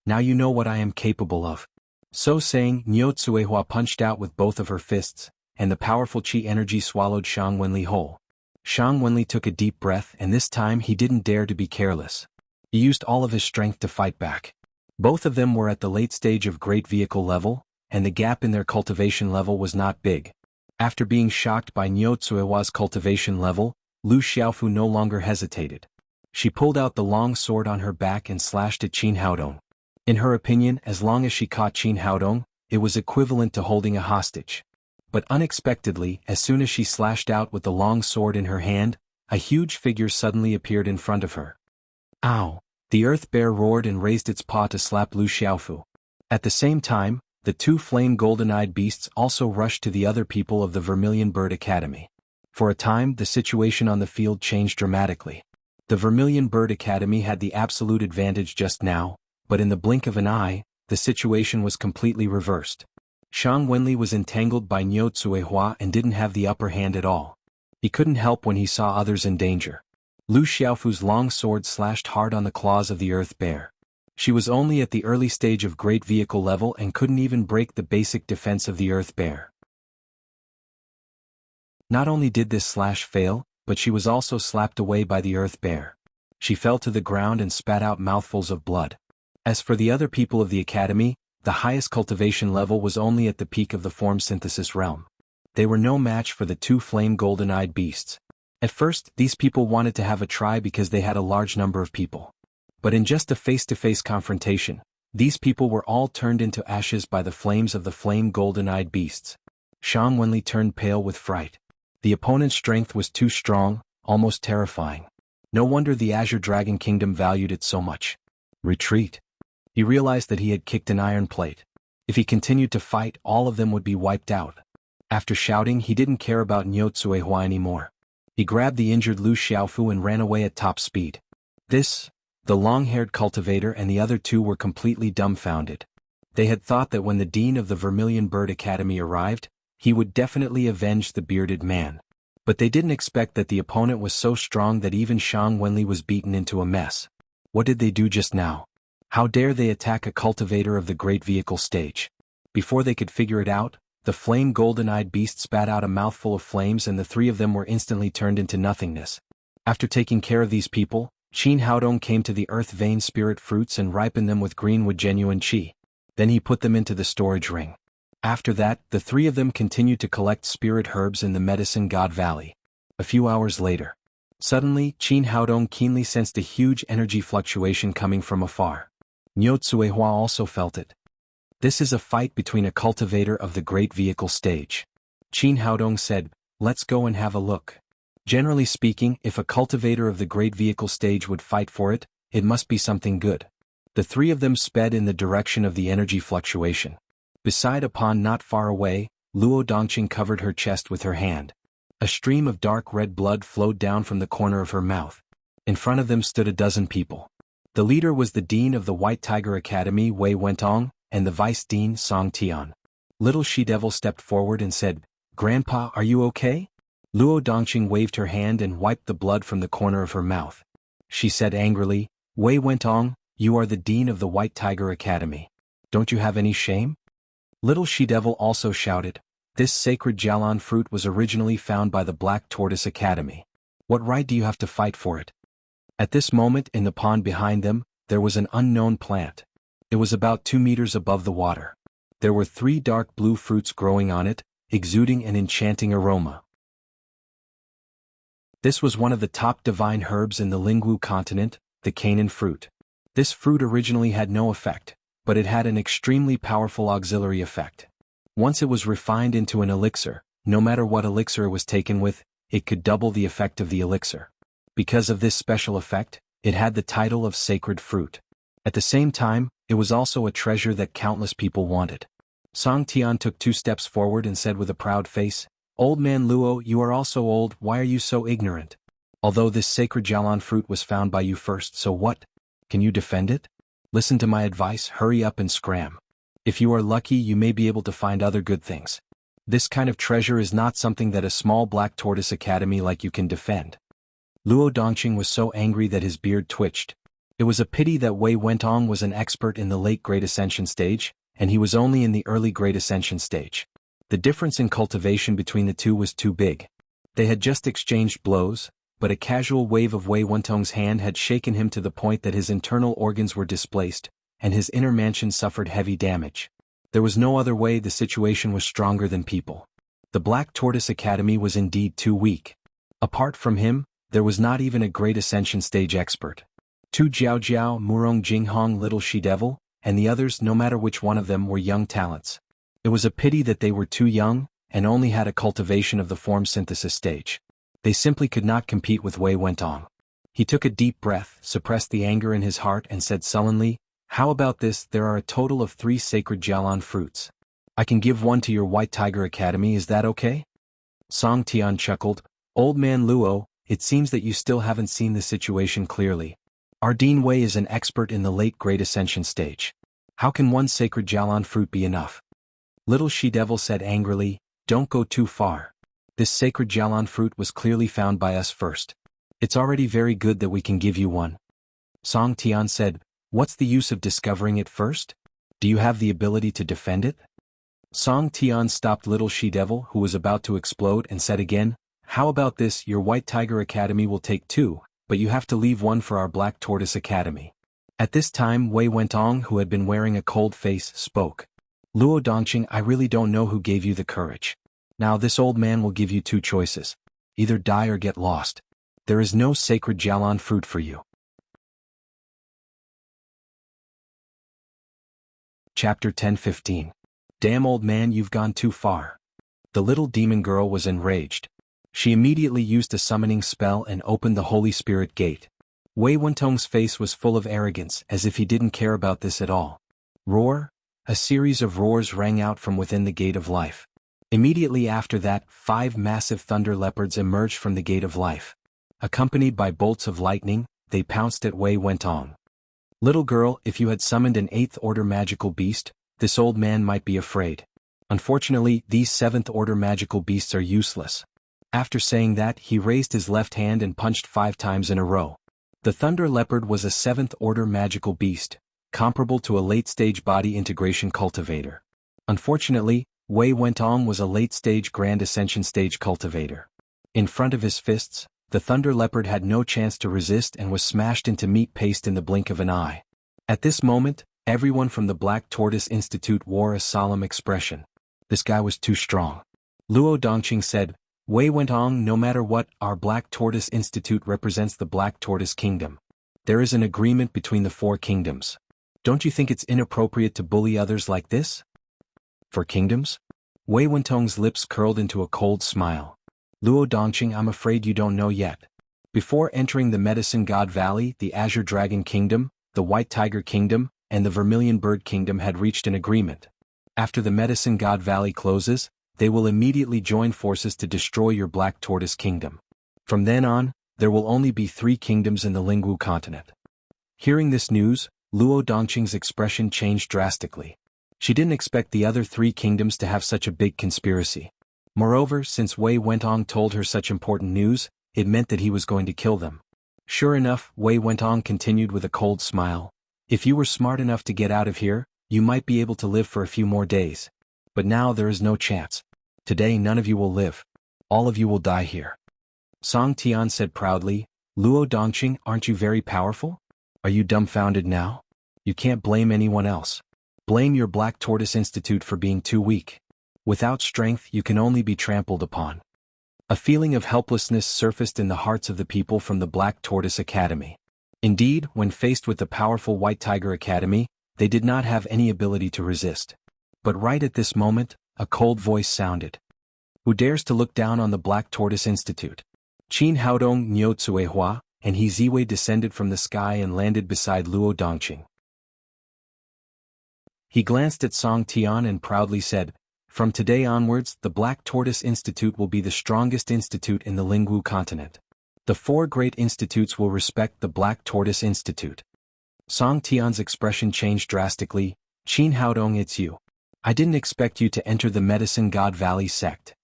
Now you know what I am capable of. So saying, Niu Tsuehua punched out with both of her fists, and the powerful qi energy swallowed Shang Wenli whole. Shang Wenli took a deep breath and this time he didn't dare to be careless. He used all of his strength to fight back. Both of them were at the late stage of great vehicle level, and the gap in their cultivation level was not big. After being shocked by Niu Tsuehua's cultivation level, Lu Xiaofu no longer hesitated. She pulled out the long sword on her back and slashed at Qin Haodong. In her opinion, as long as she caught Qin Haodong, it was equivalent to holding a hostage. But unexpectedly, as soon as she slashed out with the long sword in her hand, a huge figure suddenly appeared in front of her. Ow! The earth bear roared and raised its paw to slap Lu Xiaofu. At the same time, the two flame golden-eyed beasts also rushed to the other people of the Vermilion Bird Academy. For a time, the situation on the field changed dramatically. The Vermilion Bird Academy had the absolute advantage just now, but in the blink of an eye, the situation was completely reversed. Shang Wenli was entangled by Niu Cuihua and didn't have the upper hand at all. He couldn't help when he saw others in danger. Lu Xiaofu's long sword slashed hard on the claws of the earth bear. She was only at the early stage of great vehicle level and couldn't even break the basic defense of the earth bear. Not only did this slash fail, but she was also slapped away by the earth bear. She fell to the ground and spat out mouthfuls of blood. As for the other people of the academy, the highest cultivation level was only at the peak of the form synthesis realm. They were no match for the two flame golden-eyed beasts. At first, these people wanted to have a try because they had a large number of people. But in just a face-to-face confrontation, these people were all turned into ashes by the flames of the flame golden-eyed beasts. Shang Wenli turned pale with fright. The opponent's strength was too strong, almost terrifying. No wonder the Azure Dragon Kingdom valued it so much. Retreat. He realized that he had kicked an iron plate. If he continued to fight, all of them would be wiped out. After shouting, he didn't care about Niu Cuihua anymore. He grabbed the injured Lu Xiaofu and ran away at top speed. The long-haired cultivator and the other two were completely dumbfounded. They had thought that when the dean of the Vermilion Bird Academy arrived, he would definitely avenge the bearded man. But they didn't expect that the opponent was so strong that even Shang Wenli was beaten into a mess. What did they do just now? How dare they attack a cultivator of the great vehicle stage? Before they could figure it out, the flame golden-eyed beast spat out a mouthful of flames and the three of them were instantly turned into nothingness. After taking care of these people, Qin Haodong came to the earth vein spirit fruits and ripened them with greenwood genuine qi. Then he put them into the storage ring. After that, the three of them continued to collect spirit herbs in the Medicine God Valley. A few hours later, suddenly, Qin Haodong keenly sensed a huge energy fluctuation coming from afar. Niu Cuihua also felt it. This is a fight between a cultivator of the great vehicle stage. Qin Haodong said, "Let's go and have a look." Generally speaking, if a cultivator of the great vehicle stage would fight for it, it must be something good. The three of them sped in the direction of the energy fluctuation. Beside a pond not far away, Luo Dongqing covered her chest with her hand. A stream of dark red blood flowed down from the corner of her mouth. In front of them stood a dozen people. The leader was the dean of the White Tiger Academy, Wei Wentong, and the vice dean, Song Tian. Little She-Devil stepped forward and said, "Grandpa, are you okay?" Luo Dongqing waved her hand and wiped the blood from the corner of her mouth. She said angrily, "Wei Wentong, you are the dean of the White Tiger Academy. Don't you have any shame?" Little She-Devil also shouted, "This sacred Jialan fruit was originally found by the Black Tortoise Academy. What right do you have to fight for it?" At this moment in the pond behind them, there was an unknown plant. It was about 2 meters above the water. There were 3 dark blue fruits growing on it, exuding an enchanting aroma. This was one of the top divine herbs in the Lingwu continent, the Canaan fruit. This fruit originally had no effect, but it had an extremely powerful auxiliary effect. Once it was refined into an elixir, no matter what elixir it was taken with, it could double the effect of the elixir. Because of this special effect, it had the title of sacred fruit. At the same time, it was also a treasure that countless people wanted. Song Tian took 2 steps forward and said with a proud face, "Old man Luo, you are also old, why are you so ignorant? Although this sacred Jialan fruit was found by you first, so what? Can you defend it? Listen to my advice, hurry up and scram. If you are lucky, you may be able to find other good things. This kind of treasure is not something that a small Black Tortoise Academy like you can defend." Luo Dongqing was so angry that his beard twitched. It was a pity that Wei Wentong was an expert in the late Great Ascension stage, and he was only in the early Great Ascension stage. The difference in cultivation between the two was too big. They had just exchanged blows, but a casual wave of Wei Wentong's hand had shaken him to the point that his internal organs were displaced, and his inner mansion suffered heavy damage. There was no other way. The situation was stronger than people. The Black Tortoise Academy was indeed too weak. Apart from him, there was not even a Great Ascension stage expert. Tu Jiao, Murong Jinghong, Little She-Devil, and the others, no matter which one of them, were young talents. It was a pity that they were too young, and only had a cultivation of the form synthesis stage. They simply could not compete with Wei Wentong. He took a deep breath, suppressed the anger in his heart and said sullenly, "How about this? There are a total of 3 sacred Jialan fruits. I can give one to your White Tiger Academy, is that okay?" Song Tian chuckled, "Old man Luo, it seems that you still haven't seen the situation clearly. Our Dean Wei is an expert in the late Great Ascension stage. How can one sacred Jialan fruit be enough? Little she-devil said angrily, "Don't go too far. This sacred Jialan fruit was clearly found by us first. It's already very good that we can give you one." Song Tian said, "What's the use of discovering it first? Do you have the ability to defend it?" Song Tian stopped Little She-Devil, who was about to explode, and said again, "How about this? Your White Tiger Academy will take 2, but you have to leave 1 for our Black Tortoise Academy." At this time Wei Wentong, who had been wearing a cold face, spoke. "Luo Dongqing, I really don't know who gave you the courage. Now this old man will give you 2 choices. Either die or get lost. There is no sacred Jialan fruit for you." Chapter 10:15. Damn old man, you've gone too far. The little demon girl was enraged. She immediately used a summoning spell and opened the Holy Spirit gate. Wei Wentong's face was full of arrogance, as if he didn't care about this at all. Roar! A series of roars rang out from within the Gate of Life. Immediately after that, 5 massive thunder leopards emerged from the Gate of Life. Accompanied by bolts of lightning, they pounced at Wei Wentong. "Little girl, if you had summoned an 8th order magical beast, this old man might be afraid. Unfortunately, these 7th order magical beasts are useless." After saying that, he raised his left hand and punched 5 times in a row. The thunder leopard was a 7th order magical beast, comparable to a late-stage body integration cultivator. Unfortunately, Wei Wentong was a late-stage Grand Ascension stage cultivator. In front of his fists, the thunder leopard had no chance to resist and was smashed into meat paste in the blink of an eye. At this moment, everyone from the Black Tortoise Institute wore a solemn expression. This guy was too strong. Luo Dongqing said, "Wei Wentong, no matter what, our Black Tortoise Institute represents the Black Tortoise Kingdom. There is an agreement between the 4 kingdoms. Don't you think it's inappropriate to bully others like this?" "For kingdoms?" Wei Wentong's lips curled into a cold smile. "Luo Dongqing, I'm afraid you don't know yet. Before entering the Medicine God Valley, the Azure Dragon Kingdom, the White Tiger Kingdom, and the Vermilion Bird Kingdom had reached an agreement. After the Medicine God Valley closes, they will immediately join forces to destroy your Black Tortoise Kingdom. From then on, there will only be 3 kingdoms in the Lingwu continent." Hearing this news, Luo Dongqing's expression changed drastically. She didn't expect the other 3 kingdoms to have such a big conspiracy. Moreover, since Wei Wentong told her such important news, it meant that he was going to kill them. Sure enough, Wei Wentong continued with a cold smile. "If you were smart enough to get out of here, you might be able to live for a few more days. But now there is no chance. Today none of you will live. All of you will die here." Song Tian said proudly, "Luo Dongqing, aren't you very powerful? Are you dumbfounded now? You can't blame anyone else. Blame your Black Tortoise Institute for being too weak. Without strength you can only be trampled upon." A feeling of helplessness surfaced in the hearts of the people from the Black Tortoise Academy. Indeed, when faced with the powerful White Tiger Academy, they did not have any ability to resist. But right at this moment, a cold voice sounded. "Who dares to look down on the Black Tortoise Institute?" Qin Haodong Niu Tsuehua, and He Ziwei descended from the sky and landed beside Luo Dongqing. He glanced at Song Tian and proudly said, "From today onwards, the Black Tortoise Institute will be the strongest institute in the Lingwu continent. The 4 great institutes will respect the Black Tortoise Institute." Song Tian's expression changed drastically. "Qin Haodong, it's you. I didn't expect you to enter the Medicine God Valley sect."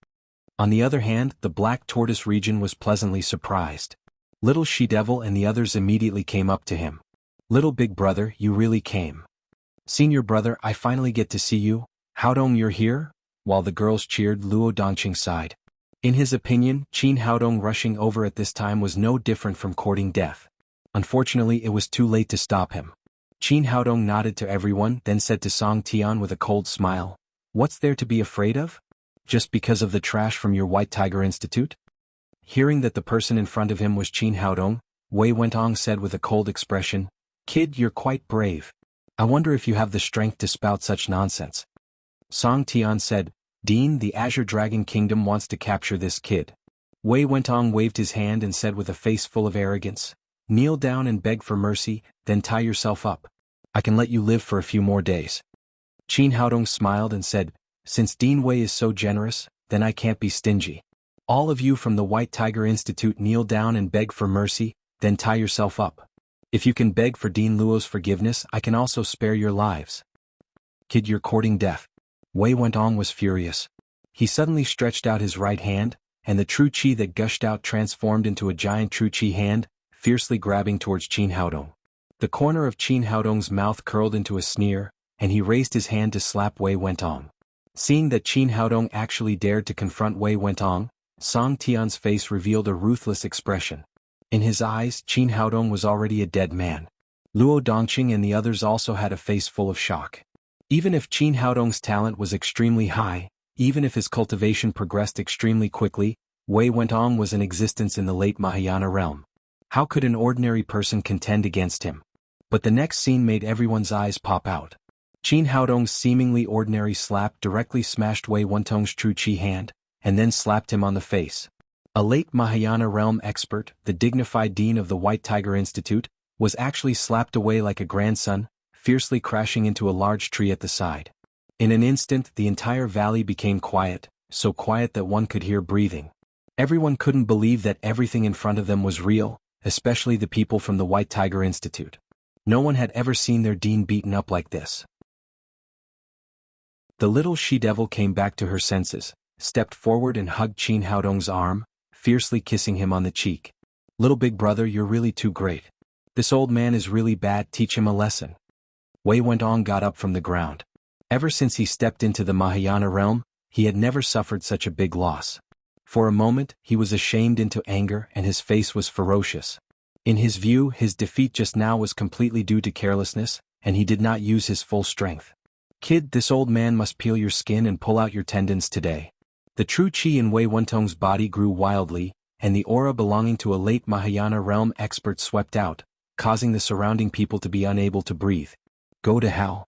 On the other hand, the Black Tortoise region was pleasantly surprised. Little She-Devil and the others immediately came up to him. "Little big brother, you really came. Senior brother, I finally get to see you. Haodong, you're here?" While the girls cheered, Luo Dongqing sighed. In his opinion, Qin Haodong rushing over at this time was no different from courting death. Unfortunately, it was too late to stop him. Qin Haodong nodded to everyone, then said to Song Tian with a cold smile, "What's there to be afraid of? Just because of the trash from your White Tiger Institute?" Hearing that the person in front of him was Qin Haodong, Wei Wentong said with a cold expression, "Kid, you're quite brave. I wonder if you have the strength to spout such nonsense." Song Tian said, "Dean, the Azure Dragon Kingdom wants to capture this kid." Wei Wentong waved his hand and said with a face full of arrogance, "Kneel down and beg for mercy, then tie yourself up. I can let you live for a few more days." Qin Haodong smiled and said, "Since Dean Wei is so generous, then I can't be stingy. All of you from the White Tiger Institute kneel down and beg for mercy, then tie yourself up. If you can beg for Dean Luo's forgiveness, I can also spare your lives." "Kid, you're courting death. Wei Wentong was furious. He suddenly stretched out his right hand, and the true qi that gushed out transformed into a giant true qi hand, fiercely grabbing towards Qin Haodong. The corner of Qin Haodong's mouth curled into a sneer, and he raised his hand to slap Wei Wentong. Seeing that Qin Haodong actually dared to confront Wei Wentong, Song Tian's face revealed a ruthless expression. In his eyes, Qin Haodong was already a dead man. Luo Dongqing and the others also had a face full of shock. Even if Qin Haodong's talent was extremely high, even if his cultivation progressed extremely quickly, Wei Wentong was in existence in the late Mahayana realm. How could an ordinary person contend against him? But the next scene made everyone's eyes pop out. Qin Haodong's seemingly ordinary slap directly smashed Wei Wentong's true qi hand, and then slapped him on the face. A late Mahayana realm expert, the dignified dean of the White Tiger Institute, was actually slapped away like a grandson, fiercely crashing into a large tree at the side. In an instant, the entire valley became quiet, so quiet that one could hear breathing. Everyone couldn't believe that everything in front of them was real, especially the people from the White Tiger Institute. No one had ever seen their dean beaten up like this. The little she-devil came back to her senses, stepped forward and hugged Qin Haodong's arm, fiercely kissing him on the cheek. "Little big brother, you're really too great. This old man is really bad, teach him a lesson." Wei Wentong got up from the ground. Ever since he stepped into the Mahayana realm, he had never suffered such a big loss. For a moment, he was ashamed into anger and his face was ferocious. In his view, his defeat just now was completely due to carelessness, and he did not use his full strength. "Kid, this old man must peel your skin and pull out your tendons today." The true qi in Wei Wentong's body grew wildly, and the aura belonging to a late Mahayana realm expert swept out, causing the surrounding people to be unable to breathe. "Go to hell."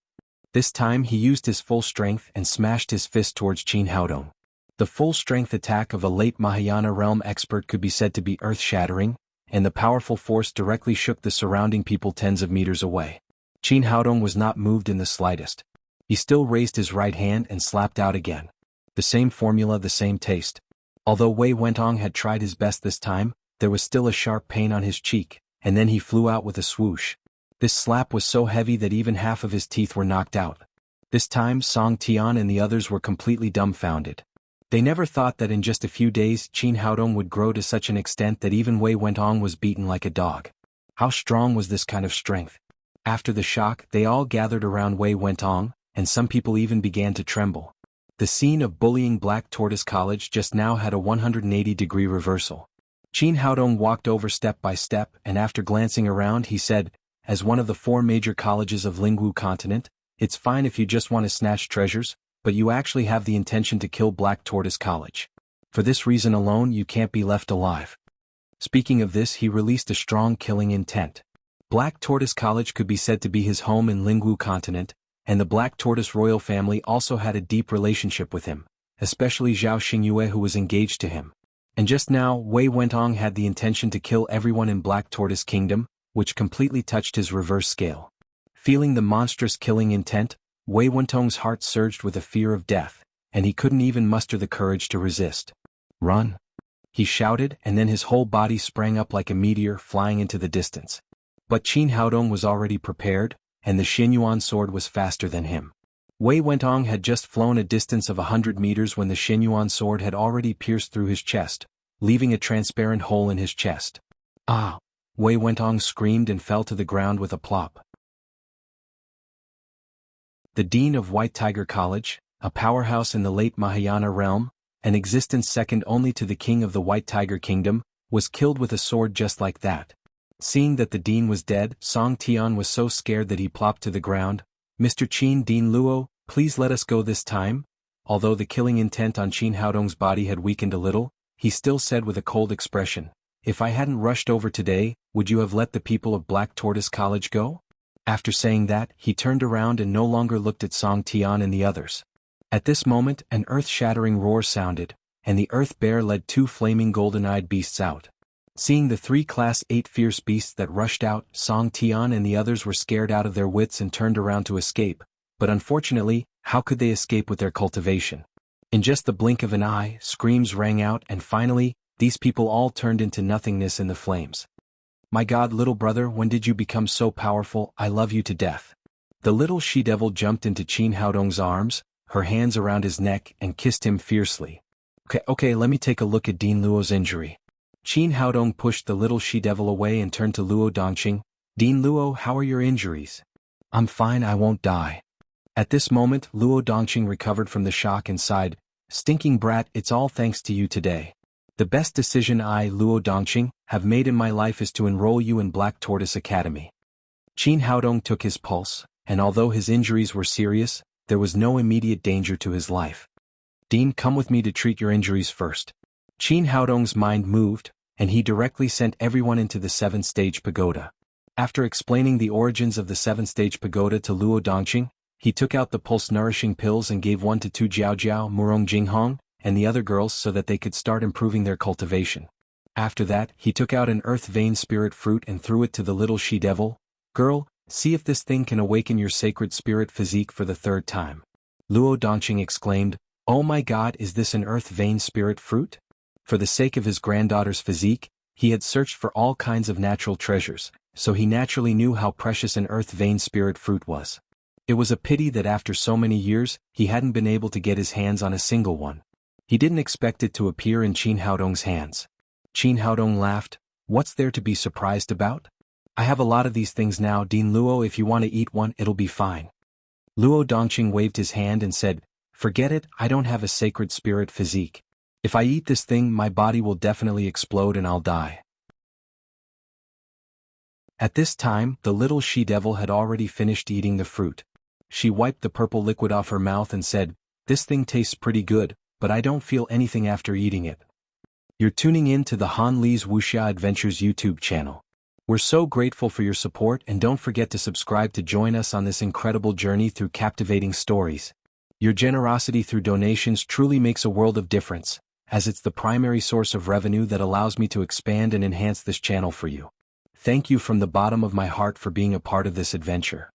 This time he used his full strength and smashed his fist towards Qin Haodong. The full-strength attack of a late Mahayana realm expert could be said to be earth-shattering, and the powerful force directly shook the surrounding people tens of meters away. Qin Haodong was not moved in the slightest. He still raised his right hand and slapped out again. The same formula, the same taste. Although Wei Wentong had tried his best this time, there was still a sharp pain on his cheek, and then he flew out with a swoosh. This slap was so heavy that even half of his teeth were knocked out. This time Song Tian and the others were completely dumbfounded. They never thought that in just a few days Qin Haodong would grow to such an extent that even Wei Wentong was beaten like a dog. How strong was this kind of strength? After the shock, they all gathered around Wei Wentong, and some people even began to tremble. The scene of bullying Black Tortoise College just now had a 180-degree reversal. Qin Haodong walked over step by step, and after glancing around he said, "As one of the 4 major colleges of Lingwu continent, it's fine if you just want to snatch treasures, but you actually have the intention to kill Black Tortoise College. For this reason alone you can't be left alive." Speaking of this, he released a strong killing intent. Black Tortoise College could be said to be his home in Lingwu continent, and the Black Tortoise royal family also had a deep relationship with him, especially Zhao Xingyue, who was engaged to him. And just now, Wei Wentong had the intention to kill everyone in Black Tortoise Kingdom, which completely touched his reverse scale. Feeling the monstrous killing intent, Wei Wentong's heart surged with a fear of death, and he couldn't even muster the courage to resist. "Run!" he shouted, and then his whole body sprang up like a meteor, flying into the distance. But Qin Haodong was already prepared, and the Xinyuan sword was faster than him. Wei Wentong had just flown a distance of 100 meters when the Xinyuan sword had already pierced through his chest, leaving a transparent hole in his chest. "Ah!" Wei Wentong screamed and fell to the ground with a plop. The dean of White Tiger College, a powerhouse in the late Mahayana realm, an existence second only to the king of the White Tiger Kingdom, was killed with a sword just like that. Seeing that the dean was dead, Song Tian was so scared that he plopped to the ground. "Mr. Qin, Dean Luo, please let us go this time." Although the killing intent on Qin Haodong's body had weakened a little, he still said with a cold expression, "If I hadn't rushed over today, would you have let the people of Black Tortoise College go?" After saying that, he turned around and no longer looked at Song Tian and the others. At this moment, an earth-shattering roar sounded, and the Earth Bear led 2 flaming golden-eyed beasts out. Seeing the 3 Class 8 fierce beasts that rushed out, Song Tian and the others were scared out of their wits and turned around to escape, but unfortunately, how could they escape with their cultivation? In just the blink of an eye, screams rang out, and finally, these people all turned into nothingness in the flames. "My God, little brother, when did you become so powerful? I love you to death." The little she-devil jumped into Qin Haodong's arms, her hands around his neck, and kissed him fiercely. Okay, let me take a look at Dean Luo's injury. Qin Haodong pushed the little she-devil away and turned to Luo Dongqing. Dean Luo, how are your injuries? I'm fine, I won't die. At this moment, Luo Dongqing recovered from the shock and sighed, Stinking brat, it's all thanks to you today. The best decision I, Luo Dongqing, have made in my life is to enroll you in Black Tortoise Academy. Qin Haodong took his pulse, and although his injuries were serious, there was no immediate danger to his life. Dean, come with me to treat your injuries first. Qin Haodong's mind moved, and he directly sent everyone into the 7th-stage pagoda. After explaining the origins of the 7th-stage pagoda to Luo Dongqing, he took out the pulse-nourishing pills and gave one to Tu Jiaojiao, Murong Jinghong, and the other girls so that they could start improving their cultivation. After that, he took out an earth vein spirit fruit and threw it to the little she-devil. Girl, see if this thing can awaken your sacred spirit physique for the 3rd time. Luo Dongqing exclaimed, Oh my god, is this an earth vein spirit fruit? For the sake of his granddaughter's physique, he had searched for all kinds of natural treasures, so he naturally knew how precious an earth vein spirit fruit was. It was a pity that after so many years, he hadn't been able to get his hands on a single one. He didn't expect it to appear in Qin Haodong's hands. Qin Haodong laughed, What's there to be surprised about? I have a lot of these things now, Dean Luo, if you want to eat one, it'll be fine. Luo Dongqing waved his hand and said, Forget it, I don't have a sacred spirit physique. If I eat this thing, my body will definitely explode and I'll die. At this time, the little she-devil had already finished eating the fruit. She wiped the purple liquid off her mouth and said, This thing tastes pretty good, but I don't feel anything after eating it. You're tuning in to the Han Li's Wuxia Adventures YouTube channel. We're so grateful for your support, and don't forget to subscribe to join us on this incredible journey through captivating stories. Your generosity through donations truly makes a world of difference, as it's the primary source of revenue that allows me to expand and enhance this channel for you. Thank you from the bottom of my heart for being a part of this adventure.